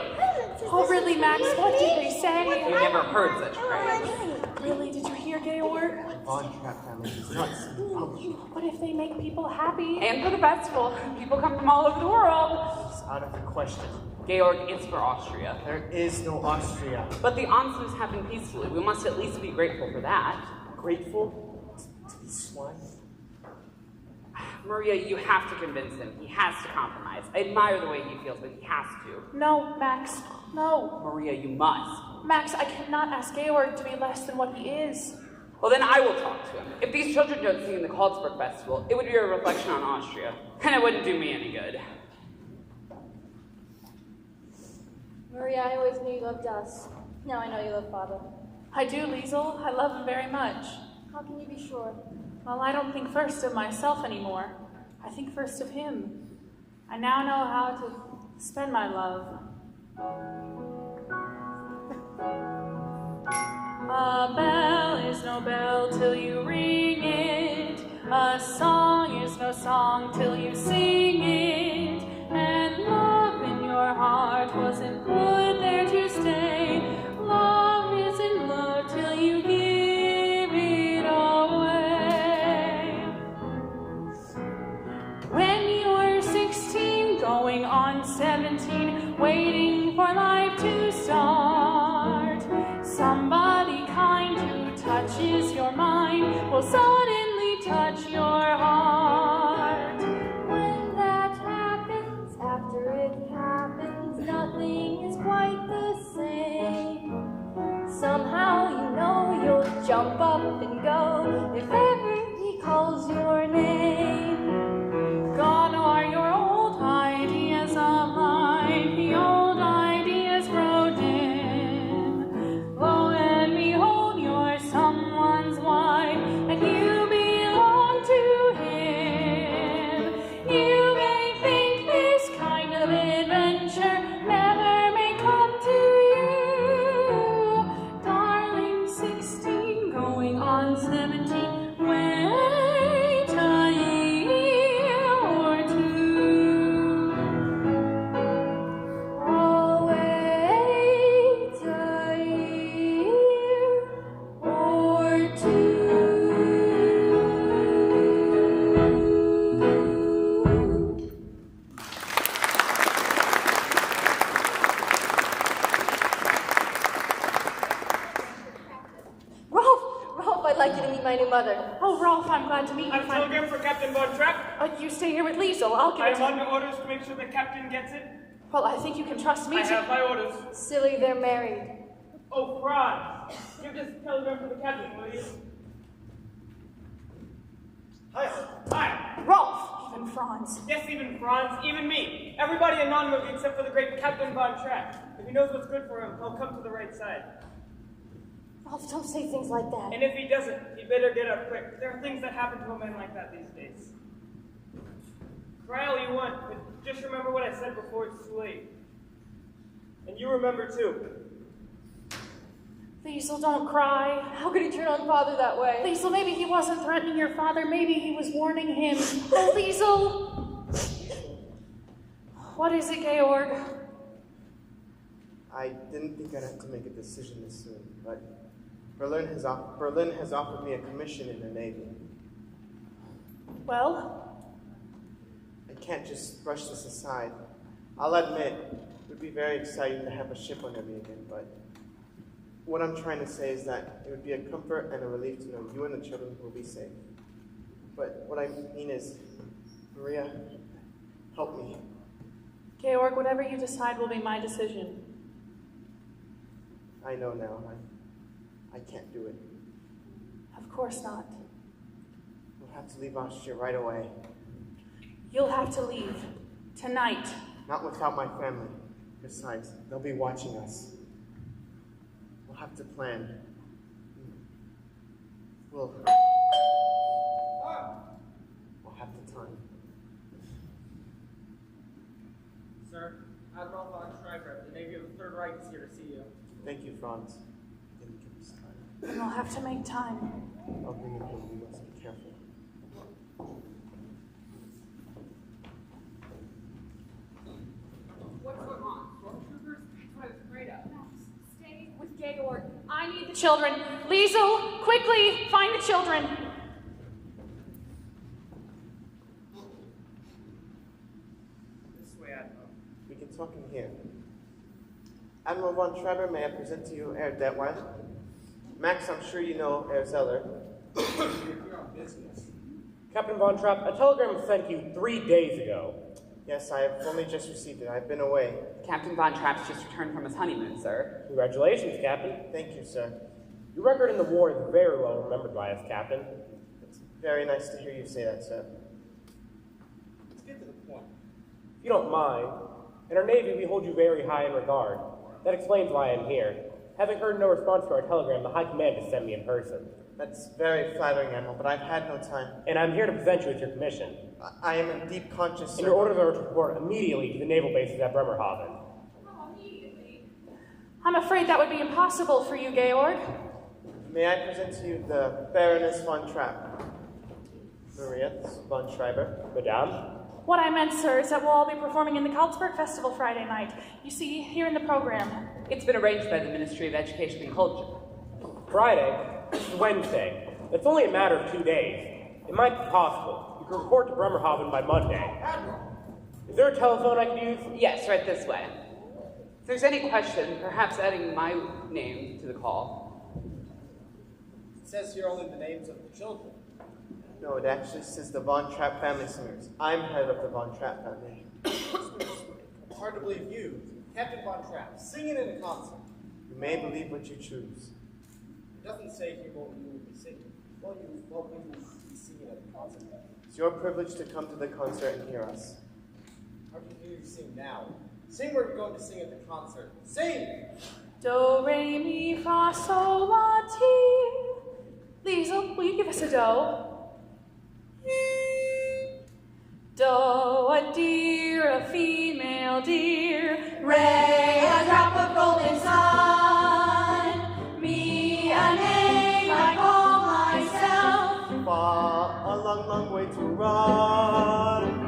S8: Oh, really, Max? What did they say?
S15: You never heard such praise.
S8: Really, did you hear, Georg?
S9: Von Trapp family is nuts.
S8: What if they make people happy?
S15: And for the festival, people come from all over the world.
S9: It's out of the question.
S15: Georg, it's for Austria.
S9: There is no Austria.
S15: But the Anschluss happened peacefully. We must at least be grateful for that.
S9: Grateful to these swine?
S15: Maria, you have to convince him. He has to compromise. I admire the way he feels, but he has to.
S8: No, Max, no.
S15: Maria, you must.
S8: Max, I cannot ask Georg to be less than what he is.
S15: Well, then I will talk to him. If these children don't sing in the Coltsburg Festival, it would be a reflection on Austria, and it wouldn't do me any good.
S11: Maria, I always knew you loved us. Now I know you love Father.
S8: I do, Liesel. I love him very much.
S11: How can you be sure?
S8: Well, I don't think first of myself anymore. I think first of him. I now know how to spend my love. A bell is no bell till you ring it. A song is no song till you sing it. And love in your heart wasn't put there to stay. Love isn't love till you give it away. When you're 16, going on 17, waiting for life to start, somebody kind who touches your mind will suddenly touch your heart.
S12: When that happens, after it happens, nothing is quite the same. Somehow you know you'll jump up and go if ever he calls your name.
S8: Gone are your old ideas of life, the old ideas grow dim. Lo and behold, you're someone's wife, and you belong to him. You may think this kind of adventure never may come to you. Darling, 16, going on 17,
S16: like you to meet my new mother.
S8: Oh, Rolf, I'm glad to meet you.
S10: A telegram for Captain Von Trapp.
S8: You stay here with Liesel. I'll give
S10: I
S8: it
S10: am
S8: to
S10: under orders to make sure the captain gets it.
S8: Well, I think you can trust me
S10: I have my orders.
S16: Silly, they're married.
S10: Oh, Franz, give this telegram to the captain, will you? Hi.
S8: Rolf, even Franz.
S10: Yes, even Franz, even me. Everybody in non-movie except for the great Captain Von Trapp. If he knows what's good for him, he'll come to the right side.
S16: Rolf, don't say things like that.
S10: And if he doesn't, he better get up quick. There are things that happen to a man like that these days. Cry all you want, but just remember what I said before it's too late. And you remember too.
S8: Liesel, don't cry.
S16: How could he turn on Father that way?
S8: Liesel, maybe he wasn't threatening your father. Maybe he was warning him. Oh, Liesel! What is it, Georg?
S9: I didn't think I'd have to make a decision this soon, but Berlin has offered me a commission in the Navy.
S8: Well?
S9: I can't just brush this aside. I'll admit, it would be very exciting to have a ship under me again, but what I'm trying to say is that it would be a comfort and a relief to know you and the children will be safe. But what I mean is, Maria, help me.
S8: Georg, whatever you decide will be my decision.
S9: I know now. I can't do it.
S8: Of course not.
S9: We'll have to leave Austria right away.
S8: You'll have to leave. Tonight.
S9: Not without my family. Besides, they'll be watching us. We'll have to plan. We'll have the time.
S14: Sir, Admiral Von Schreiber, the Navy of the Third Reich is here to see you.
S9: Thank you, Franz. Didn't give us time.
S8: You'll have to make time.
S9: I'll bring it home. We must be careful.
S15: What's going on? Stormtroopers? That's what I was afraid of.
S8: Stay with Georg. I need the children. Liesel, quickly, find the children.
S14: This way, Admiral.
S9: We can talk in here. Admiral Von Schreiber, may I present to you Herr Detweiler? Max, I'm sure you know Herr Zeller.
S19: You're on business. Captain Von Trapp, a telegram was sent to you 3 days ago.
S9: Yes, I have only just received it. I've been away.
S15: Captain Von Trapp's just returned from his honeymoon, sir.
S19: Congratulations, Captain.
S9: Thank you, sir.
S19: Your record in the war is very well remembered by us, Captain.
S9: It's very nice to hear you say that, sir.
S19: Let's get to the point. If you don't mind, in our Navy we hold you very high in regard. That explains why I'm here. Having heard no response to our telegram, the High Command has sent me in person.
S9: That's very flattering, Admiral, but I've had no time.
S19: And I'm here to present you with your commission.
S9: I am in deep conscience, sir.
S19: And your orders are to report immediately to the naval bases at Bremerhaven.
S8: I'm afraid that would be impossible for you, Georg.
S9: May I present to you the Baroness Von Trapp? Maria Von Schreiber.
S19: Madame?
S8: What I meant, sir, is that we'll all be performing in the Karlsberg Festival Friday night. You see, here in the program.
S15: It's been arranged by the Ministry of Education and Culture.
S19: Friday? This is Wednesday. It's only a matter of 2 days. It might be possible. You can report to Bremerhaven by Monday. Is there a telephone I can use?
S15: Yes, right this way. If there's any question, perhaps adding my name to the call.
S14: It says here only the names of the children.
S9: No, it actually says the Von Trapp family singers. I'm head of the Von Trapp family.
S14: It's hard to believe you, Captain Von Trapp, singing in a concert.
S9: You may believe what you choose.
S14: It doesn't say here what you will be singing. What we will be singing at the concert.
S9: It's your privilege to come to the concert and hear us.
S14: How can you sing now? Sing what you're going to sing at the concert. Sing!
S8: Do, re, mi, fa, sol, la, ti. Liesel, will you give us a do? Do, a deer, a female deer.
S13: Ray, a drop of golden sun. Me, a name I call myself.
S9: Fa, a long, long way to run.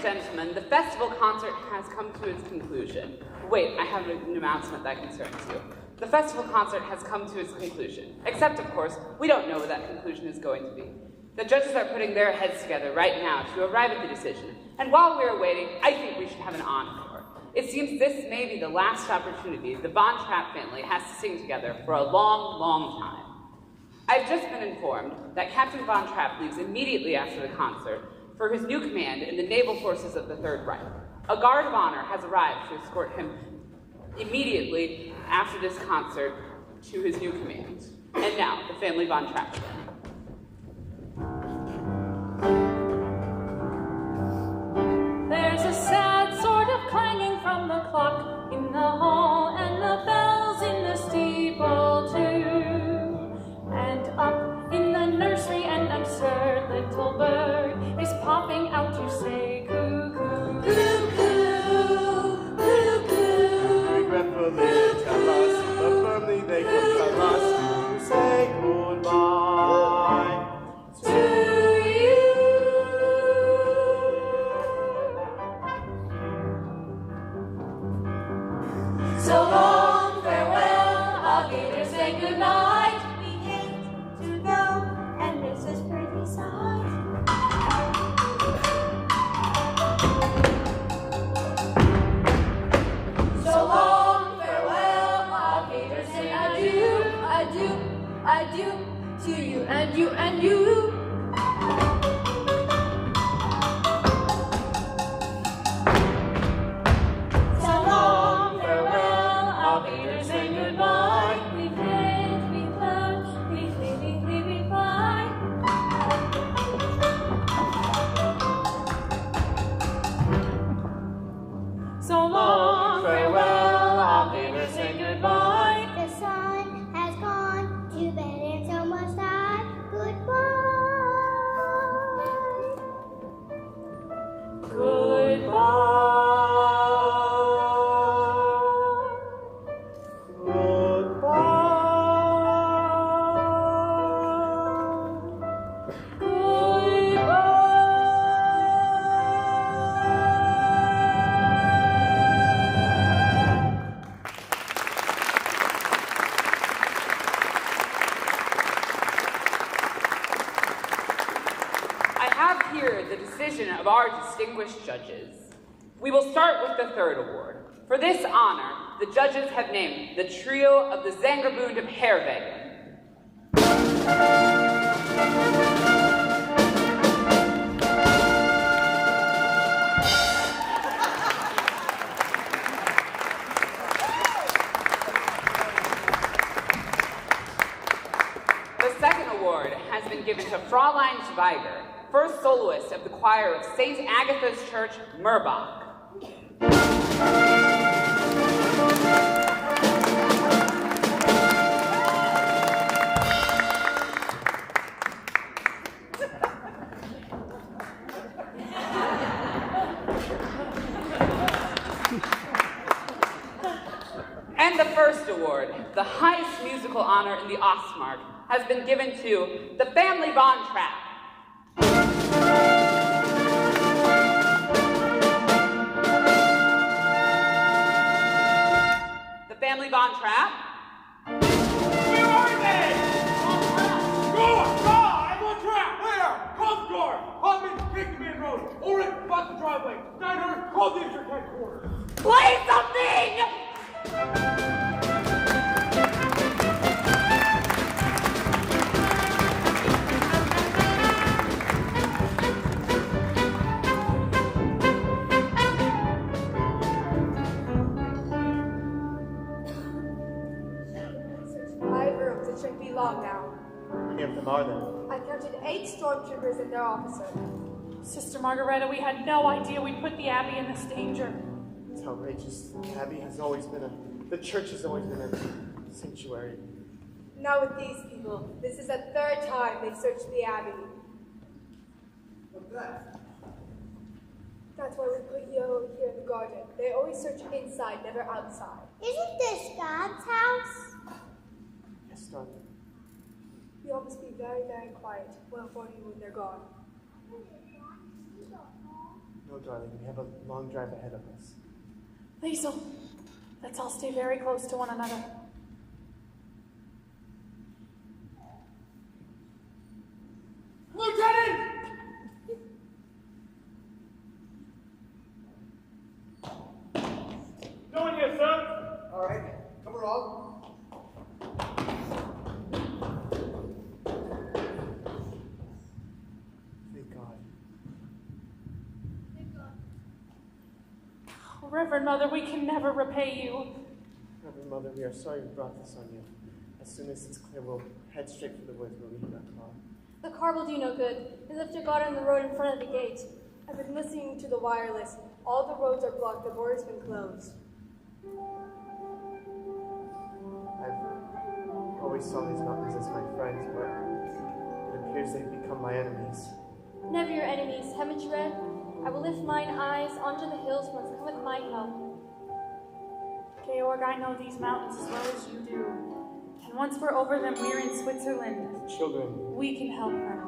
S15: gentlemen, the festival concert has come to its conclusion. Wait, I have an announcement that concerns you. The festival concert has come to its conclusion. Except, of course, we don't know what that conclusion is going to be. The judges are putting their heads together right now to arrive at the decision. And while we're waiting, I think we should have an encore. It seems this may be the last opportunity the Von Trapp family has to sing together for a long, long time. I've just been informed that Captain Von Trapp leaves immediately after the concert for his new command in the naval forces of the Third Reich. A guard of honor has arrived to escort him immediately after this concert to his new command. And now, the family Von Trapp.
S8: There's a sad sort of clanging from the clock in the hall, and the bells in the steeple too. And up in the nursery, an absurd little bird is popping out to say cuckoo, cuckoo, cuckoo.
S9: Regretfully tell us, but firmly they compel us to say goodbye to
S8: So long, farewell, I'll either say goodnight.
S12: We hate to go and miss this pretty sight.
S8: So long, farewell, I'll either say adieu, adieu, adieu to you and you and you. So long, farewell, I'll either say goodbye. We've lived, we've loved, we fly. So long, farewell, I'll either say goodbye.
S12: The sun has gone to bed, it's almost time. Goodbye.
S15: I have here the decision of our distinguished judges. We will start with the third award. For this honor, the judges have named the trio of the Zangerbund of Herwegen. The second award has been given to Fräulein Schweiger, first soloist of the choir of St. Agatha's Church, Murbach. And the first award, the highest musical honor in the Ostmark, has been given to the family Von Trapp. The family Von Trapp?
S20: Where are they? I'm on track. Where? Comscore. Hotman, Kingman Road. Ulrich, block the driveway. 900, call district headquarters.
S15: Play something!
S16: It shouldn't be long now.
S9: How many of them are there?
S16: I counted 8 stormtroopers and their officer.
S8: Sister Margareta, we had no idea we'd put the Abbey in this danger.
S9: It's outrageous. The Abbey has always been the church has always been a sanctuary.
S16: Not with these people. This is the 3rd time they've searched the Abbey.
S20: What's that?
S16: That's why we put Yo here in the garden. They always search inside, never outside.
S12: Isn't this God's house?
S9: Yes, darling.
S16: You all must be very, very quiet. We'll inform you when they're gone.
S9: No, darling, we have a long drive ahead of us.
S8: Liesel, let's all stay very close to one another.
S20: Lieutenant!
S10: No one here, sir.
S17: All right, come along.
S9: Thank God.
S8: Reverend Mother, we can never repay you.
S9: Reverend Mother, we are sorry we brought this on you. As soon as it's clear, we'll head straight for the woods where we hid our car.
S16: The car will do no good. They left your guard on the road in front of the gate. I've been listening to the wireless. All the roads are blocked. The border's been closed.
S9: I've always saw these mountains as my friends, but it appears they've become my enemies.
S16: Never your enemies, haven't you read? I will lift mine eyes onto the hills whence cometh my help.
S8: Georg, I know these mountains as well as you do. And once we're over them, we're in Switzerland.
S9: The children.
S8: We can help them.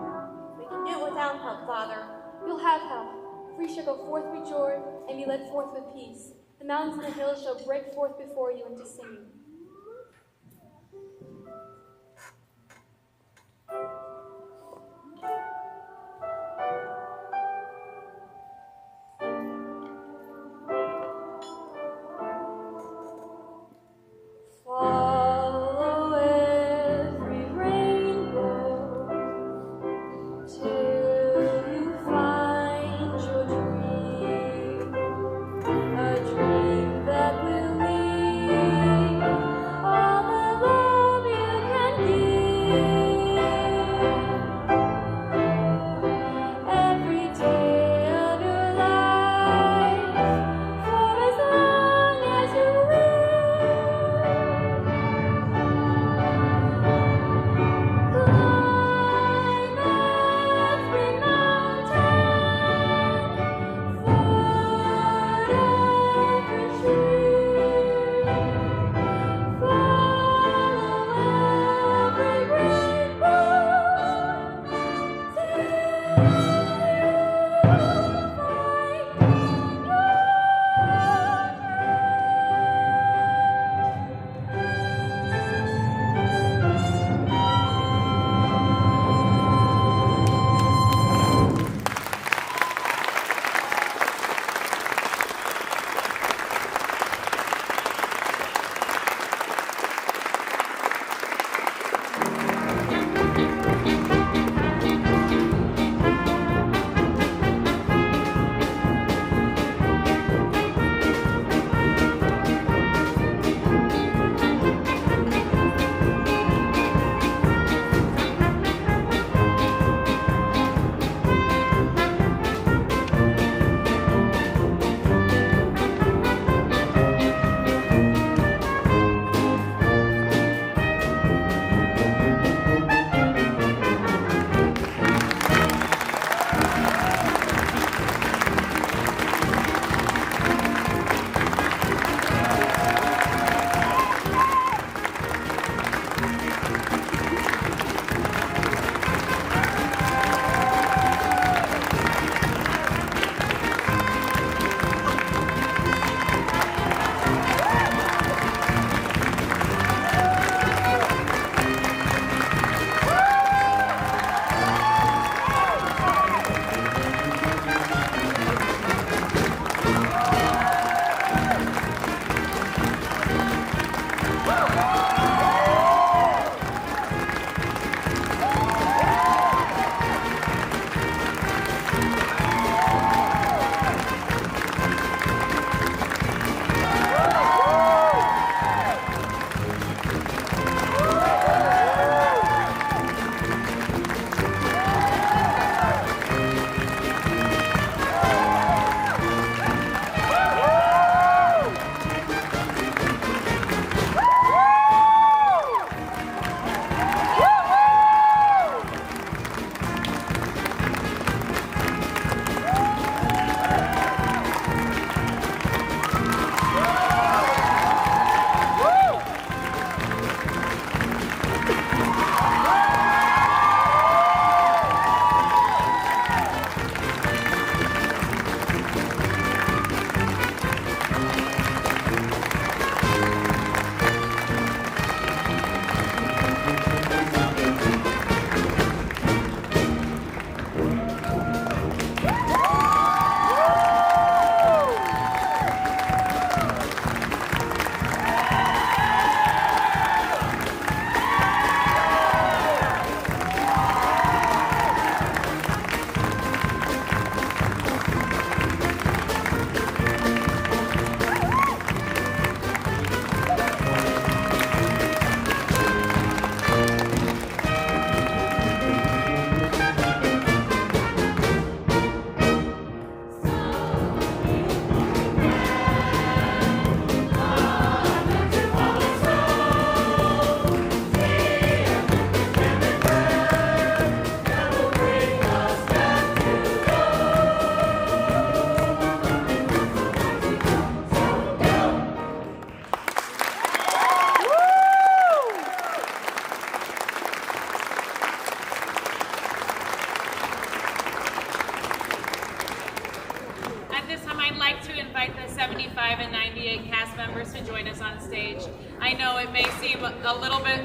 S16: We can do it without help, Father. You'll have help. For you shall go forth with joy, and be led forth with peace. The mountains and the hills shall break forth before you into singing.
S6: Follow every rainbow till you find your dream, a dream that will lead all the love you can give every day of your life for as long as you will. Follow every
S5: 75 and 98 cast members to join us on stage. I know it may seem a little bit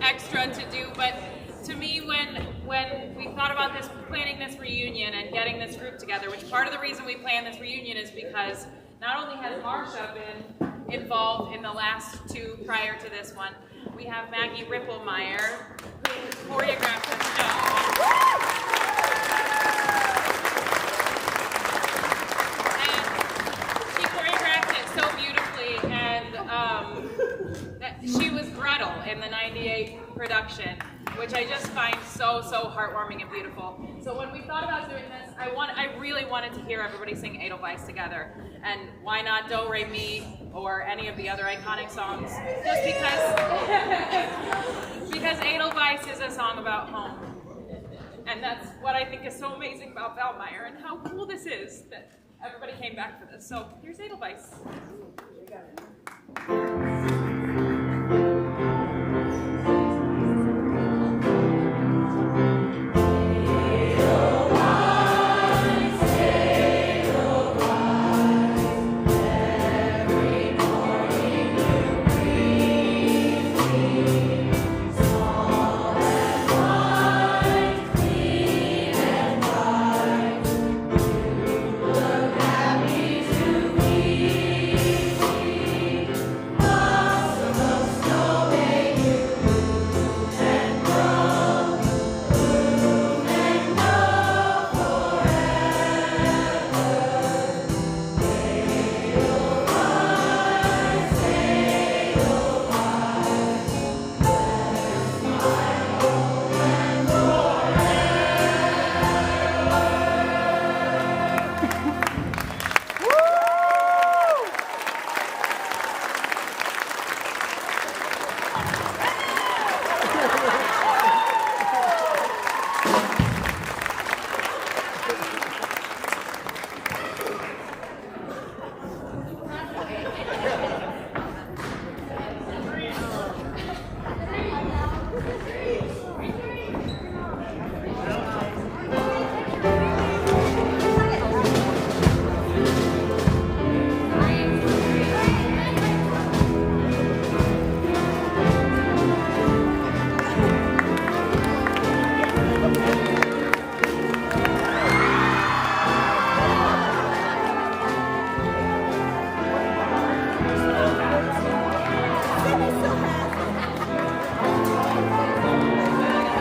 S5: extra to do, but to me, when we thought about this, planning this reunion and getting this group together, which part of the reason we planned this reunion is because not only has Marsha been involved in the last two prior to this one, we have Maggie Ripplemeyer, who choreographed the show. And she choreographed it so beautifully, and she was Gretel in the 98 production, which I just find so heartwarming and beautiful. So when we thought about doing this, I really wanted to hear everybody sing Edelweiss together. And why not Do Re Mi or any of the other iconic songs? Just because Edelweiss is a song about home. And that's what I think is so amazing about Valmeyer and how cool this is that everybody came back for this. So here's Edelweiss.